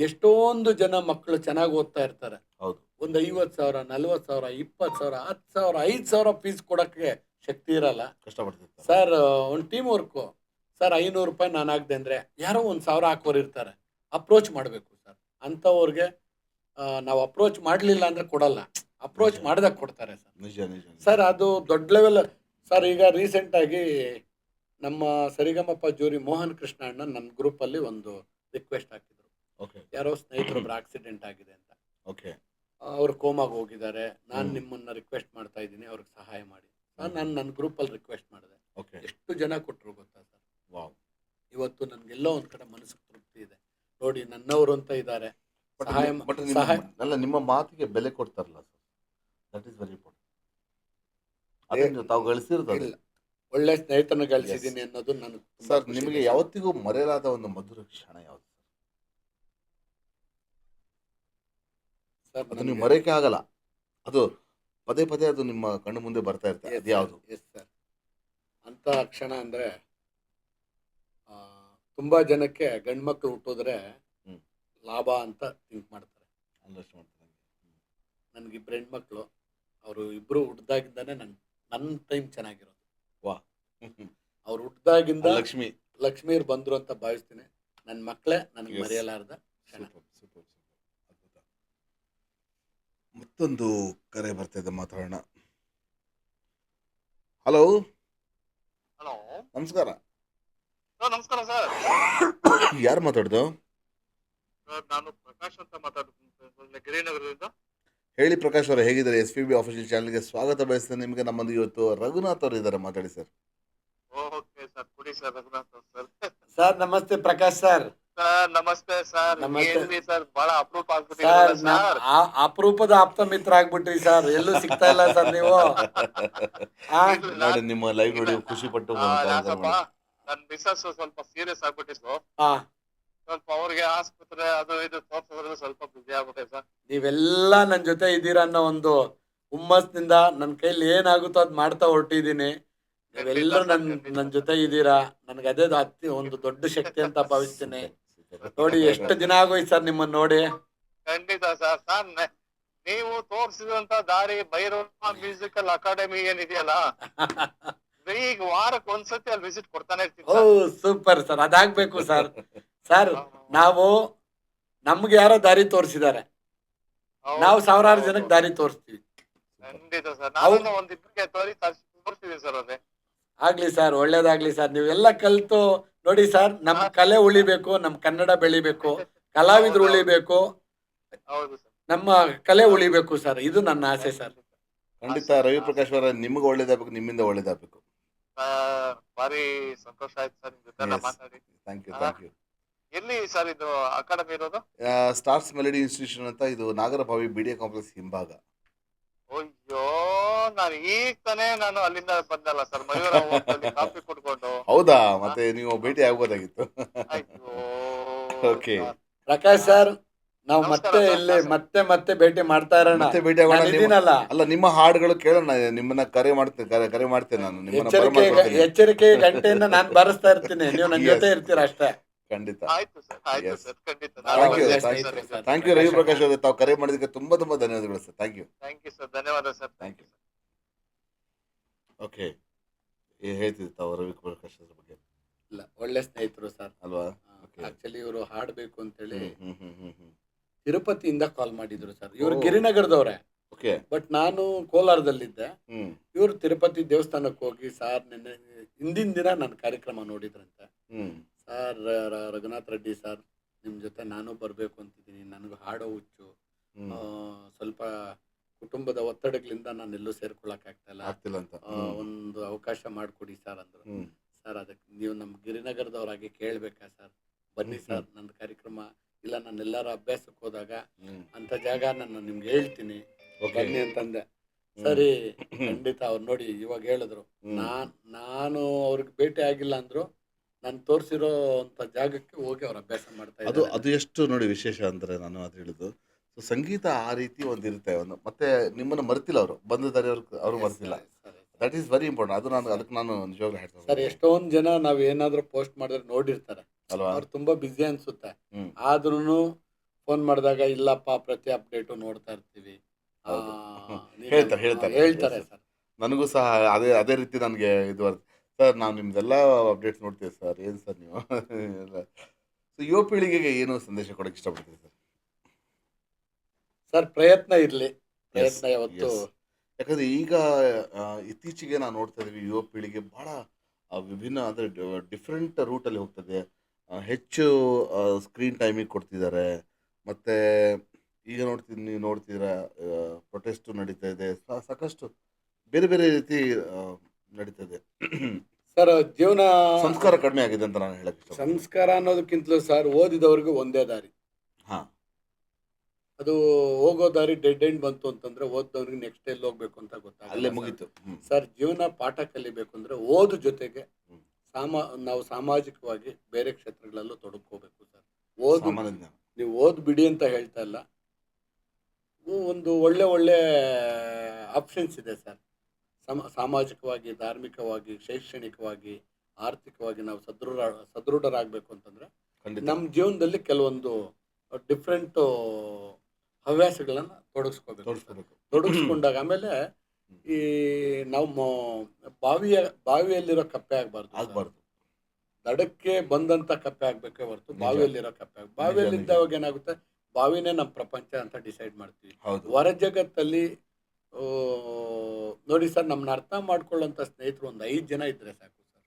ಎಷ್ಟೊಂದು ಜನ ಮಕ್ಕಳು ಚೆನ್ನಾಗಿ ಓದ್ತಾ ಇರ್ತಾರೆ. ಒಂದ್ 50,000, 40,000, 20,000, 10,000, 5,000 ಫೀಸ್ ಕೊಡಕ್ಕೆ ಶಕ್ತಿ ಇರಲ್ಲ ಸರ್. ಒಂದ್ ಟೀಮ್ ವರ್ಕ್ ಸರ್. 500 ರೂಪಾಯಿ ನಾನು ಹಾಕ್ದೆ ಅಂದ್ರೆ ಯಾರೋ 1,000 ಹಾಕೋರು ಇರ್ತಾರೆ. ಅಪ್ರೋಚ್ ಮಾಡ್ಬೇಕು ಸರ್. ಅಂತವ್ರಿಗೆ ನಾವು ಅಪ್ರೋಚ್ ಮಾಡ್ಲಿಲ್ಲ ಅಂದ್ರೆ ಕೊಡಲ್ಲ, ಅಪ್ರೋಚ್ ಮಾಡಿದಾಗ ಕೊಡ್ತಾರೆ ಸರ್. ಸರ್ ಅದು ದೊಡ್ಡ ಲೆವೆಲ್ ಸರ್. ಈಗ ರೀಸೆಂಟ್ ಆಗಿ ನಮ್ಮ ಸರಿಗಮಪ ಜೋರಿ ಮೋಹನ್ ಕೃಷ್ಣ ಅಣ್ಣ ನನ್ನ ಗ್ರೂಪ್ ಅಲ್ಲಿ ಒಂದು ರಿಕ್ವೆಸ್ಟ್ ಹಾಕಿದ್ರು. ಯಾರೋ ಸ್ನೇಹಿತರೊಬ್ರು ಆಕ್ಸಿಡೆಂಟ್ ಆಗಿದೆ ಅಂತ, ಅವ್ರು ಕೋಮಾಗ ಹೋಗಿದ್ದಾರೆ, ನಾನು ನಿಮ್ಮನ್ನ ರಿಕ್ವೆಸ್ಟ್ ಮಾಡ್ತಾ ಇದ್ದೀನಿ ಅವ್ರಿಗೆ ಸಹಾಯ ಮಾಡಿ. ನಾನು ನನ್ನ ಗ್ರೂಪ್ ಅಲ್ಲಿ ರಿಕ್ವೆಸ್ಟ್ ಮಾಡಿದೆ. ಎಷ್ಟು ಜನ ಕೊಟ್ಟರು ಗೊತ್ತಾ ಸರ್. ಇವತ್ತು ನನ್ಗೆಲ್ಲೋ ಒಂದ್ ಕಡೆ ಮನಸ್ಸಿಗೆ ತೃಪ್ತಿ ಇದೆ. ನೋಡಿ ನನ್ನವರು ಅಂತ ಇದ್ದಾರೆ. ನಿಮ್ಮ ಮಾತಿಗೆ ಬೆಲೆ ಕೊಡ್ತಾರಲ್ಲ sir, that is very important. ತಾವು ಗಳಿಸಿರೋದು ಒಳ್ಳೆ ಸ್ನೇಹಿತನ ಗಳಿಸಿದ್ದೀನಿ ಅನ್ನೋದು ನನಗೆ ಸರ್. ನಿಮಗೆ ಯಾವತ್ತಿಗೂ ಮರೆಯಲಾದ ಒಂದು ಮಧುರ ಕ್ಷಣ ಯಾವುದು ಸರ್? ಅದು ನೀವು ಮರೆಯಕ್ಕೆ ಆಗಲ್ಲ, ಅದು ಪದೇ ಪದೇ ಅದು ನಿಮ್ಮ ಕಣ್ಣು ಮುಂದೆ ಬರ್ತಾ ಇರ್ತದೆ. ಅದು ಯಾವುದು? Yes sir. ಅಂತ ಕ್ಷಣ ಅಂದ್ರೆ ತುಂಬಾ ಜನಕ್ಕೆ ಗಂಡ್ಮಕ್ಳು ಹುಟ್ಟಿದ್ರೆ ಲಾಭ ಅಂತ ಥಿಂಕ್ ಮಾಡ್ತಾರೆ. ನನ್ಗಿಬ್ರು ಹೆಣ್ಮಕ್ಳು, ಅವರು ಇಬ್ರು ಹುಟ್ಟಿದಾಗಿಂದಾನೆ ನನ್ನ ಟೈಮ್ ಚೆನ್ನಾಗಿರೋದು. ಅವ್ರು ಹುಟ್ಟಿದಾಗಿಂದ ಲಕ್ಷ್ಮೀರ್ ಬಂದ್ರು ಅಂತ ಭಾವಿಸ್ತೀನಿ. ನನ್ನ ಮಕ್ಕಳೇ ನನಗೆ ಮರೆಯಲಾರ್ದ ಕ್ಷಣ. ಮತ್ತೊಂದು ಕರೆ ಬರ್ತಾ ಇದೆ, ಮಾತಾಡೋಣ. ಹಲೋ. ಹಲೋ, ನಮಸ್ಕಾರ. ನಮಸ್ಕಾರ ಸರ್. ಯಾರು ಮಾತಾಡ್ದು? ನಾನು ಪ್ರಕಾಶ್ ಅಂತ ಮಾತಾಡ್ತೀನಿ, ಗಿರಿನಗರದಿಂದ. ಹೇಳಿ ಪ್ರಕಾಶ್ ಅವರು, ಹೇಗಿದ್ದಾರೆ? SPB ಆಫೀಷಿಯಲ್ ಚಾನಲ್ಗೆ ಸ್ವಾಗತ ಬಯಸ್ತೇನೆ. ನಿಮಗೆ ನಮ್ಮೊಂದಿಗೆ ಇವತ್ತು ರಘುನಾಥ್ ಅವರು ಇದ್ದಾರೆ, ಮಾತಾಡಿ ಸರ್. ಓಕೆ ಸರ್, ಕೊಡಿ ಸರ್ ರಘುನಾಥ್ ಸರ್. ಸರ್ ನಮಸ್ತೆ ಪ್ರಕಾಶ್ ಸರ್. ನಮಸ್ತೆ ಸರ್. ಸರ್ ಬಹಳ ಅಪರೂಪ ಆಗ್ಬಿಟ್ಟಿದೆ ಸರ್. ಅಪರೂಪದ ಆಪ್ತ ಮಿತ್ರ ಆಗ್ಬಿಟ್ರಿ ಸರ್. ಎಲ್ಲೂ ಸಿಗ್ತಾ ಇಲ್ಲ ಸರ್ ನೀವು. ನೋಡಿ ನಿಮ್ಮ ಲೈವ್ ನೋಡಿ ಖುಷಿ ಪಟ್ಟು. ನನ್ ಮಿಸಸ್ ಸ್ವಲ್ಪ ಸೀರಿಯಸ್ ಆಗ್ಬಿಟ್ಟಿತ್ತು. ಸ್ವಲ್ಪ ಅವ್ರಿಗೆ ಆಸ್ಪತ್ರೆ ಅದು ಇದು ತೋರ್ಸಿದ್ರೆ ಸ್ವಲ್ಪ ಬಿಸಿ ಆಗ್ಬಿಟ್ಟೆ ಸರ್. ನೀವೆಲ್ಲ ನನ್ ಜೊತೆ ಇದ್ದೀರಾ ಅನ್ನೋ ಒಂದು ಹುಮ್ಮಸ್ನಿಂದ ನನ್ನ ಕೈಲಿ ಏನಾಗುತ್ತೋ ಅದ್ ಮಾಡ್ತಾ ಹೊರಟಿದ್ದೀನಿ. ನೀವೆಲ್ಲರೂ ನನ್ ಜೊತೆ ಇದ್ದೀರಾ. ನನ್ಗೆ ಅದೇ ಒಂದು ದೊಡ್ಡ ಶಕ್ತಿ ಅಂತ ಭಾವಿಸ್ತೀನಿ. ನೋಡಿ ಎಷ್ಟು ದಿನ ಆಗೋಯ್ತು ಸರ್ ನಿಮ್ಮನ್ನ ನೋಡಿ. ಖಂಡಿತ ಸರ್. ಸರ್ ನೀವು ತೋರಿಸಿದಂತ ದಾರಿ ಭೈರವ ಮ್ಯೂಸಿಕಲ್ ಅಕಾಡೆಮಿ ಏನಿದೆಯಲ್ಲ, ಈಗ ವಾರಕ್ಕೆ ಒಂದ್ಸತಿ ಅಲ್ಲಿ ವಿಸಿಟ್ ಕೊಡ್ತಾನೆ ಇರ್ತೀನಿ. ಓ ಸೂಪರ್ ಸರ್, ಅದಾಗ್ಬೇಕು ಸರ್. ಸರ್ ನಾವು ನಮ್ಗೆ ಯಾರೋ ದಾರಿ ತೋರಿಸಿದ್ದಾರೆ, ನಾವು ಸಾವಿರಾರು ಜನಕ್ಕೆ ದಾರಿ ತೋರಿಸ್ತೀವಿ. ಖಂಡಿತ ಸರ್. ನಾನು ಒಂದಿಬ್ಬರಿಗೆ ತೋರಿಸ್ತೀವಿ ಸರ್. ಅದೇ ಆಗ್ಲಿ ಸರ್, ಒಳ್ಳೇದಾಗ್ಲಿ ಸರ್. ನೀವೆಲ್ಲ ಕಲ್ತು ನೋಡಿ ಸರ್, ನಮ್ ಕಲೆ ಉಳಿಬೇಕು, ನಮ್ ಕನ್ನಡ ಬೆಳಿಬೇಕು, ಕಲಾವಿದ್ರು ಉಳಿಬೇಕು, ನಮ್ಮ ಕಲೆ ಉಳಿಬೇಕು ಸರ್. ಇದು ನನ್ನ ಆಸೆ ಸರ್. ಖಂಡಿತ ರವಿ ಪ್ರಕಾಶ್ ಅವರ, ನಿಮ್ಗೆ ಒಳ್ಳೇದಾಗಬೇಕು, ನಿಮ್ಮಿಂದ ಒಳ್ಳೇದಾಗಬೇಕು. ಭಾರಿ ಸಂತೋಷ ಆಯ್ತು ಸರ್ ನಿಮ್ ಜೊತೆ ಮಾತಾಡಿ. Thank you. ಎಲ್ಲಿ ಸರ್ ಇದು ಅಕಾಡೆಮಿ ಇರೋದು? ಸ್ಟಾರ್ಸ್ ಮೆಲಡಿ ಇನ್ಸ್ಟಿಟ್ಯೂಷನ್ ಅಂತ, ಇದು ನಾಗರಭಾವಿ BDA ಕಾಂಪ್ಲೆಕ್ಸ್ ಹಿಂಭಾಗ. ಅಯ್ಯೋ, ನಾನು ಈಗ ತಾನೇ ನಾನು ಅಲ್ಲಿಂದ ಬಂದಲ್ಲ ಸರ್, ಮಯೂರ ಹೋಟೆಲ್ ಕಾಫಿ ಕುಡ್ಕೊಂಡು. ಹೌದಾ, ಮತ್ತೆ ನೀವು ಭೇಟಿ ಆಗ್ಬೋದಾಗಿತ್ತು. ಅಯ್ಯೋ ಓಕೆ, ಸರ್. ಪ್ರಕಾಶ್ ಸರ್, ನಾವು ನಮಸ್ಕಾರ ಮತ್ತೆ ಸರ್, ಇಲ್ಲಿ ನಮಸ್ಕಾರ. ಮತ್ತೆ ಭೇಟಿ ಮಾಡ್ತಾ ಇರೋಣ. ಮತ್ತೆ ಭೇಟಿ ಆಗೋಣ. ನಾನು ಇದೀನಲ್ಲ, ಅಲ್ಲ, ನಿಮ್ಮ ಹಾಡುಗಳು ಕೇಳೋಣ. ನಿಮ್ಮನ್ನ ಕರೆ ಮಾಡ್ತೇನೆ ನಾನು, ನಿಮ್ಮನ್ನ ಬರಮಾಡ್ಕೊಳ್ತೀನಿ. ಎಚ್ಚರಿಕೆ ಗಂಟೆಯಿಂದ ನಾನು ಬಾರಿಸ್ತಾ ಇರ್ತೀನಿ, ನೀವು ನನ್ನ ಜೊತೆ ಇರ್ತೀರ ಅಷ್ಟೇ. ಖಂಡಿತ. ಆಯ್ತು ಸರ್, ಆಯ್ತು Yes. ಸರ್, ಖಂಡಿತ. ಥ್ಯಾಂಕ್ ಯು, ಒಳ್ಳೆ ಥ್ಯಾಂಕ್ ಸ್ನೇಹಿತರು you, sir. Thank you Ravi Prakash ಅವರೇ. ತಾವು ಕರೆ ಮಾಡಿದ್ದಕ್ಕೆ ತುಂಬಾ ಧನ್ಯವಾದಗಳು sir. Thank you. Thank you sir, ಧನ್ಯವಾದ ಸರ್. Thank you. ಓಕೆ, ಹೇಳ್ತಿದ್ದೆ ತಾವು ರವಿ ಪ್ರಕಾಶ್ ಅವ್ರ ಬಗ್ಗೆ ಇಲ್ಲ, ಒಳ್ಳೆ ಸ್ನೇಹಿತರು ಸರ್. ಅಲ್ವಾ? ಆಕ್ಚುಲಿ ಇವರು ಹಾಡ್ಬೇಕು ಅಂತೇಳಿ ಹ್ಮ್ ಹ್ಮ್ ಹ್ಮ್ ಹ್ಮ್ ತಿರುಪತಿಯಿಂದ ಕಾಲ್ ಮಾಡಿದ್ರು ಸರ್. ಇವರು ಓ. ಗಿರಿನಗರದವ್ರೆ, ಓಕೆ. ಬಟ್ ನಾನು ಕೋಲಾರದಲ್ಲಿದ್ದೆ. ಹ್ಮ್ ಇವರು ತಿರುಪತಿ ದೇವಸ್ಥಾನಕ್ಕೆ ಹೋಗಿ, ಸಾರ್ ನಿನ್ನೆ ಹಿಂದಿನ ದಿನ ನನ್ನ ಕಾರ್ಯಕ್ರಮ ನೋಡಿದ್ರಂತೆ. ಹ್ಮ್ ಸರ್, ರಘುನಾಥ್ ರೆಡ್ಡಿ ಸರ್, ನಿಮ್ಮ ಜೊತೆ ನಾನು ಬರಬೇಕು ಅಂತಿದ್ದೀನಿ, ನನಗೂ ಹಾಡೋ ಹುಚ್ಚು, ಹ್ಮ್ ಸ್ವಲ್ಪ ಕುಟುಂಬದ ಒತ್ತಡಗಳಿಂದ ನಾನು ಎಲ್ಲೂ ಸೇರ್ಕೊಳ್ಳೋಕ್ಕಾಗ್ತಾಯಿಲ್ಲ, ಆಗ್ತಿಲ್ಲ ಅಂತ. ಒಂದು ಅವಕಾಶ ಮಾಡಿಕೊಡಿ ಸರ್ ಅಂದರು. ಹ್ಮ್ ಸರ್, ಅದಕ್ಕೆ ನೀವು ನಮ್ಮ ಗಿರಿನಗರದವ್ರಾಗೆ ಕೇಳಬೇಕಾ ಸರ್? ಬನ್ನಿ ಹ್ಮ್. ಸರ್, ನನ್ನ ಕಾರ್ಯಕ್ರಮ ಇಲ್ಲ, ನಾನು ಎಲ್ಲರ ಅಭ್ಯಾಸಕ್ಕೆ ಹೋದಾಗ ಹ್ಮ್ ಅಂಥ ಜಾಗ ನಾನು ನಿಮ್ಗೆ ಹೇಳ್ತೀನಿ, ಓಕೆ. ಬನ್ನಿ ಅಂತಂದೆ. ಹ್ಮ್. ಸರಿ, ಖಂಡಿತ. ಅವ್ರು ನೋಡಿ ಇವಾಗ ಹೇಳಿದ್ರು, ಹ್ಮ್. ನಾನು ಅವ್ರಿಗೆ ಭೇಟಿ ಆಗಿಲ್ಲ ಅಂದ್ರು, ನಾನು ತೋರಿಸಿರೋ ಅಂಥ ಜಾಗಕ್ಕೆ ಹೋಗಿ ಅವ್ರು ಅಭ್ಯಾಸ ಮಾಡ್ತಾ ಅದು ಇದ್ದಾರೆ. ಅದು ಎಷ್ಟು ನೋಡಿ ವಿಶೇಷ ಅಂದ್ರೆ, ನಾನು ಅದು ಹೇಳಿದ್ದು. ಸೊ ಸಂಗೀತ ಆ ರೀತಿ ಒಂದು ಇರುತ್ತೆ. ಒಂದು ಮತ್ತೆ ನಿಮ್ಮನ್ನ ಮರ್ತಿಲ್ಲ, ಅವರು ಬಂದಿದ್ದಾರೆ, ಅವರು ಮರ್ತಿಲ್ಲ. That is very important. ಅದು ನಾನು ಅದಕ್ಕೆ ನಾನು ನಿಜವಾಗ್ಲೂ ಸರ್, ಹೇಳ್ತೀನಿ ಎಷ್ಟೊಂದು ಜನ ನಾವ್ ಏನಾದ್ರೂ ಪೋಸ್ಟ್ ಮಾಡಿದ್ರೆ ನೋಡಿರ್ತಾರೆ, ಅಲ್ವಾ? ಅವ್ರು ತುಂಬಾ ಬ್ಯುಸಿ ಅನ್ಸುತ್ತೆ. ಹ್ಮ್ ಆದ್ರೂ ಫೋನ್ ಮಾಡಿದಾಗ ಇಲ್ಲಪ್ಪ, ಪ್ರತಿ ಅಪ್ಡೇಟು ನೋಡ್ತಾ ಇರ್ತೀವಿ, ಹೌದು. ಹೇಳ್ತಾರೆ ಹೇಳ್ತಾರೆ. ಸರ್. ನನಗೂ ಸಹ ಅದೇ ರೀತಿ ನನಗೆ ಇದು ಸರ್, ನಾವು ನಿಮ್ದೆಲ್ಲ ಅಪ್ಡೇಟ್ಸ್ ನೋಡ್ತೀವಿ ಸರ್. ಏನು ಸರ್ ನೀವು ಸೊ ಯುವ ಪೀಳಿಗೆಗೆ ಏನು ಸಂದೇಶ ಕೊಡಕ್ಕೆ ಇಷ್ಟಪಡ್ತೀವಿ ಸರ್? ಸರ್, ಪ್ರಯತ್ನ ಇರ್ಲಿ, ಪ್ರಯತ್ನ ಯಾವತ್ತು. ಯಾಕಂದ್ರೆ ಈಗ ಇತ್ತೀಚೆಗೆ ನಾವು ನೋಡ್ತಾ ಇದೀವಿ, ಯುವ ಪೀಳಿಗೆ ಬಹಳ ವಿಭಿನ್ನ, ಅಂದರೆ ಡಿಫ್ರೆಂಟ್ ರೂಟಲ್ಲಿ ಹೋಗ್ತದೆ. ಹೆಚ್ಚು ಸ್ಕ್ರೀನ್ ಟೈಮಿಗೆ ಕೊಡ್ತಿದ್ದಾರೆ. ಮತ್ತು ಈಗ ನೀವು ನೋಡ್ತಿದ್ದೀರಾ, ಪ್ರೊಟೆಸ್ಟು ನಡೀತಾ ಇದೆ, ಸಾಕಷ್ಟು ಬೇರೆ ಬೇರೆ ರೀತಿ ನಡೀತಾ ಇದೆ. ಸರ್, ಜೀವನ ಸಂಸ್ಕಾರ ಕಡಿಮೆ ಆಗಿದೆ ಅಂತ ನಾನು ಹೇಳಕ್ಕೆ ಇಷ್ಟ. ಸಂಸ್ಕಾರ ಅನ್ನೋದಕ್ಕಿಂತಲೂ ಸರ್, ಓದಿದವ್ರಿಗೆ ಒಂದೇ ದಾರಿ. ಹಾಂ, ಅದು ಹೋಗೋ ದಾರಿ ಡೆಡ್ ಎಂಡ್ ಬಂತು ಅಂತಂದ್ರೆ, ಓದ್ದವ್ರಿಗೆ ನೆಕ್ಸ್ಟ್ ಎಲ್ಲಿ ಹೋಗ್ಬೇಕು ಅಂತ ಅಲ್ಲೇ ಗೊತ್ತಾಗಲ್ಲ ಮುಗೀತು. ಸರ್. ಜೀವನ ಪಾಠ ಕಲಿಬೇಕು ಅಂದ್ರೆ ಓದು ಜೊತೆಗೆ ಹ್ಮ್. ನಾವು ಸಾಮಾಜಿಕವಾಗಿ ಬೇರೆ ಕ್ಷೇತ್ರಗಳಲ್ಲೂ ತೊಡಕೋಬೇಕು ಸರ್. ಓದು, ಸಾಮಾನ್ಯ ಜ್ಞಾನ. ನೀವು ಓದ್ ಬಿಡಿ ಅಂತ ಹೇಳ್ತಾ ಇಲ್ಲ, ಒಂದು ಒಳ್ಳೆ ಆಪ್ಷನ್ಸ್ ಇದೆ ಸರ್. ಸಾಮಾಜಿಕವಾಗಿ, ಧಾರ್ಮಿಕವಾಗಿ, ಶೈಕ್ಷಣಿಕವಾಗಿ, ಆರ್ಥಿಕವಾಗಿ ನಾವು ಸದೃಢರಾಗಬೇಕು ಅಂತಂದ್ರೆ ಖಂಡಿತ ನಮ್ಮ ಜೀವನದಲ್ಲಿ ಕೆಲವೊಂದು ಡಿಫ್ರೆಂಟ್ ಹವ್ಯಾಸಗಳನ್ನ ತೋರಿಸ್ಕೋಬೇಕು. ತೊಡಗಿಸ್ಕೊಂಡಾಗ ಆಮೇಲೆ ಈ ನಾವು ಬಾವಿಯಲ್ಲಿರೋ ಕಪ್ಪೆ ಆಗ್ಬಾರ್ದು. ದಡಕ್ಕೆ ಬಂದಂತ ಕಪ್ಪೆ ಆಗ್ಬೇಕೇ ಹೊರತು ಬಾವಿಯಲ್ಲಿರೋ ಕಪ್ಪೆ ಬಾವಿಯಲ್ಲಿದ್ದಾಗ ಏನಾಗುತ್ತೆ, ಬಾವಿನೇ ನಮ್ಮ ಪ್ರಪಂಚ ಅಂತ ಡಿಸೈಡ್ ಮಾಡ್ತೀವಿ. ಹೌದು. ಹೊರ ಜಗತ್ತಲ್ಲಿ ನೋಡಿ ಸರ್, ನಮ್ಮನ್ನ ಅರ್ಥ ಮಾಡ್ಕೊಳ್ಳೋಂಥ ಸ್ನೇಹಿತರು ಒಂದು 5 ಜನ ಇದ್ರೆ ಸಾಕು ಸರ್.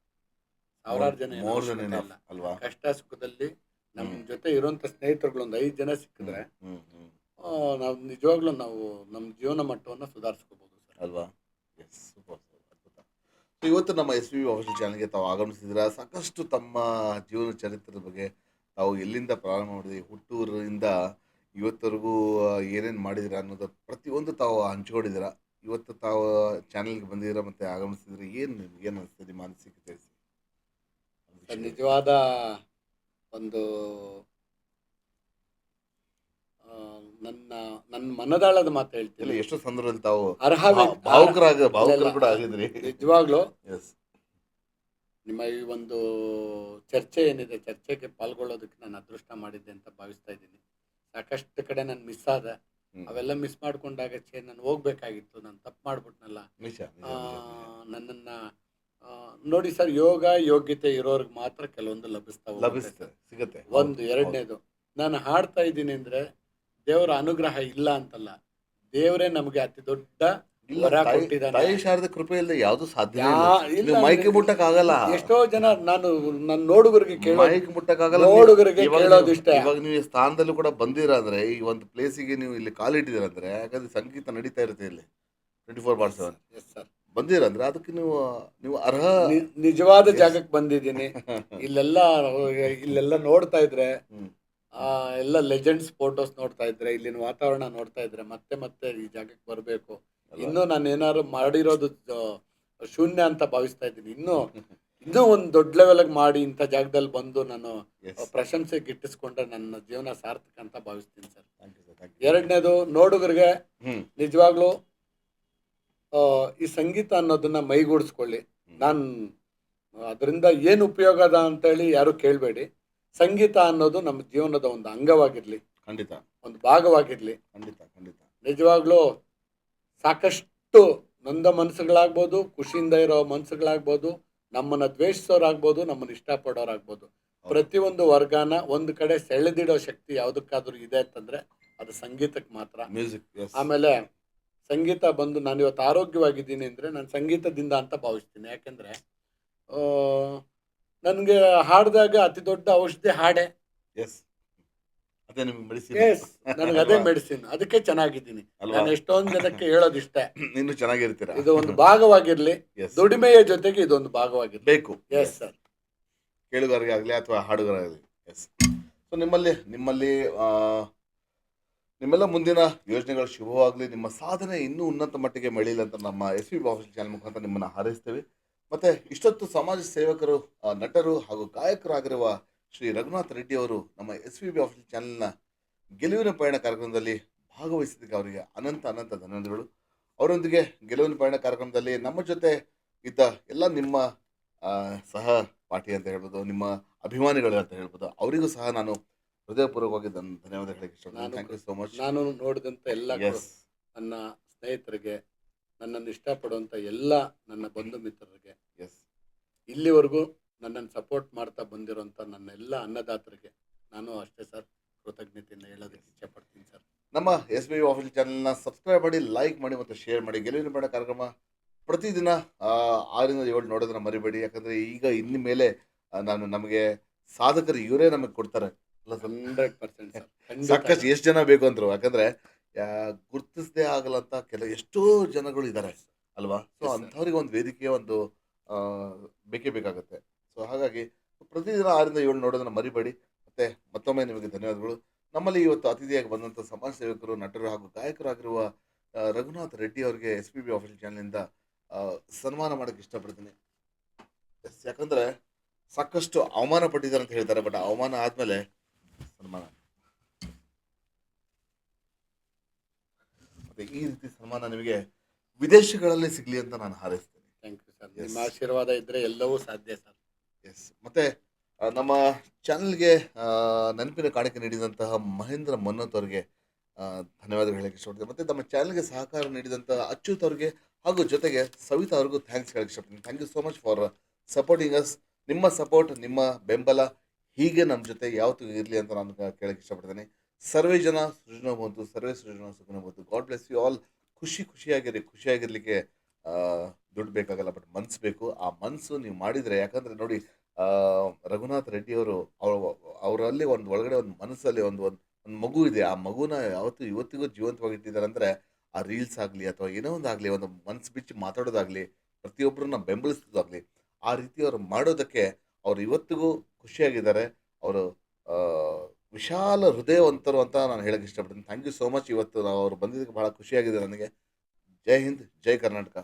ಸಾವಿರಾರು ಜನ ಏನೋ More than ಅವಶ್ಯಕತೆ enough, ಇಲ್ಲ. ಅಲ್ವಾ? ಕಷ್ಟ ಸುಖದಲ್ಲಿ ನಮ್ಮ ಜೊತೆ ಇರುವಂತ ಸ್ನೇಹಿತರುಗಳು ಒಂದು 5 ಜನ ಸಿಕ್ಕಿದ್ರೆ ನಾವು ನಿಜವಾಗ್ಲೂ ನಾವು ನಮ್ಮ ಜೀವನ ಮಟ್ಟವನ್ನು ಸುಧಾರಿಸ್ಕೋಬಹುದು ಸರ್. ಅಲ್ವಾ? ಎಸ್, ಸೂಪರ್, ಅದ್ಭುತ. ಸೊ ಇವತ್ತು ನಮ್ಮ SVB ಆಫೀಷಿಯಲ್ ಚಾನಲ್ಗೆ ತಾವು ಆಗಮಿಸಿದ್ದೀರಾ. ಸಾಕಷ್ಟು ತಮ್ಮ ಜೀವನ ಚರಿತ್ರದ ಬಗ್ಗೆ, ತಾವು ಎಲ್ಲಿಂದ ಪ್ರಾರಂಭ ಮಾಡಿದ್ರಿ, ಹುಟ್ಟೂರಿಂದ ಇವತ್ತವರೆಗೂ ಏನೇನು ಮಾಡಿದ್ದೀರಾ ಅನ್ನೋದು ಪ್ರತಿಯೊಂದು ತಾವು ಹಂಚ್ಕೊಂಡಿದ್ದೀರಾ. ಇವತ್ತು ತಾವು ಚಾನಲ್ಗೆ ಬಂದಿದ್ದೀರಾ ಮತ್ತು ಆಗಮಿಸಿದ್ರೆ ಏನು ಅನಿಸ್ತದೆ ನಿಮ್ಮ ಅನಿಸಿಕೆ ತಿಳಿಸಿ. ಸರ್, ನಿಜವಾದ ಒಂದು ನನ್ನ ಮನದಾಳದ ಮಾತು ಇಲ್ಲ, ಹೇಳ್ತೀನಿ. ಎಷ್ಟೋ ಸಂದರ್ಭದಲ್ಲಿ ತಾವು ಅರ್ಹ ಭಾವುಕರು ಕೂಡ ಆಗಿದ್ರಿ. ನಿಜವಾಗ್ಲೂ ಎಸ್, ನಿಮ್ಮ ಈ ಒಂದು ಚರ್ಚೆ ಏನಿದೆ, ಚರ್ಚೆಗೆ ಪಾಲ್ಗೊಳ್ಳೋದಕ್ಕೆ ನಾನು ಅದೃಷ್ಟ ಮಾಡಿದ್ದೆ ಅಂತ ಭಾವಿಸ್ತಾ ಇದ್ದೀನಿ. ಸಾಕಷ್ಟು ಕಡೆ ನಾನು ಮಿಸ್ ಆದೆ. ಅವೆಲ್ಲ ಮಿಸ್ ಮಾಡ್ಕೊಂಡಾಗ ನಾನು ಹೋಗ್ಬೇಕಾಗಿತ್ತು, ನಾನು ತಪ್ಪು ಮಾಡ್ಬಿಟ್ನಲ್ಲ. ನಿಜ. ನನ್ನನ್ನ ನೋಡಿ ಸರ್, ಯೋಗ ಯೋಗ್ಯತೆ ಇರೋರ್ಗೆ ಮಾತ್ರ ಕೆಲವೊಂದು ಲಭಿಸ್ತದೆ, ಸಿಗುತ್ತೆ. ಒಂದು. ಎರಡನೇದು, ನಾನು ಹಾಡ್ತಾ ಇದ್ದೀನಿ ಅಂದ್ರೆ ದೇವರ ಅನುಗ್ರಹ ಇಲ್ಲ ಅಂತಲ್ಲ, ದೇವರೇ ನಮಗೆ ಅತಿ ದೊಡ್ಡ ವರ ಕೊಟ್ಟಿದ್ದಾನೆ. ತಾಯಿ ಶಾರದೆ ಕೃಪೆ ಇಲ್ಲದೆ ಯಾವುದು ಸಾಧ್ಯ ಇಲ್ಲ. ಮೈಕೆ ಮುಟ್ಟಕ್ ಆಗಲ್ಲ. ಎಷ್ಟೋ ಜನ ನನ್ನ ನೋಡುಗರಿಗೆ ಮೈಕ್ ಮುಟ್ಟಕ್ ಆಗಲ್ಲ. ನೋಡುಗರಿಗೆ ಕೇಳೋದಿಷ್ಟೇ. ಇವಾಗ ನೀವು ಈ ಸ್ಥಾನದಲ್ಲೂ ಕೂಡ ಬಂದಿರ ಅಂದ್ರೆ, ಈ ಒಂದು ಪ್ಲೇಸಿಗೆ ನೀವು ಇಲ್ಲಿ ಕಾಲಿಟ್ಟಿದ್ದೀರ ಅಂದ್ರೆ, ಯಾಕಂದ್ರೆ ಸಂಗೀತ ನಡೀತಾ ಇರುತ್ತೆ ಇಲ್ಲಿ 24/7. ಎಸ್ ಸರ್, ಬಂದಿರ ಅಂದ್ರೆ ಅದಕ್ಕೆ ನೀವು ಅರ್ಹ. ನಿಜವಾದ ಜಾಗಕ್ಕೆ ಬಂದಿದ್ದೀನಿ. ಇಲ್ಲೆಲ್ಲ ನೋಡ್ತಾ ಇದ್ರೆ, ಎಲ್ಲ ಲೆಜೆಂಡ್ಸ್ ಫೋಟೋಸ್ ನೋಡ್ತಾ ಇದ್ರೆ, ಇಲ್ಲಿನ ವಾತಾವರಣ ನೋಡ್ತಾ ಇದ್ರೆ ಮತ್ತೆ ಈ ಜಾಗಕ್ಕೆ ಬರಬೇಕು. ಇನ್ನೂ ನಾನು ಏನಾದ್ರು ಮಾಡಿರೋದು ಶೂನ್ಯ ಅಂತ ಭಾವಿಸ್ತಾ ಇದ್ದೀನಿ. ಇನ್ನೂ ಒಂದು ದೊಡ್ಡ ಲೆವೆಲ್ಗೆ ಮಾಡಿ ಇಂಥ ಜಾಗದಲ್ಲಿ ಬಂದು ನಾನು ಎಸ್ ಪ್ರಶಂಸೆ ಗಿಟ್ಟಿಸ್ಕೊಂಡ್ರೆ ನನ್ನ ಜೀವನ ಸಾರ್ಥಕ ಅಂತ ಭಾವಿಸ್ತೀನಿ sir. Thank you sir, thank you. ಎರಡನೇದು, ನೋಡುಗರಿಗೆ ಹ್ಮ್ ನಿಜವಾಗ್ಲೂ ಈ ಸಂಗೀತ ಅನ್ನೋದನ್ನ ಮೈಗೂಡಿಸ್ಕೊಳ್ಳಿ. ನಾನು ಅದರಿಂದ ಏನು ಉಪಯೋಗ ಅದ ಅಂತೇಳಿ ಯಾರು ಕೇಳಬೇಡಿ. ಸಂಗೀತ ಅನ್ನೋದು ನಮ್ಮ ಜೀವನದ ಒಂದು ಅಂಗವಾಗಿರಲಿ, ಖಂಡಿತ ಒಂದು ಭಾಗವಾಗಿರಲಿ. ಖಂಡಿತ ಖಂಡಿತ. ನಿಜವಾಗ್ಲೂ ಸಾಕಷ್ಟು ನೊಂದ ಮನಸ್ಸುಗಳಾಗ್ಬೋದು, ಖುಷಿಯಿಂದ ಇರೋ ಮನಸ್ಸುಗಳಾಗ್ಬೋದು, ನಮ್ಮನ್ನ ದ್ವೇಷಿಸೋರಾಗ್ಬೋದು, ನಮ್ಮನ್ನ ಇಷ್ಟಪಡೋರಾಗ್ಬೋದು, ಪ್ರತಿಯೊಂದು ವರ್ಗನ ಒಂದು ಕಡೆ ಸೆಳೆದಿಡೋ ಶಕ್ತಿ ಯಾವುದಕ್ಕಾದ್ರೂ ಇದೆ ಅಂತಂದ್ರೆ ಅದು ಸಂಗೀತಕ್ಕೆ ಮಾತ್ರ. ಮ್ಯೂಸಿಕ್. ಎಸ್ ಆಮೇಲೆ ಸಂಗೀತ ಬಂದು ನಾನು ಇವತ್ತು ಆರೋಗ್ಯವಾಗಿದ್ದೀನಿ ಅಂದರೆ ನಾನು ಸಂಗೀತದಿಂದ ಅಂತ ಭಾವಿಸ್ತೀನಿ. ಯಾಕೆಂದರೆ ನನಗೆ ಹಾಡಿದಾಗ ಅತಿ ದೊಡ್ಡ ಔಷಧಿ ಹಾಡೆ. ಎಸ್ ಅದೇ ನಿಮ್ಗೆ ಮೆಡಿಸಿನ್. ಎಸ್, ನನಗೆ ಅದೇ ಮೆಡಿಸಿನ್. ಅದಕ್ಕೆ ಚೆನ್ನಾಗಿದ್ದೀನಿ. ಅಲ್ವಾ? ನಾನು ಎಷ್ಟೊಂದು ಜನಕ್ಕೆ ಹೇಳೋದಿಷ್ಟೇ, ಇನ್ನು ಚೆನ್ನಾಗಿರ್ತೀರಾ. ಇದು ಒಂದು ಭಾಗವಾಗಿರ್ಲಿ, ಎಸ್ ದುಡಿಮೆಯ ಜೊತೆಗೆ ಇದೊಂದು ಭಾಗವಾಗಿರ್ಲಿ. ಬೇಕು. Yes sir. ಕೇಳುಗರಿಗೆ ಆಗಲಿ ಅಥವಾ ಹಾಡುಗರಾಗಲಿ. ಎಸ್. ಸೊ ನಿಮ್ಮಲ್ಲಿ ನಿಮ್ಮೆಲ್ಲ ಮುಂದಿನ ಯೋಜನೆಗಳು ಶುಭವಾಗಲಿ. ನಿಮ್ಮ ಸಾಧನೆ ಇನ್ನೂ ಉನ್ನತ ಮಟ್ಟಿಗೆ ಬೆಳೀಲಿ ಅಂತ ನಮ್ಮ SVB ಆಫೀಷಿಯಲ್ ಚಾನಲ್ ಮುಖಾಂತರ ನಿಮ್ಮನ್ನು ಹಾರೈಸ್ತೇವೆ. ಮತ್ತು ಇಷ್ಟೊತ್ತು ಸಮಾಜ ಸೇವಕರು, ನಟರು ಹಾಗೂ ಗಾಯಕರಾಗಿರುವ ಶ್ರೀ ರಘುನಾಥ್ ರೆಡ್ಡಿ ಅವರು ನಮ್ಮ SVB ಆಫೀಷಿಯಲ್ ಚಾನಲ್ನ ಗೆಲುವಿನ ಪಯಣ ಕಾರ್ಯಕ್ರಮದಲ್ಲಿ ಭಾಗವಹಿಸಿದ್ದಕ್ಕೆ ಅವರಿಗೆ ಅನಂತ ಧನ್ಯವಾದಗಳು. ಅವರೊಂದಿಗೆ ಗೆಲುವಿನ ಪಯಣ ಕಾರ್ಯಕ್ರಮದಲ್ಲಿ ನಮ್ಮ ಜೊತೆ ಇದ್ದ ಎಲ್ಲ ನಿಮ್ಮ ಸಹ ಪಾಠಿ ಅಂತ ಹೇಳ್ಬೋದು, ನಿಮ್ಮ ಅಭಿಮಾನಿಗಳು ಅಂತ ಹೇಳ್ಬೋದು, ಅವರಿಗೂ ಸಹ ನಾನು ಹೃದಯಪೂರ್ವಕವಾಗಿ ಧನ್ಯವಾದ ಹೇಳಕ್ಕೆ ಇಷ್ಟಪಡ್ತೀನಿ. Thank you so much. ನಾನು ನೋಡಿದಂಥ ಎಲ್ಲ ಎಸ್ ನನ್ನ ಸ್ನೇಹಿತರಿಗೆ, ನನ್ನನ್ನು ಇಷ್ಟಪಡುವಂಥ ಎಲ್ಲ ನನ್ನ ಬಂಧು ಮಿತ್ರರಿಗೆ, ಎಸ್ ಇಲ್ಲಿವರೆಗೂ ನನ್ನನ್ನು ಸಪೋರ್ಟ್ ಮಾಡ್ತಾ ಬಂದಿರೋಂಥ ನನ್ನ ಎಲ್ಲ ಅನ್ನದಾತರಿಗೆ ನಾನು ಅಷ್ಟೇ ಸರ್ ಕೃತಜ್ಞತೆಯನ್ನು ಹೇಳೋದಕ್ಕೆ ಇಷ್ಟಪಡ್ತೀನಿ ಸರ್. ನಮ್ಮ SVB ಆಫೀಷಿಯಲ್ ಚಾನಲ್ನ ಸಬ್ಸ್ಕ್ರೈಬ್ ಮಾಡಿ, ಲೈಕ್ ಮಾಡಿ ಮತ್ತು ಶೇರ್ ಮಾಡಿ. ಗೆಲುವಿನ ಪಯಣ ಕಾರ್ಯಕ್ರಮ ಪ್ರತಿದಿನ 6 ರಿಂದ 7 ನೋಡೋದನ್ನ ಮರಿಬೇಡಿ. ಯಾಕಂದರೆ ಈಗ ಇನ್ನು ಮೇಲೆ ನಮಗೆ ಸಾಧಕರು ಇವರೇ ನಮಗೆ ಕೊಡ್ತಾರೆ. 100% ಸರ್. ಸಾಕಷ್ಟು ಎಷ್ಟು ಜನ ಬೇಕು ಅಂದ್ರು, ಯಾಕಂದ್ರೆ ಗುರ್ತಿಸದೇ ಆಗಲ್ಲ ಅಂತ ಎಷ್ಟೋ ಜನಗಳು ಇದ್ದಾರೆ ಅಲ್ವಾ. So Yes, sir. ಅಂಥವ್ರಿಗೆ ಒಂದು ವೇದಿಕೆ, ಒಂದು ಬೇಕೇ ಬೇಕಾಗುತ್ತೆ. ಸೊ ಹಾಗಾಗಿ ಪ್ರತಿದಿನ 6 ರಿಂದ 7 ನೋಡೋದನ್ನ ಮರಿಬೇಡಿ. ಮತ್ತೆ ಮತ್ತೊಮ್ಮೆ ನಿಮಗೆ ಧನ್ಯವಾದಗಳು. ನಮ್ಮಲ್ಲಿ ಇವತ್ತು ಅತಿಥಿಯಾಗಿ ಬಂದಂಥ ಸಮಾಜ ಸೇವಕರು, ನಟರು ಹಾಗೂ ಗಾಯಕರಾಗಿರುವ ರಘುನಾಥ್ ರೆಡ್ಡಿ ಅವರಿಗೆ SVB ಆಫೀಷಿಯಲ್ ಚಾನಲ್ನಿಂದ ಸನ್ಮಾನ ಮಾಡೋಕ್ಕೆ ಇಷ್ಟಪಡ್ತೀನಿ. ಎಸ್, ಯಾಕಂದ್ರೆ ಸಾಕಷ್ಟು ಅವಮಾನ ಪಟ್ಟಿದ್ದಾರೆ ಅಂತ ಹೇಳ್ತಾರೆ, ಬಟ್ ಅವಮಾನ ಆದಮೇಲೆ ಸನ್ಮಾನ. ಮತ್ತೆ ಈ ರೀತಿ ಸನ್ಮಾನ ನಿಮಗೆ ವಿದೇಶಗಳಲ್ಲಿ ಸಿಗ್ಲಿ ಅಂತ ನಾನು ಹಾರೈಸ್ತೇನೆ. Thank you sir. Yes. ನಿಮ್ಮ ಆಶೀರ್ವಾದ ಇದ್ರೆ ಎಲ್ಲವೂ ಸಾಧ್ಯ ಸರ್. ಎಸ್. ಮತ್ತೆ ನಮ್ಮ ಚಾನಲ್ಗೆ ನೆನಪಿನ ಕಾಣಿಕೆ ನೀಡಿದಂತಹ ಮಹೇಂದ್ರ ಮನ್ನತ್ ಅವರಿಗೆ ಧನ್ಯವಾದಗಳು ಹೇಳಕ್ಕೆ ಇಷ್ಟಪಡ್ತೀನಿ. ಮತ್ತು ನಮ್ಮ ಚಾನಲ್ಗೆ ಸಹಕಾರ ನೀಡಿದಂತಹ ಅಚ್ಯುತ್ ಅವ್ರಿಗೆ ಹಾಗೂ ಜೊತೆಗೆ ಸವಿತಾ ಅವ್ರಿಗೂ ಥ್ಯಾಂಕ್ಸ್ ಹೇಳಕ್ಕೆ ಇಷ್ಟಪಡ್ತೀನಿ. Thank you so much for supporting us. ನಿಮ್ಮ ಸಪೋರ್ಟ್, ನಿಮ್ಮ ಬೆಂಬಲ ಹೀಗೆ ನಮ್ಮ ಜೊತೆ ಯಾವತ್ತೂ ಇರಲಿ ಅಂತ ನಾನು ಕೇಳಕ್ಕೆ ಇಷ್ಟಪಡ್ತೀನಿ. ಸರ್ವೇ ಜನ ಸೃಜನ ಬಂತು, ಸರ್ವೇ ಸೃಜನ ಸುಖನ ಬಂತು. God bless you all. ಖುಷಿಯಾಗಿರಲಿಕ್ಕೆ ದುಡ್ಡು ಬೇಕಾಗಲ್ಲ, ಬಟ್ ಮನ್ಸು ಬೇಕು. ಆ ಮನಸ್ಸು ನೀವು ಮಾಡಿದರೆ, ಯಾಕಂದರೆ ನೋಡಿ, ರಘುನಾಥ್ ರೆಡ್ಡಿ ಅವರು ಅವರಲ್ಲಿ ಒಳಗಡೆ ಒಂದು ಮನಸ್ಸಲ್ಲಿ ಒಂದು ಮಗು ಇದೆ. ಆ ಮಗುನ ಯಾವತ್ತೂ ಇವತ್ತಿಗೂ ಜೀವಂತವಾಗಿಟ್ಟಿದ್ದಾರೆ. ಅಂದರೆ ಆ ರೀಲ್ಸ್ ಆಗಲಿ ಅಥವಾ ಏನೋ ಒಂದು ಆಗಲಿ, ಒಂದು ಮನಸ್ಸು ಬಿಚ್ಚಿ ಮಾತಾಡೋದಾಗಲಿ, ಪ್ರತಿಯೊಬ್ಬರನ್ನ ಬೆಂಬಲಿಸೋದಾಗಲಿ, ಆ ರೀತಿ ಅವರು ಮಾಡೋದಕ್ಕೆ ಅವರು ಇವತ್ತಿಗೂ ಖುಷಿಯಾಗಿದ್ದಾರೆ. ಅವರು ವಿಶಾಲ ಹೃದಯವಂತರು ಅಂತ ನಾನು ಹೇಳಕ್ಕೆ ಇಷ್ಟಪಡ್ತೀನಿ. Thank you so much. ಇವತ್ತು ಅವ್ರು ಬಂದಿದ್ದಕ್ಕೆ ಭಾಳ ಖುಷಿಯಾಗಿದೆ ನನಗೆ. ಜೈ ಹಿಂದ್, ಜೈ ಕರ್ನಾಟಕ.